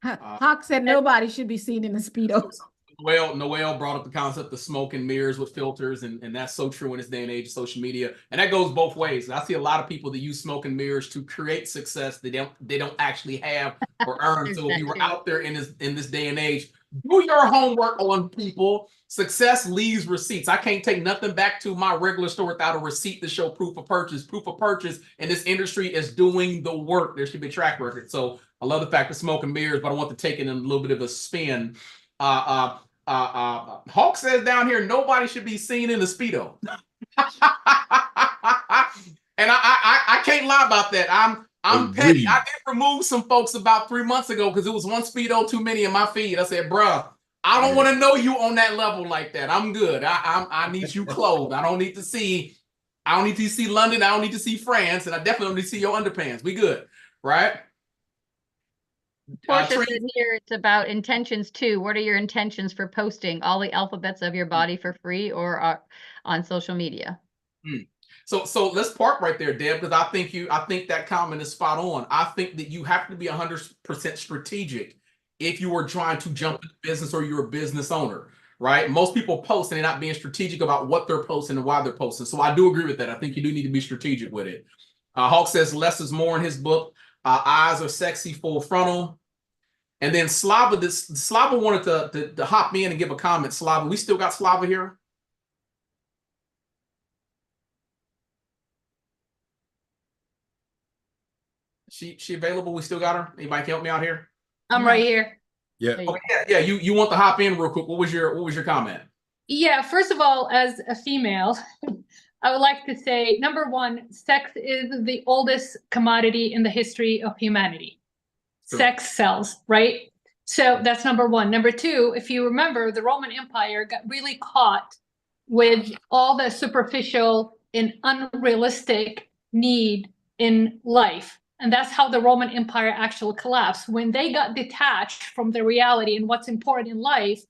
Hawk said nobody should be seen in the Speedos. Noelle brought up the concept of smoke and mirrors with filters, and that's so true in this day and age of social media. And that goes both ways. I see a lot of people that use smoke and mirrors to create success they don't actually have or earn. So if you were out there in this day and age, do your homework on people. Success leaves receipts. I can't take nothing back to my regular store without a receipt to show proof of purchase. Proof of purchase in this industry is doing the work. There should be a track record. So I love the fact of smoke and mirrors, but I want to take it in a little bit of a spin. Hawk says down here, nobody should be seen in a Speedo. And I can't lie about that. I'm petty. I did remove some folks about 3 months ago because it was one Speedo too many in my feed. I said, bruh, I don't want to know you on that level like that. I'm good. I need you clothed. I don't need to see London. I don't need to see France. And I definitely don't need to see your underpants. We good, right? Portia says here it's about intentions too. What are your intentions for posting all the alphabets of your body for free or on social media? So let's park right there, Deb, because I think that comment is spot on. I think that you have to be 100% strategic if you are trying to jump into business or you're a business owner, right? Most people post and they're not being strategic about what they're posting and why they're posting. So I do agree with that. I think you do need to be strategic with it. Hawk says less is more in his book. Eyes are sexy, full frontal. And then Slava wanted to hop in and give a comment. Slava, we still got Slava here? She available? We still got her? Anybody can help me out here? I'm right here. Yeah. Okay, yeah. You want to hop in real quick. What was your comment? Yeah, first of all, as a female, I would like to say, number one, sex is the oldest commodity in the history of humanity. Sure. Sex sells, right? So that's number one. Number two, if you remember, the Roman Empire got really caught with all the superficial and unrealistic need in life. And that's how the Roman Empire actually collapsed. When they got detached from the reality and what's important in life,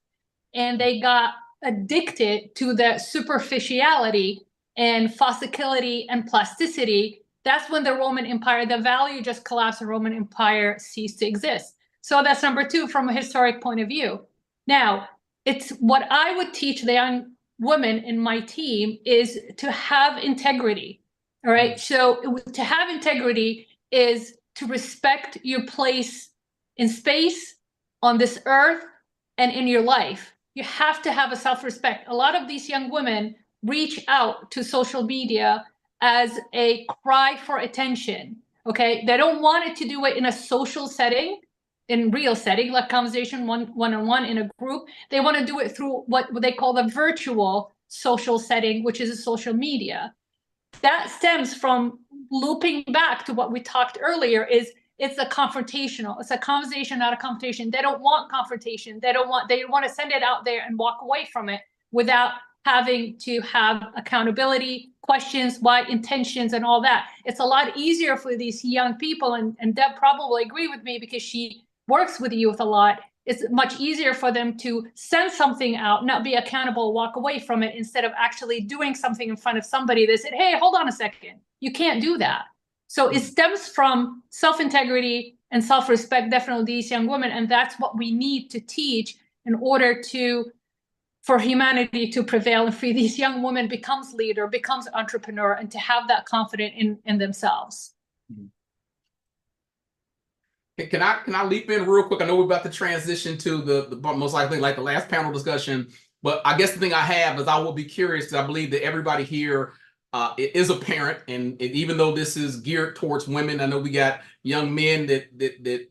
and they got addicted to the superficiality and physicality and plasticity, that's when the Roman Empire, the value just collapsed, the Roman Empire ceased to exist. So that's number two from a historic point of view. Now, it's what I would teach the young women in my team is to have integrity, all right? So to have integrity is to respect your place in space, on this earth, and in your life. You have to have a self-respect. A lot of these young women reach out to social media as a cry for attention, okay? They don't want it to do it in a social setting, in real setting, like conversation one-on-one in a group. They want to do it through what they call the virtual social setting, which is a social media. That stems from looping back to what we talked earlier, is it's a confrontational. It's a conversation, not a confrontation. They don't want confrontation. They want to send it out there and walk away from it without having to have accountability, questions, why, intentions, and all that. It's a lot easier for these young people, and Deb probably agree with me because she works with youth a lot. It's much easier for them to send something out, not be accountable, walk away from it, instead of actually doing something in front of somebody that said, hey, hold on a second, you can't do that. So it stems from self-integrity and self-respect, definitely these young women. And that's what we need to teach in order for humanity to prevail and free these young women, becomes leader, becomes entrepreneur, and to have that confidence in themselves. Can I leap in real quick? I know we're about to transition to the most likely like the last panel discussion, but I guess the thing I have is I will be curious, because I believe that everybody here is a parent, and even though this is geared towards women, I know we got young men that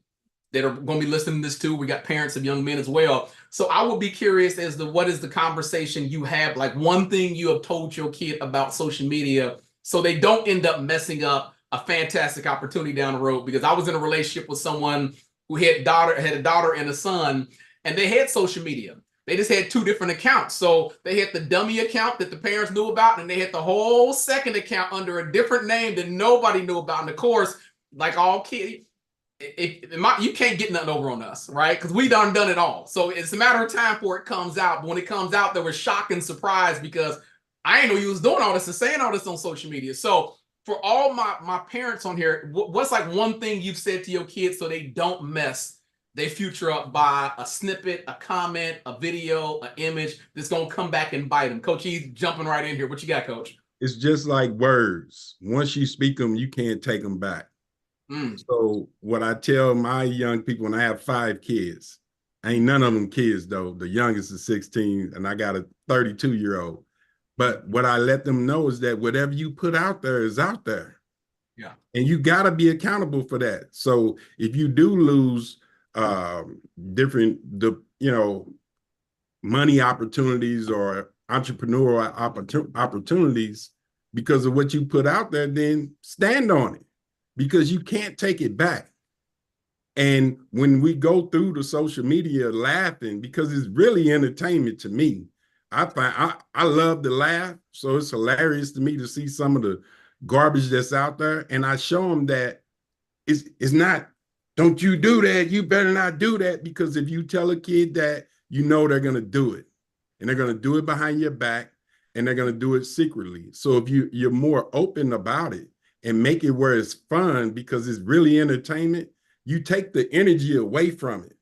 are going to be listening to this too. We got parents of young men as well. So I will be curious as to what is the conversation you have, like one thing you have told your kid about social media so they don't end up messing up a fantastic opportunity down the road. Because I was in a relationship with someone who had a daughter and a son, and they had social media. They just had two different accounts. So they had the dummy account that the parents knew about, and they had the whole second account under a different name that nobody knew about. And of course, like all kids, you can't get nothing over on us, right? Because we done it all. So it's a matter of time before it comes out. But when it comes out, there was shock and surprise, because I didn't know you was doing all this and saying all this on social media. So for all my parents on here, what's like one thing you've said to your kids so they don't mess their future up by a snippet, a comment, a video, an image that's going to come back and bite them? Coach, he's jumping right in here. What you got, Coach? It's just like words. Once you speak them, you can't take them back. So what I tell my young people, and I have 5 kids, ain't none of them kids though. The youngest is 16 and I got a 32-year-old. But what I let them know is that whatever you put out there is out there. Yeah. And you got to be accountable for that. So if you do lose different, money opportunities or entrepreneurial opportunities because of what you put out there, then stand on it, because you can't take it back. And when we go through the social media laughing, because it's really entertainment to me, I love to laugh. So it's hilarious to me to see some of the garbage that's out there. And I show them that it's not, don't you do that, you better not do that. Because if you tell a kid that, you know they're going to do it. And they're going to do it behind your back, and they're going to do it secretly. So if you're more open about it and make it where it's fun, because it's really entertainment, you take the energy away from it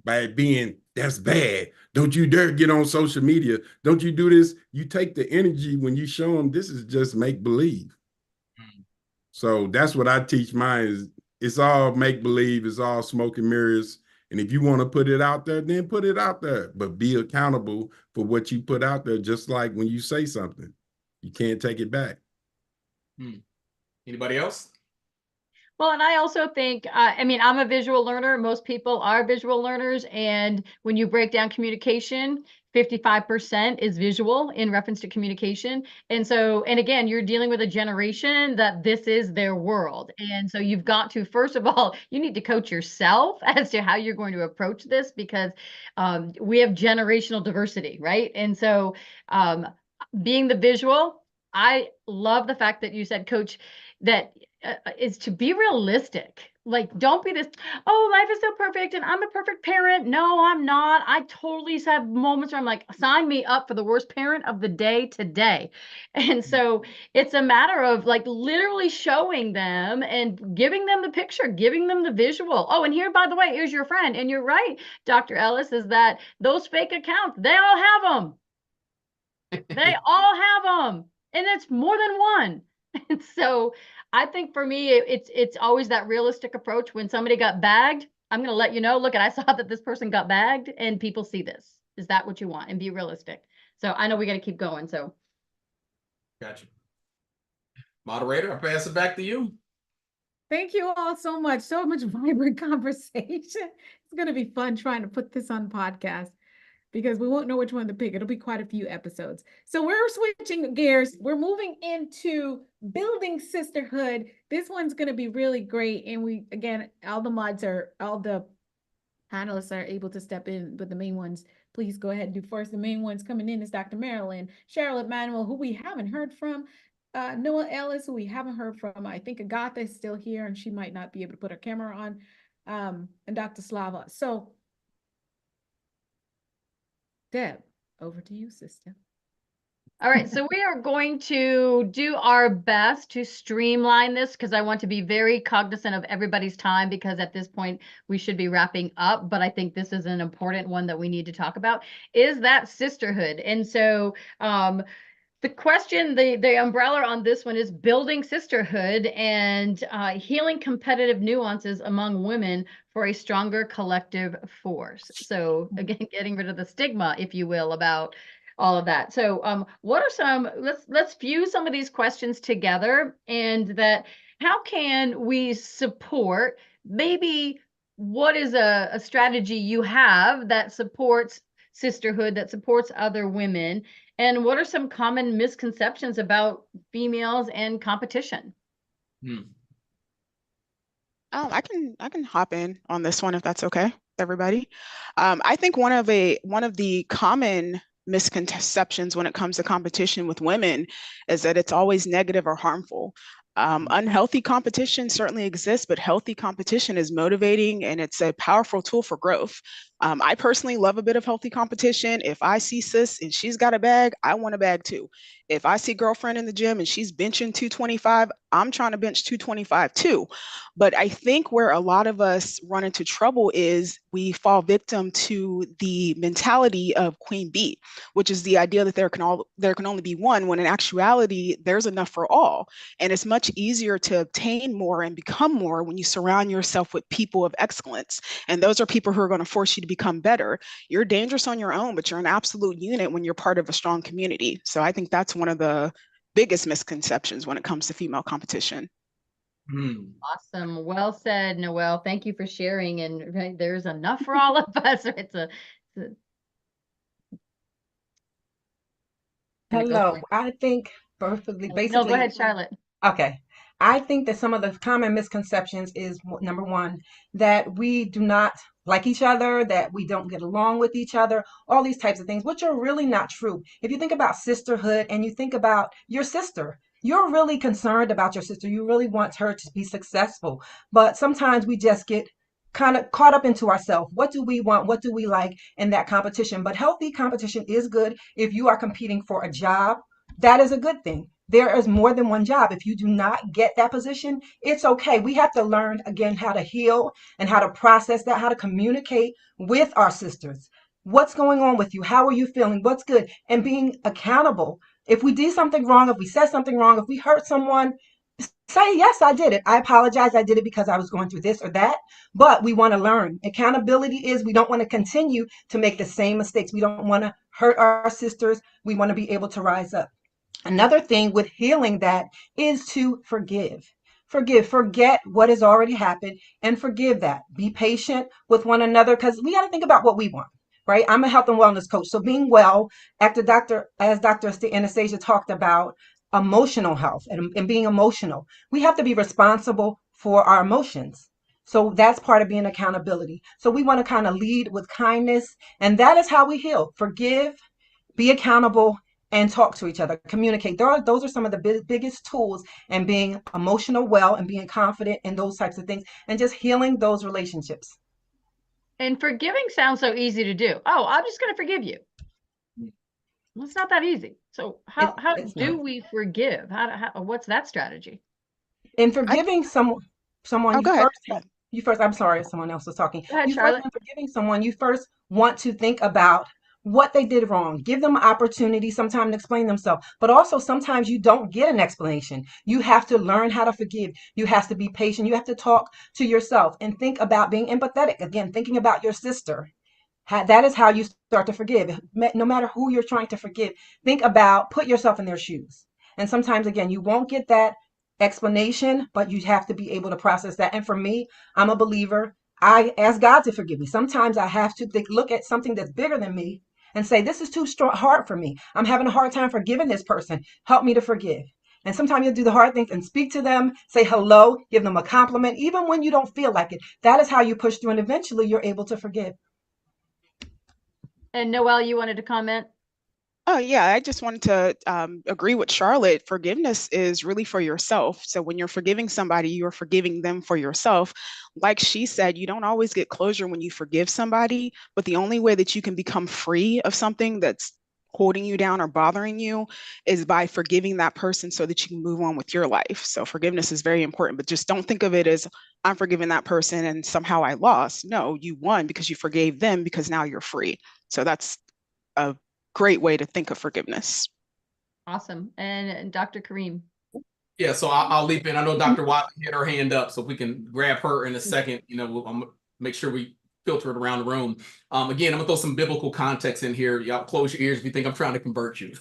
by being, that's bad, don't you dare get on social media, don't you do this. You take the energy when you show them this is just make-believe. So that's what I teach mine, is it's all make-believe, it's all smoke and mirrors. And if you want to put it out there, then put it out there, but be accountable for what you put out there. Just like when you say something, you can't take it back. Anybody else? Well, and I also think, I'm a visual learner. Most people are visual learners. And when you break down communication, 55% is visual in reference to communication. And again, you're dealing with a generation that this is their world. And so you've got to, first of all, you need to coach yourself as to how you're going to approach this, because we have generational diversity, right? And so being the visual, I love the fact that you said, Coach, that is to be realistic. Like, don't be this, oh, life is so perfect and I'm a perfect parent. No, I'm not. I totally have moments where I'm like, sign me up for the worst parent of the day today. And so it's a matter of like literally showing them and giving them the picture, giving them the visual. Oh, and here, by the way, here's your friend. And you're right, Dr. Ellis, is that those fake accounts, they all have them. They all have them. And it's more than one. And so I think for me, it's always that realistic approach. When somebody got bagged, I'm going to let you know, look, I saw that this person got bagged and people see this. Is that what you want? And be realistic. So I know we got to keep going. So. Gotcha. Moderator, I pass it back to you. Thank you all so much. So much vibrant conversation. It's going to be fun trying to put this on podcast, because we won't know which one to pick. It'll be quite a few episodes. So we're switching gears. We're moving into building sisterhood. This one's going to be really great. And we, again, all the panelists are able to step in, but the main ones, please go ahead and do first. The main ones coming in is Dr. Marilyn, Charlotte Manuel, who we haven't heard from, Noah Ellis, who we haven't heard from. I think Agatha is still here and she might not be able to put her camera on, and Dr. Slava. So Deb, over to you, sister. All right, so we are going to do our best to streamline this because I want to be very cognizant of everybody's time, because at this point we should be wrapping up, but I think this is an important one that we need to talk about, is that sisterhood. And so the question, the umbrella on this one is building sisterhood and healing competitive nuances among women for a stronger collective force. So again, getting rid of the stigma, if you will, about all of that. So what are some, let's fuse some of these questions together, and that how can we support, maybe what is a strategy you have that supports sisterhood, that supports other women, and what are some common misconceptions about females and competition? I can hop in on this one if that's okay, everybody. I think one of the common misconceptions when it comes to competition with women is that it's always negative or harmful. Unhealthy competition certainly exists, but healthy competition is motivating and it's a powerful tool for growth. I personally love a bit of healthy competition. If I see sis and she's got a bag, I want a bag too. If I see girlfriend in the gym and she's benching 225, I'm trying to bench 225 too. But I think where a lot of us run into trouble is we fall victim to the mentality of queen bee, which is the idea that there can only be one, when in actuality, there's enough for all. And it's much easier to obtain more and become more when you surround yourself with people of excellence. And those are people who are going to force you to become better. You're dangerous on your own, but you're an absolute unit when you're part of a strong community. So I think that's one of the biggest misconceptions when it comes to female competition. Awesome. Well said, Noelle. Thank you for sharing. And right, there's enough for all of us. Hello. I think basically. No, go ahead, Charlotte. Okay. I think that some of the common misconceptions is, number one, that we do not like each other, that we don't get along with each other, all these types of things, which are really not true. If you think about sisterhood and you think about your sister, you're really concerned about your sister. You really want her to be successful. But sometimes we just get kind of caught up into ourselves. What do we want? What do we like in that competition? But healthy competition is good. If you are competing for a job, that is a good thing. There is more than one job. If you do not get that position, it's okay. We have to learn again how to heal and how to process that, how to communicate with our sisters. What's going on with you? How are you feeling? What's good? And being accountable. If we did something wrong, if we said something wrong, if we hurt someone, say, yes, I did it. I apologize. I did it because I was going through this or that. But we want to learn. Accountability is we don't want to continue to make the same mistakes. We don't want to hurt our sisters. We want to be able to rise up. Another thing with healing that is to forgive. Forget what has already happened and forgive that. Be patient with one another, because we got to think about what we want, right? I'm a health and wellness coach. So being well, as Dr. Anastasia talked about, emotional health and being emotional, we have to be responsible for our emotions. So that's part of being accountability. So we want to kind of lead with kindness, and that is how we heal. Forgive, be accountable, and talk to each other, communicate. Those are some of the biggest tools in being emotional well and being confident in those types of things and just healing those relationships. And forgiving sounds so easy to do. Oh, I'm just going to forgive you. Well, it's not that easy. So how do we forgive? What's that strategy? In forgiving someone, you first, I'm sorry, someone else was talking. Go ahead, you Charlotte. first, when forgiving someone, you first want to think about what they did wrong. Give them an opportunity sometime to explain themselves. But also sometimes you don't get an explanation. You have to learn how to forgive. You have to be patient. You have to talk to yourself and think about being empathetic. Again, thinking about your sister. That is how you start to forgive. No matter who you're trying to forgive, think about, put yourself in their shoes. And sometimes, again, you won't get that explanation, but you have to be able to process that. And for me, I'm a believer. I ask God to forgive me. Sometimes I have to look at something that's bigger than me and say, this is too hard for me. I'm having a hard time forgiving this person. Help me to forgive. And sometimes you'll do the hard things and speak to them, say hello, give them a compliment, even when you don't feel like it. That is how you push through, and eventually you're able to forgive. And Noelle, you wanted to comment? Oh, yeah, I just wanted to agree with Charlotte. Forgiveness is really for yourself. So when you're forgiving somebody, you're forgiving them for yourself. Like she said, you don't always get closure when you forgive somebody, but the only way that you can become free of something that's holding you down or bothering you is by forgiving that person so that you can move on with your life. So forgiveness is very important, but just don't think of it as I'm forgiving that person and somehow I lost. No, you won because you forgave them, because now you're free. So that's a great way to think of forgiveness. Awesome. And Dr. Kareem. Yeah, so I'll leap in. I know Dr. Whyte had her hand up, so if we can grab her in a second, I'm make sure we filter it around the room. Again, I'm gonna throw some biblical context in here. Y'all close your ears if you think I'm trying to convert you.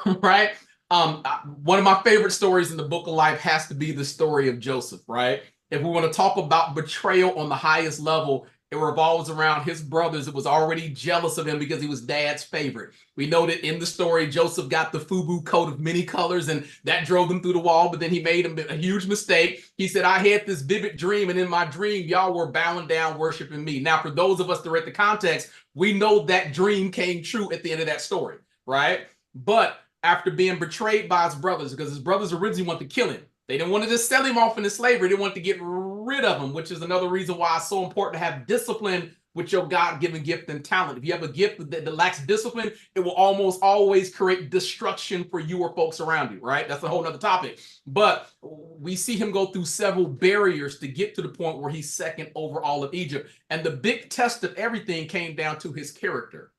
Right? One of my favorite stories in the book of life has to be the story of Joseph, right? If we want to talk about betrayal on the highest level, it revolves around his brothers that was already jealous of him because he was dad's favorite. We know that in the story, Joseph got the FUBU coat of many colors, and that drove him through the wall, but then he made a huge mistake. He said, I had this vivid dream, and in my dream, y'all were bowing down, worshiping me. Now, for those of us that read the context, we know that dream came true at the end of that story, right? But after being betrayed by his brothers, because his brothers originally wanted to kill him, they didn't want to just sell him off into slavery. They wanted to get rid of him, which is another reason why it's so important to have discipline with your God-given gift and talent. If you have a gift that lacks discipline, it will almost always create destruction for you or folks around you, right? That's a whole nother topic. But we see him go through several barriers to get to the point where he's second over all of Egypt. And the big test of everything came down to his character.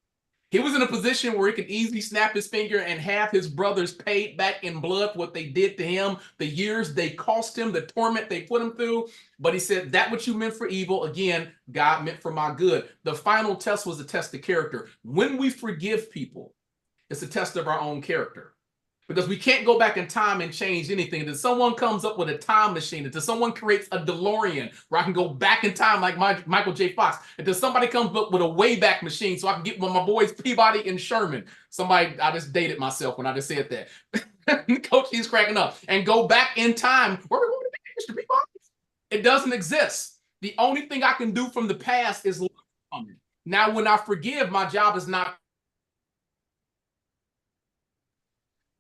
He was in a position where he could easily snap his finger and have his brothers paid back in blood for what they did to him, the years they cost him, the torment they put him through. But he said, that what you meant for evil, again, God meant for my good. The final test was a test of character. When we forgive people, it's a test of our own character. Because we can't go back in time and change anything. If someone comes up with a time machine, if someone creates a DeLorean where I can go back in time like Michael J. Fox, if somebody comes up with a Wayback Machine so I can get with my boys Peabody and Sherman. I just dated myself when I just said that. Coach, he's cracking up. And go back in time. Where are we going to be, Mr. Peabody? It doesn't exist. The only thing I can do from the past is learn from it. Now, when I forgive, my job is not.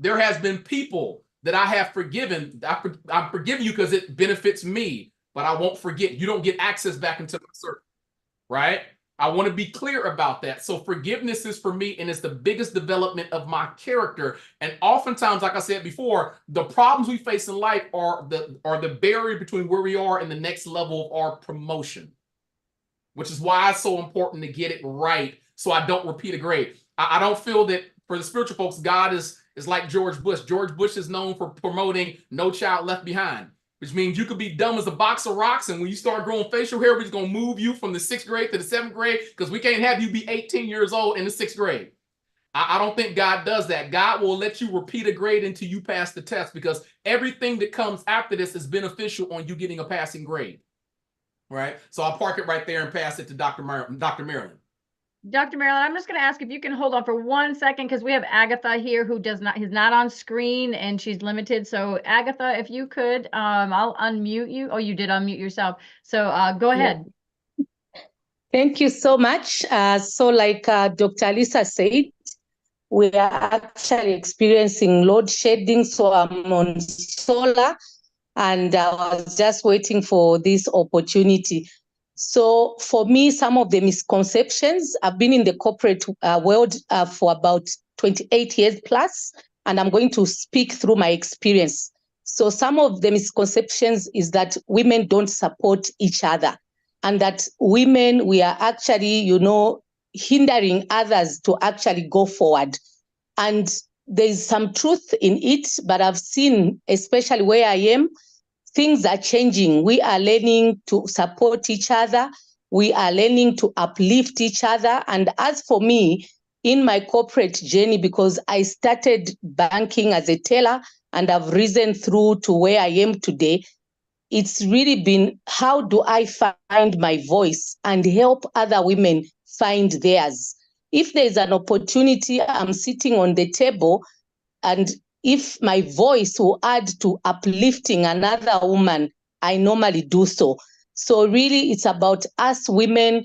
There has been people that I have forgiven. I forgive you because it benefits me, but I won't forget. You don't get access back into my circle, right? I want to be clear about that. So forgiveness is for me, and it's the biggest development of my character. And oftentimes, like I said before, the problems we face in life are the barrier between where we are and the next level of our promotion, which is why it's so important to get it right so I don't repeat a grade. I don't feel that for the spiritual folks, God is like George Bush. George Bush is known for promoting No Child Left Behind, which means you could be dumb as a box of rocks, and when you start growing facial hair, we're just going to move you from the 6th grade to the 7th grade because we can't have you be 18 years old in the 6th grade. I don't think God does that. God will let you repeat a grade until you pass the test, because everything that comes after this is beneficial on you getting a passing grade, right? So I'll park it right there and pass it to Dr. Marilyn. Dr. Marilyn, I'm just going to ask if you can hold on for 1 second, because we have Agatha here who is not on screen and she's limited. So Agatha, if you could, I'll unmute you. Oh, you did unmute yourself. So go ahead. Thank you so much. Like Dr. Alisa said, we are actually experiencing load shedding. So I'm on solar, and I was just waiting for this opportunity. So for me, some of the misconceptions, I've been in the corporate world for about 28 years plus, and I'm going to speak through my experience. So some of the misconceptions is that women don't support each other, and that women, we are actually, hindering others to actually go forward. And there's some truth in it, but I've seen, especially where I am, things are changing. We are learning to support each other. We are learning to uplift each other. And as for me, in my corporate journey, because I started banking as a teller and I've risen through to where I am today, it's really been, how do I find my voice and help other women find theirs? if there's an opportunity, I'm sitting on the table, and if my voice will add to uplifting another woman, I normally do so. So really, it's about us women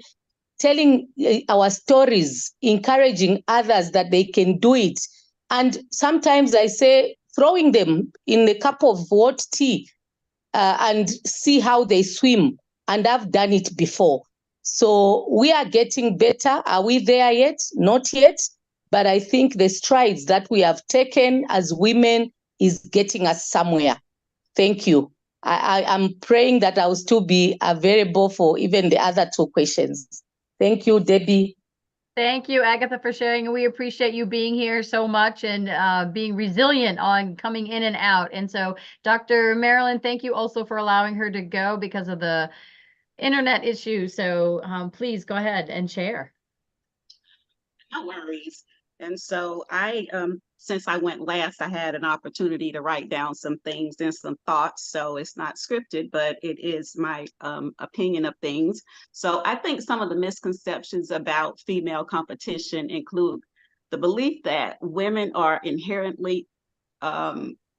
telling our stories, encouraging others that they can do it. And sometimes I say, throwing them in a cup of hot tea and see how they swim. And I've done it before. So we are getting better. Are we there yet? Not yet. But I think the strides that we have taken as women is getting us somewhere. Thank you. I'm praying that I'll still be available for even the other two questions. Thank you, Debbie. Thank you, Agatha, for sharing. We appreciate you being here so much and being resilient on coming in and out. And so, Dr. Marilyn, thank you also for allowing her to go because of the internet issue. So please go ahead and share. No worries. And so since I went last, I had an opportunity to write down some things and some thoughts. So it's not scripted, but it is my opinion of things. So I think some of the misconceptions about female competition include the belief that women are inherently,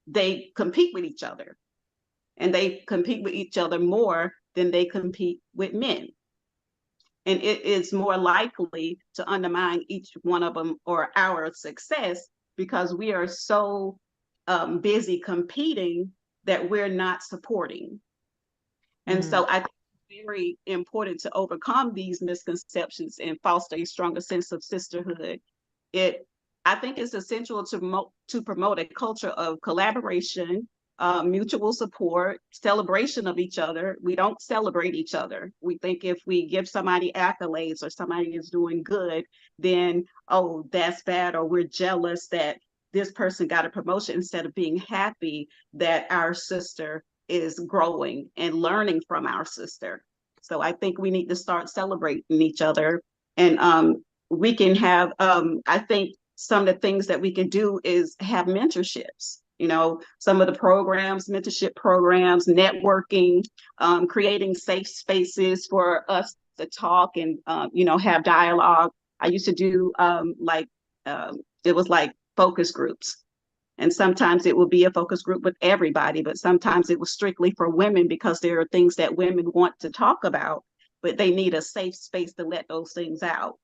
they compete with each other, and they compete with each other more than they compete with men. And it is more likely to undermine each one of them or our success because we are so busy competing that we're not supporting. And so I think it's very important to overcome these misconceptions and foster a stronger sense of sisterhood. I think it's essential to promote a culture of collaboration, mutual support, celebration of each other. We don't celebrate each other. We think if we give somebody accolades or somebody is doing good, then, oh, that's bad, or we're jealous that this person got a promotion, instead of being happy that our sister is growing and learning from our sister. So I think we need to start celebrating each other. And we can have, I think some of the things that we can do is have mentorships. You know, some of the programs, mentorship programs, networking, creating safe spaces for us to talk and, have dialogue. I used to do it was like focus groups. And sometimes it will be a focus group with everybody, but sometimes it was strictly for women because there are things that women want to talk about, but they need a safe space to let those things out.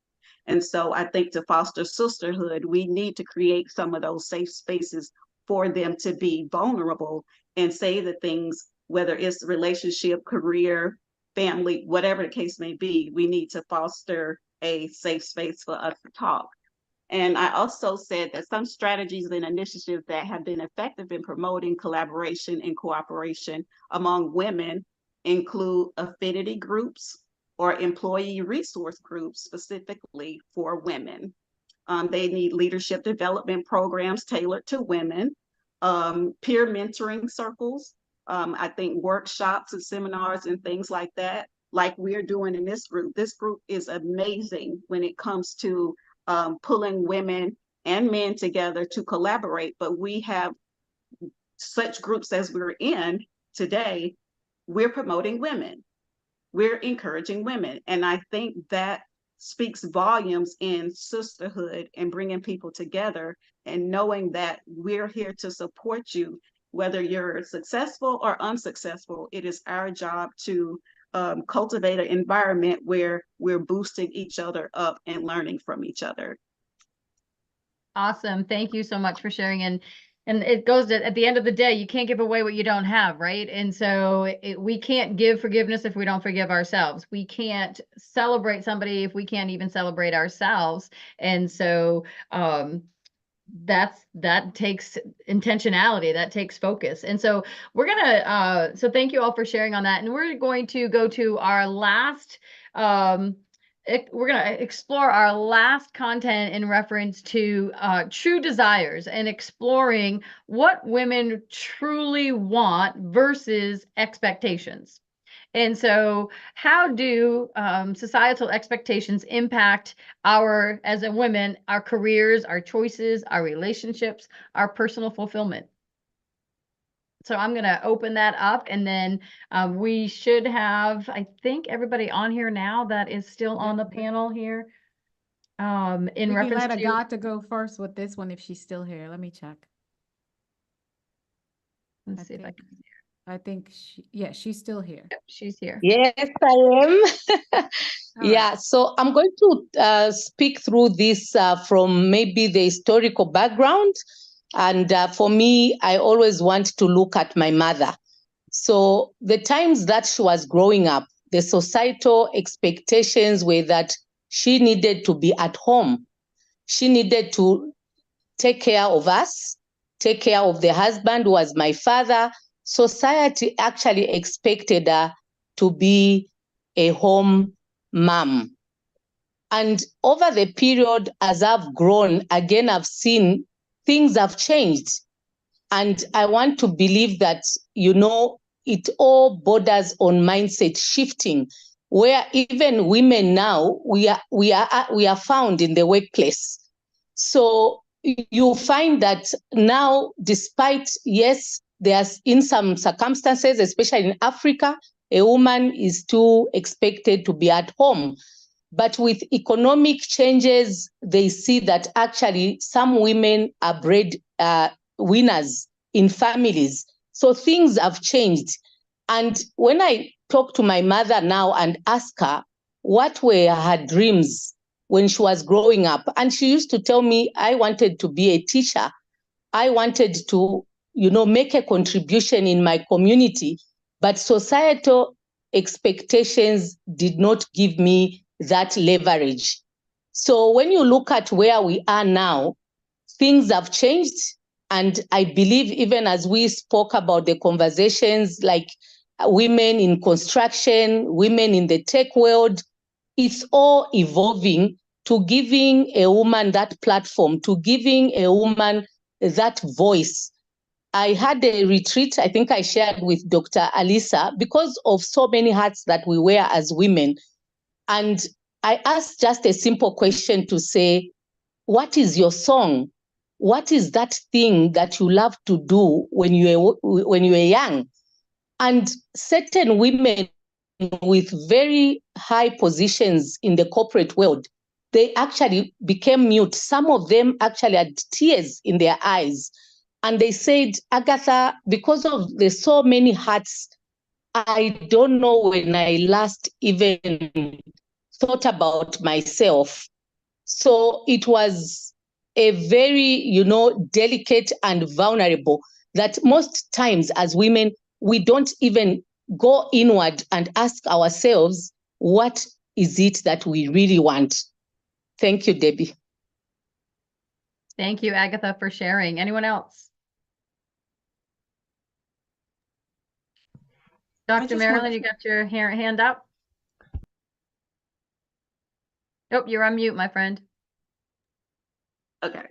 And so I think to foster sisterhood, we need to create some of those safe spaces for them to be vulnerable and say the things, whether it's relationship, career, family, whatever the case may be. We need to foster a safe space for us to talk. And I also said that some strategies and initiatives that have been effective in promoting collaboration and cooperation among women include affinity groups or employee resource groups specifically for women. They need leadership development programs tailored to women, peer mentoring circles, I think workshops and seminars and things like that, like we're doing in this group. This group is amazing when it comes to pulling women and men together to collaborate, but we have such groups as we're in today. We're promoting women, we're encouraging women, and I think that speaks volumes in sisterhood and bringing people together and knowing that we're here to support you, whether you're successful or unsuccessful. It is our job to cultivate an environment where we're boosting each other up and learning from each other. Awesome. Thank you so much for sharing. And it goes to, at the end of the day, you can't give away what you don't have, right? And so we can't give forgiveness if we don't forgive ourselves. We can't celebrate somebody if we can't even celebrate ourselves. And so that takes intentionality, that takes focus. And so we're gonna so thank you all for sharing on that. And we're going to go to our last we're going to explore our last content in reference to true desires and exploring what women truly want versus expectations. And so how do societal expectations impact as a women, our careers, our choices, our relationships, our personal fulfillment? So I'm going to open that up, and then we should have, I think, everybody on here now that is still on the panel here. In We can reference let to Agatha go first with this one if she's still here. Let me check. let's see if I can. I think she's still here. Yep, she's here. Yes, I am. Yeah, so I'm going to speak through this from maybe the historical background. And for me, I always want to look at my mother. So the times that she was growing up, the societal expectations were that she needed to be at home. She needed to take care of us, take care of the husband who was my father. Society actually expected her to be a home mom. And over the period, as I've grown, again, I've seen things have changed. And I want to believe that, it all borders on mindset shifting, where even women now, we are found in the workplace. So you find that now, despite, yes, there's in some circumstances, especially in Africa, a woman is still expected to be at home. But with economic changes, they see that actually some women are bred winners in families. So things have changed. And when I talk to my mother now and ask her what were her dreams when she was growing up, and she used to tell me, I wanted to be a teacher. I wanted to, make a contribution in my community, but societal expectations did not give me that leverage. So when you look at where we are now, things have changed. And I believe even as we spoke about the conversations like women in construction, women in the tech world, it's all evolving to giving a woman that platform, to giving a woman that voice. I had a retreat, I think I shared with Dr. Alisa, because of so many hats that we wear as women. And I asked just a simple question to say, what is your song? What is that thing that you love to do when you were young? And certain women with very high positions in the corporate world, they actually became mute. Some of them actually had tears in their eyes. And they said, Agatha, because of the so many hats, I don't know when I last even thought about myself. So it was a very, delicate and vulnerable that most times as women, we don't even go inward and ask ourselves, what is it that we really want? Thank you, Debbie. Thank you, Agatha, for sharing. Anyone else? Dr. Marilyn, you got your hand up? Oh, you're on mute, my friend. Okay.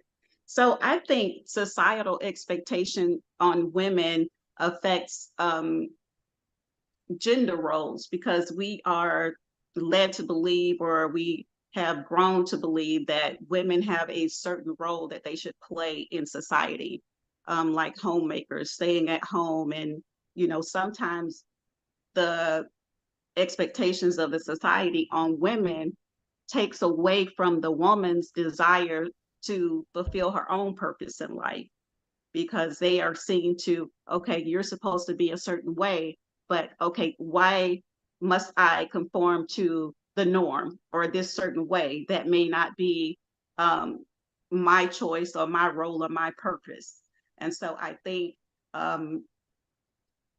So I think societal expectation on women affects gender roles, because we are led to believe, or we have grown to believe, that women have a certain role that they should play in society, like homemakers, staying at home. And, sometimes the expectations of the society on women takes away from the woman's desire to fulfill her own purpose in life, because they are seen to, okay, you're supposed to be a certain way, but okay, why must I conform to the norm or this certain way that may not be my choice or my role or my purpose? And so I think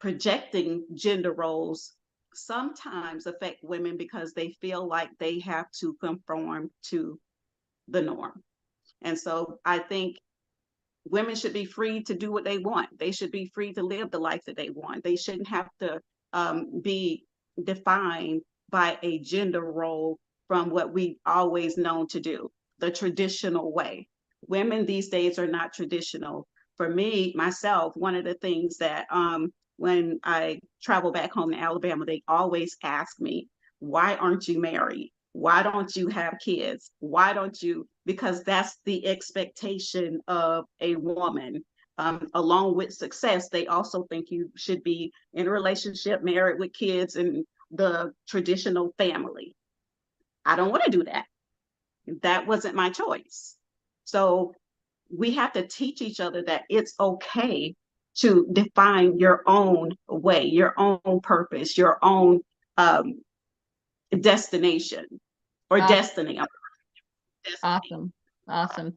projecting gender roles sometimes affect women because they feel like they have to conform to the norm. And so I think women should be free to do what they want. They should be free to live the life that they want. They shouldn't have to be defined by a gender role from what we've always known to do, the traditional way. Women these days are not traditional. For me, myself, one of the things that when I travel back home to Alabama, they always ask me, why aren't you married? Why don't you have kids? Why don't you? Because that's the expectation of a woman. Along with success, they also think you should be in a relationship, married with kids, and the traditional family. I don't want to do that. that wasn't my choice. So we have to teach each other that it's okay to define your own way, your own purpose, your own destination or destiny. Awesome. Awesome.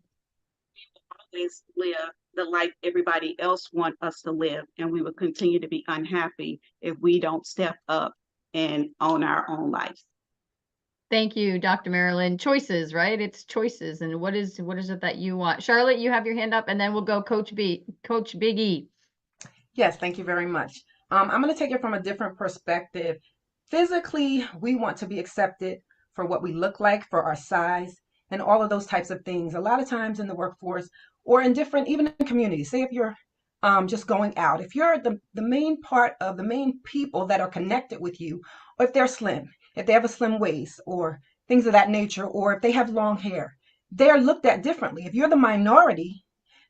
Always live the life everybody else wants us to live, and we will continue to be unhappy if we don't step up and own our own life. Thank you, Dr. Marilyn. Choices, right? It's choices. And what is it that you want? Charlotte, you have your hand up, and then we'll go Coach Big E. Yes, thank you very much. I'm going to take it from a different perspective. Physically, we want to be accepted for what we look like, for our size, and all of those types of things. A lot of times in the workforce or in different, even in communities, say if you're just going out, if you're the main part of the main people that are connected with you, or if they're slim, if they have a slim waist or things of that nature, or if they have long hair, they're looked at differently. If you're the minority,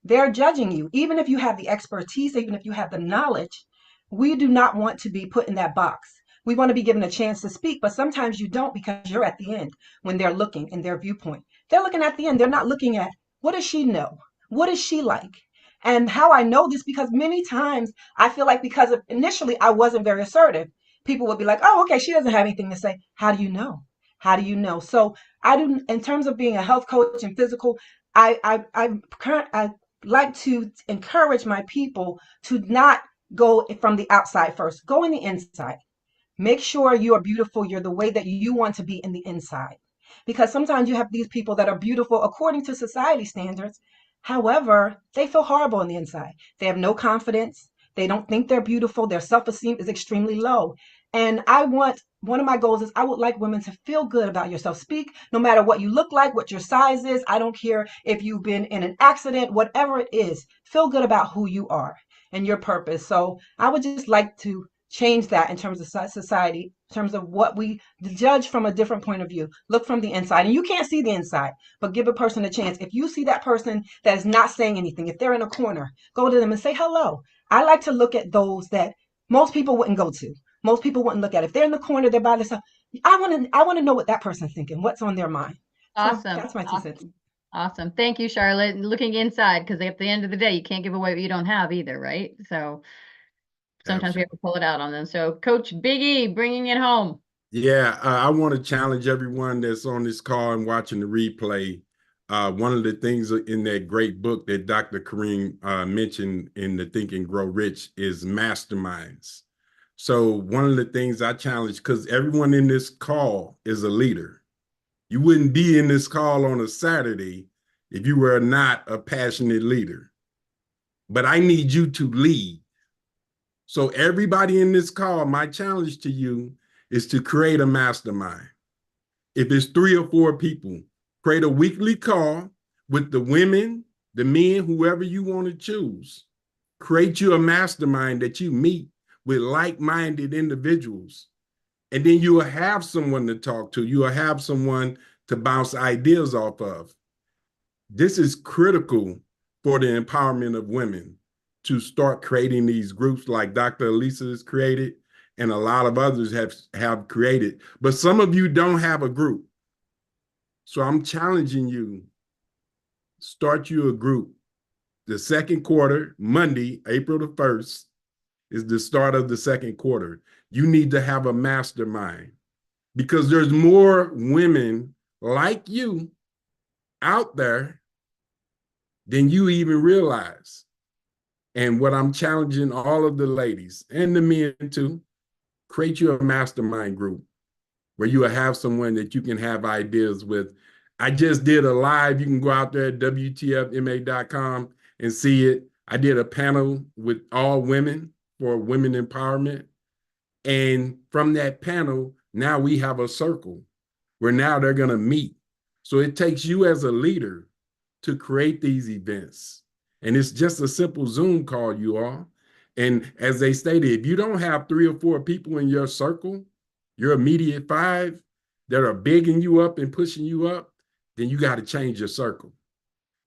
they're judging you. Even if you have the expertise, even if you have the knowledge, we do not want to be put in that box. We want to be given a chance to speak, but sometimes you don't because you're at the end when they're looking in their viewpoint. They're looking at the end. They're not looking at what does she know? What is she like? And how I know this, because many times I feel like because of initially I wasn't very assertive, people would be like, oh, okay, she doesn't have anything to say. How do you know? How do you know? So I do, in terms of being a health coach and physical, I like to encourage my people to not go from the outside first. Go in the inside. Make sure you are beautiful. You're the way that you want to be in the inside. Because sometimes you have these people that are beautiful according to society standards. However, they feel horrible on the inside. They have no confidence. They don't think they're beautiful. Their self-esteem is extremely low. And one of my goals is I would like women to feel good about yourself. Speak no matter what you look like, what your size is. I don't care if you've been in an accident, whatever it is. Feel good about who you are and your purpose. So I would just like to change that in terms of society, in terms of what we judge from a different point of view. Look from the inside. And you can't see the inside, but give a person a chance. If you see that person that is not saying anything, if they're in a corner, go to them and say hello. I like to look at those that most people wouldn't go to. Most people wouldn't look at. If they're in the corner, they're by themselves. I want to know what that person's thinking, what's on their mind. Awesome. So that's my 2 cents. Awesome. Thank you, Charlotte. Looking inside, because at the end of the day, you can't give away what you don't have either, right? So sometimes we have to pull it out on them. So Coach Big E, bringing it home. Yeah, I want to challenge everyone that's on this call and watching the replay. One of the things in that great book that Dr. Kareem mentioned in the Think and Grow Rich is masterminds. So one of the things I challenge, because everyone in this call is a leader. You wouldn't be in this call on a Saturday if you were not a passionate leader. But I need you to lead. So everybody in this call, my challenge to you is to create a mastermind. If it's 3 or 4 people, create a weekly call with the women, the men, whoever you want to choose. Create you a mastermind that you meet with like-minded individuals. And then you will have someone to talk to. You will have someone to bounce ideas off of. This is critical for the empowerment of women, to start creating these groups like Dr. Alisa has created and a lot of others have created. But some of you don't have a group. So I'm challenging you, start you a group. The second quarter, Monday, April the 1st, is the start of the second quarter. You need to have a mastermind because there's more women like you out there than you even realize. And what I'm challenging all of the ladies and the men to, create you a mastermind group where you will have someone that you can have ideas with. I just did a live. You can go out there at WTFMA.com and see it. I did a panel with all women for women empowerment. And from that panel, now we have a circle where now they're going to meet. So it takes you as a leader to create these events. And it's just a simple Zoom call, you all. And as they stated, if you don't have 3 or 4 people in your circle, your immediate 5 that are bigging you up and pushing you up, then you got to change your circle.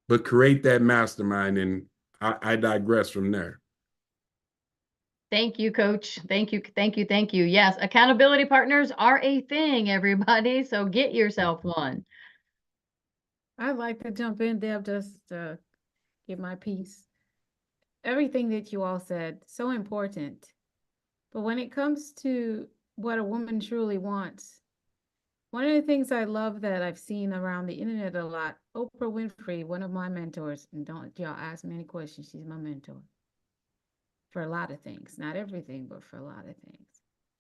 But create that mastermind, and I digress from there. Thank you, Coach. Thank you. Thank you. Thank you. Yes, accountability partners are a thing, everybody. So get yourself one. I'd like to jump in, Deb, just to give my piece. Everything that you all said, so important. But when it comes to what a woman truly wants, one of the things I love that I've seen around the internet a lot, Oprah Winfrey, one of my mentors, and don't y'all ask me any questions, she's my mentor for a lot of things, not everything, but for a lot of things.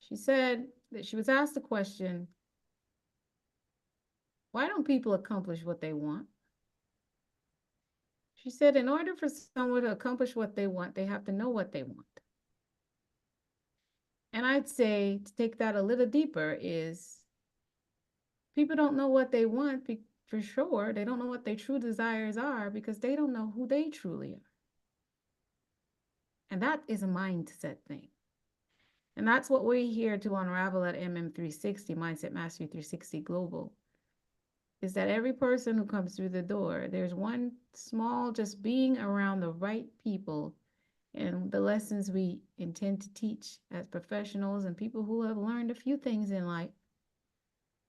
She said that she was asked the question, why don't people accomplish what they want? She said, in order for someone to accomplish what they want, they have to know what they want. And I'd say to take that a little deeper is people don't know what they want for sure. They don't know what their true desires are because they don't know who they truly are. And that is a mindset thing. And that's what we're here to unravel at MM360, Mindset Mastery 360 Global, is that every person who comes through the door, there's one small, just being around the right people and the lessons we intend to teach as professionals and people who have learned a few things in life,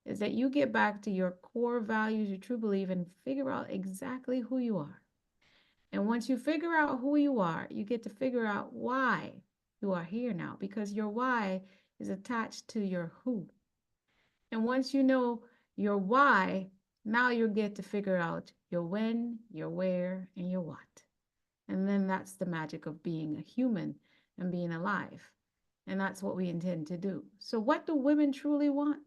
is that you get back to your core values, your true belief, and figure out exactly who you are. And once you figure out who you are, you get to figure out why you are here now, because your why is attached to your who. And once you know your why, now you get to figure out your when, your where, and your what. And then that's the magic of being a human and being alive. And that's what we intend to do. So what do women truly want?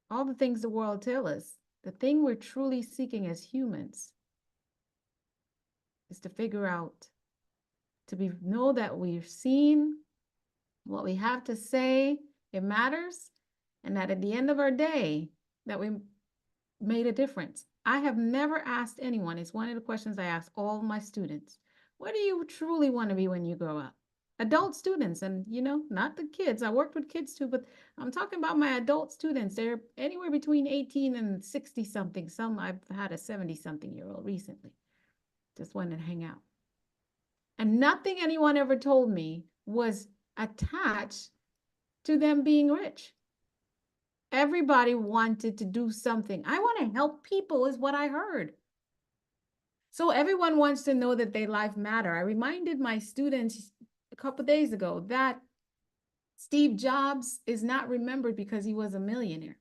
All the things the world tells us, the thing we're truly seeking as humans is to figure out, know that we've seen what we have to say, it matters, and that at the end of our day, that we made a difference. I have never asked anyone, it's one of the questions I ask all my students, what do you truly want to be when you grow up? Adult students, and not the kids. I worked with kids too, but I'm talking about my adult students. They're anywhere between 18 and 60 something. Some I've had a 70 something year old recently. Just wanted to hang out. And nothing anyone ever told me was attached to them being rich. Everybody wanted to do something. I want to help people is what I heard. So everyone wants to know that their life matter. I reminded my students a couple of days ago that Steve Jobs is not remembered because he was a millionaire.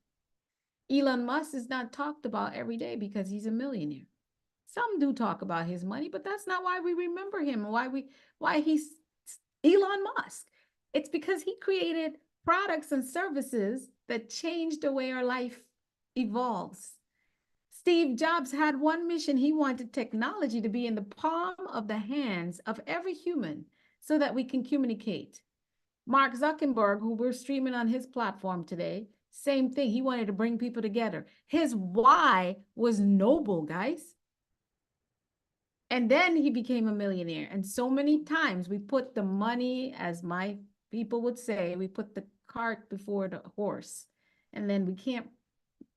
Elon Musk is not talked about every day because he's a millionaire. Some do talk about his money, but that's not why we remember him, why he's Elon Musk. It's because he created products and services that change the way our life evolves. Steve Jobs had one mission. He wanted technology to be in the palm of the hands of every human so that we can communicate. Mark Zuckerberg, who we're streaming on his platform today, same thing. He wanted to bring people together. His why was noble, guys. And then he became a millionaire. And so many times we put the money, as my people would say, we put the cart before the horse, and then we can't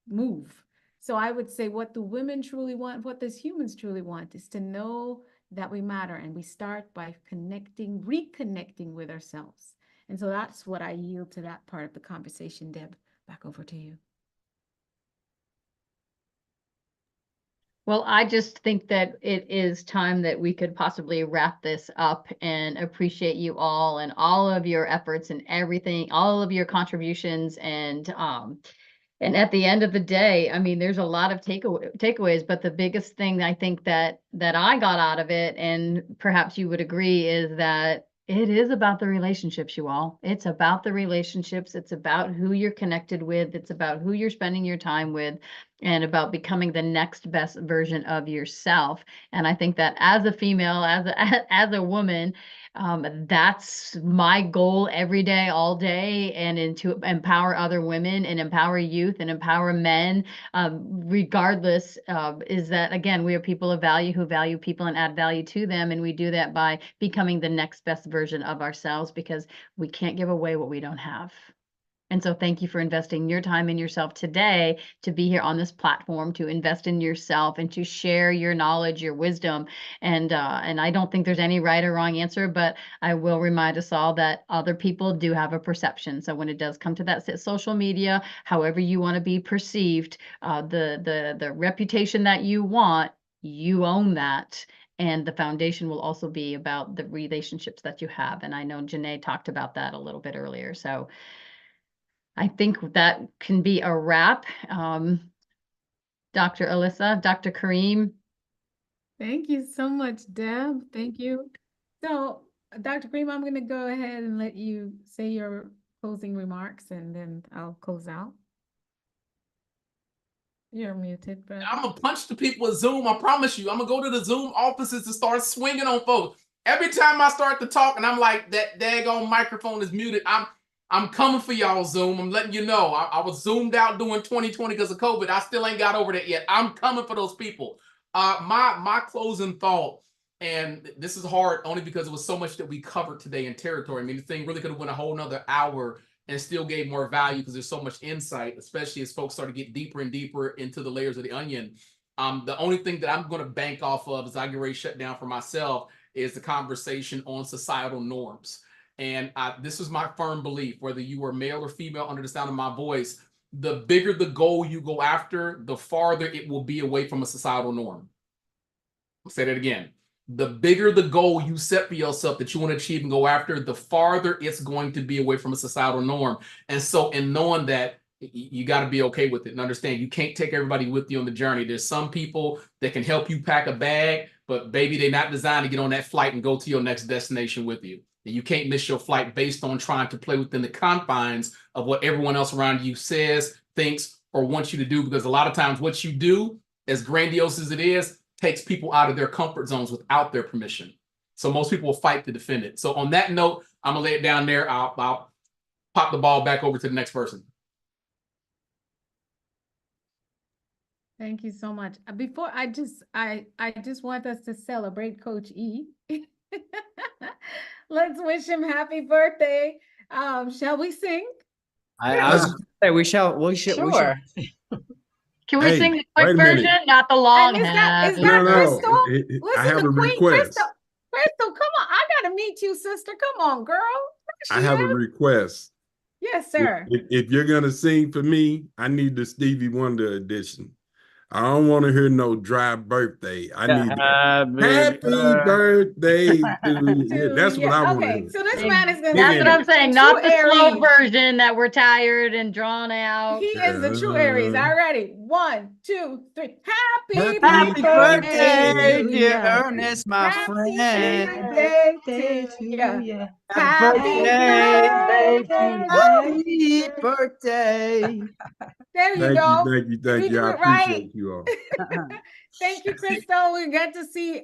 move. So I would say what do women truly want, what does humans truly want, is to know that we matter. And we start by reconnecting with ourselves. And so that's what I yield to that part of the conversation. Deb, back over to you. Well, I just think that it is time that we could possibly wrap this up, and appreciate you all and all of your efforts and everything, all of your contributions. And at the end of the day, I mean, there's a lot of takeaways, but the biggest thing I think that I got out of it, and perhaps you would agree, is that it is about the relationships, you all. It's about the relationships. It's about who you're connected with. It's about who you're spending your time with, and about becoming the next best version of yourself. And I think that as a female, as a woman, that's my goal every day, all day, and to empower other women and empower youth and empower men, regardless, is that, again, we are people of value who value people and add value to them. And we do that by becoming the next best version of ourselves, because we can't give away what we don't have. And so thank you for investing your time in yourself today to be here on this platform, to invest in yourself and to share your knowledge, your wisdom. And I don't think there's any right or wrong answer, but I will remind us all that other people do have a perception. So when it does come to that social media, however you want to be perceived, the reputation that you want, you own that. And the foundation will also be about the relationships that you have. And I know Janae talked about that a little bit earlier. So I think that can be a wrap. Dr. Alisa, Dr. Kareem. Thank you so much, Deb. Thank you. So, Dr. Kareem, I'm going to go ahead and let you say your closing remarks, and then I'll close out. You're muted, but I'm gonna punch the people with Zoom. I promise you. I'm gonna go to the Zoom offices and start swinging on folks. Every time I start to talk, and I'm like, that daggone microphone is muted. I'm coming for y'all, Zoom. I'm letting you know. I was zoomed out doing 2020 because of COVID. I still ain't got over that yet. I'm coming for those people. My closing thought, and this is hard only because it was so much that we covered today in territory. I mean, the thing really could have went a whole nother hour and still gave more value because there's so much insight, especially as folks start to get deeper and deeper into the layers of the onion. The only thing that I'm going to bank off of as I get ready to shut down for myself is the conversation on societal norms. And this is my firm belief, whether you are male or female under the sound of my voice, the bigger the goal you go after, the farther it will be away from a societal norm. I'll say that again. The bigger the goal you set for yourself that you want to achieve and go after, the farther it's going to be away from a societal norm. And so in knowing that, you got to be okay with it and understand you can't take everybody with you on the journey. There's some people that can help you pack a bag, but baby, they're not designed to get on that flight and go to your next destination with you. And you can't miss your flight based on trying to play within the confines of what everyone else around you says, thinks, or wants you to do. Because a lot of times what you do, as grandiose as it is, takes people out of their comfort zones without their permission. So most people will fight to defend it. So on that note, I'm gonna lay it down there. I'll pop the ball back over to the next person. thank you so much. Before I just want us to celebrate Coach E. Let's wish him happy birthday. Shall we sing? I was gonna say we shall. Sure. Can we Hey, sing the wait quick a minute. version, not the long? And it's got No, Crystal. I have a request. Crystal, come on. I gotta meet you, sister. Come on, girl. I have a request. Yes, sir. If you're gonna sing for me, I need the Stevie Wonder edition. I don't want to hear no dry birthday. I need happy birthday to you. Yeah, that's what I want to hear. So this man is gonna. That's what I'm saying. Not the slow version that we're tired and drawn out. He is the true Aries. All righty. 1, 2, 3. Happy birthday, dear Ernest, my friend. Happy birthday to you. Happy birthday. There you go. Thank you. I appreciate you all. Thank you, Crystal. We got to see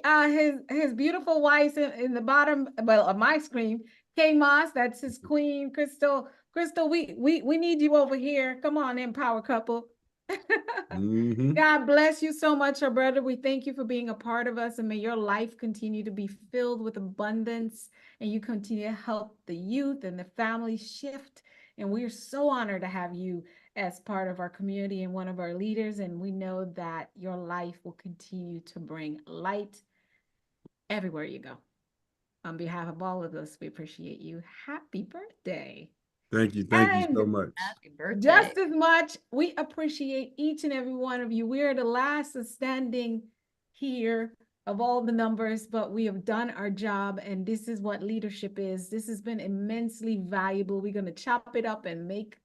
his beautiful wife in the bottom, well, of my screen. K Moss, that's his queen, Crystal. Crystal, we need you over here. Come on in, power couple. God bless you so much, our brother. We thank you for being a part of us, and may your life continue to be filled with abundance, and you continue to help the youth and the family shift. And we are so honored to have you as part of our community and one of our leaders. And we know that your life will continue to bring light everywhere you go. On behalf of all of us, we appreciate you. Happy birthday. Thank you. Thank you so much. Happy birthday. Just as much, we appreciate each and every one of you. We are the last standing here of all the numbers, but we have done our job, and this is what leadership is. This has been immensely valuable. We're going to chop it up and make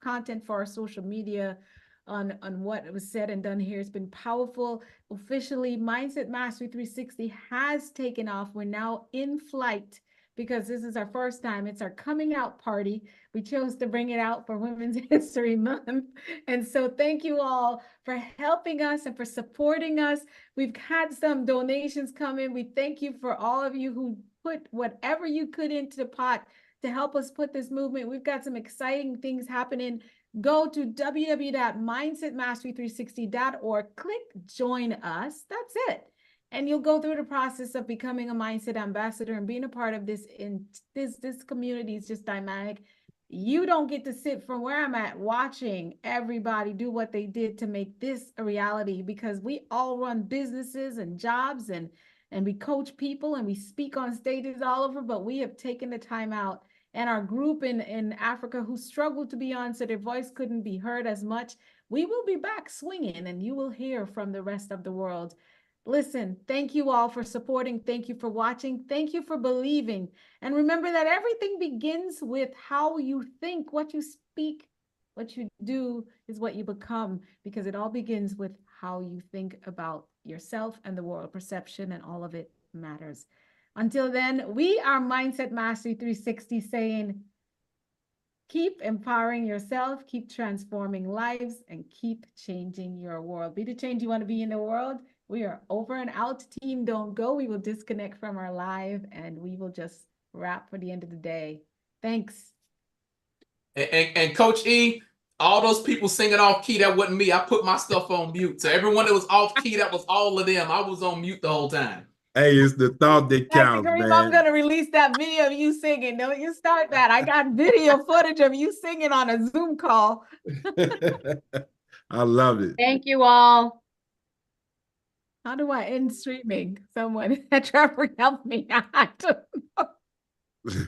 content for our social media on what was said and done here. It's been powerful. Officially, Mindset Mastery 360 has taken off. We're now in flight because this is our first time. It's our coming out party. We chose to bring it out for Women's History Month. And so thank you all for helping us and for supporting us. We've had some donations come in. We thank you for all of you who put whatever you could into the pot to help us put this movement. We've got some exciting things happening. Go to www.mindsetmastery360.org, click join us. That's it. And you'll go through the process of becoming a mindset ambassador and being a part of this. In this community is just dynamic. You don't get to sit from where I'm at watching everybody do what they did to make this a reality, because we all run businesses and jobs and we coach people and we speak on stages all over, but we have taken the time out. And our group in Africa who struggled to be on, so their voice couldn't be heard as much, we will be back swinging, and you will hear from the rest of the world. Listen, thank you all for supporting. Thank you for watching. Thank you for believing. And remember that everything begins with how you think. What you speak, what you do is what you become, because it all begins with how you think about yourself and the world. Perception and all of it matters. Until then, we are Mindset Mastery 360 saying, keep empowering yourself, keep transforming lives, and keep changing your world. Be the change you want to be in the world. We are over and out. Team, don't go. We will disconnect from our live and we will just wrap for the end of the day. Thanks. And Coach E, all those people singing off key, that wasn't me. I put my stuff on mute. So everyone that was off key, that was all of them. I was on mute the whole time. Hey, it's the thought that counts, Kareem, man. I'm going to release that video of you singing. Don't you start that. I got video footage of you singing on a Zoom call. I love it. Thank you all. How do I end streaming? Someone, Trevor, help me. I don't know.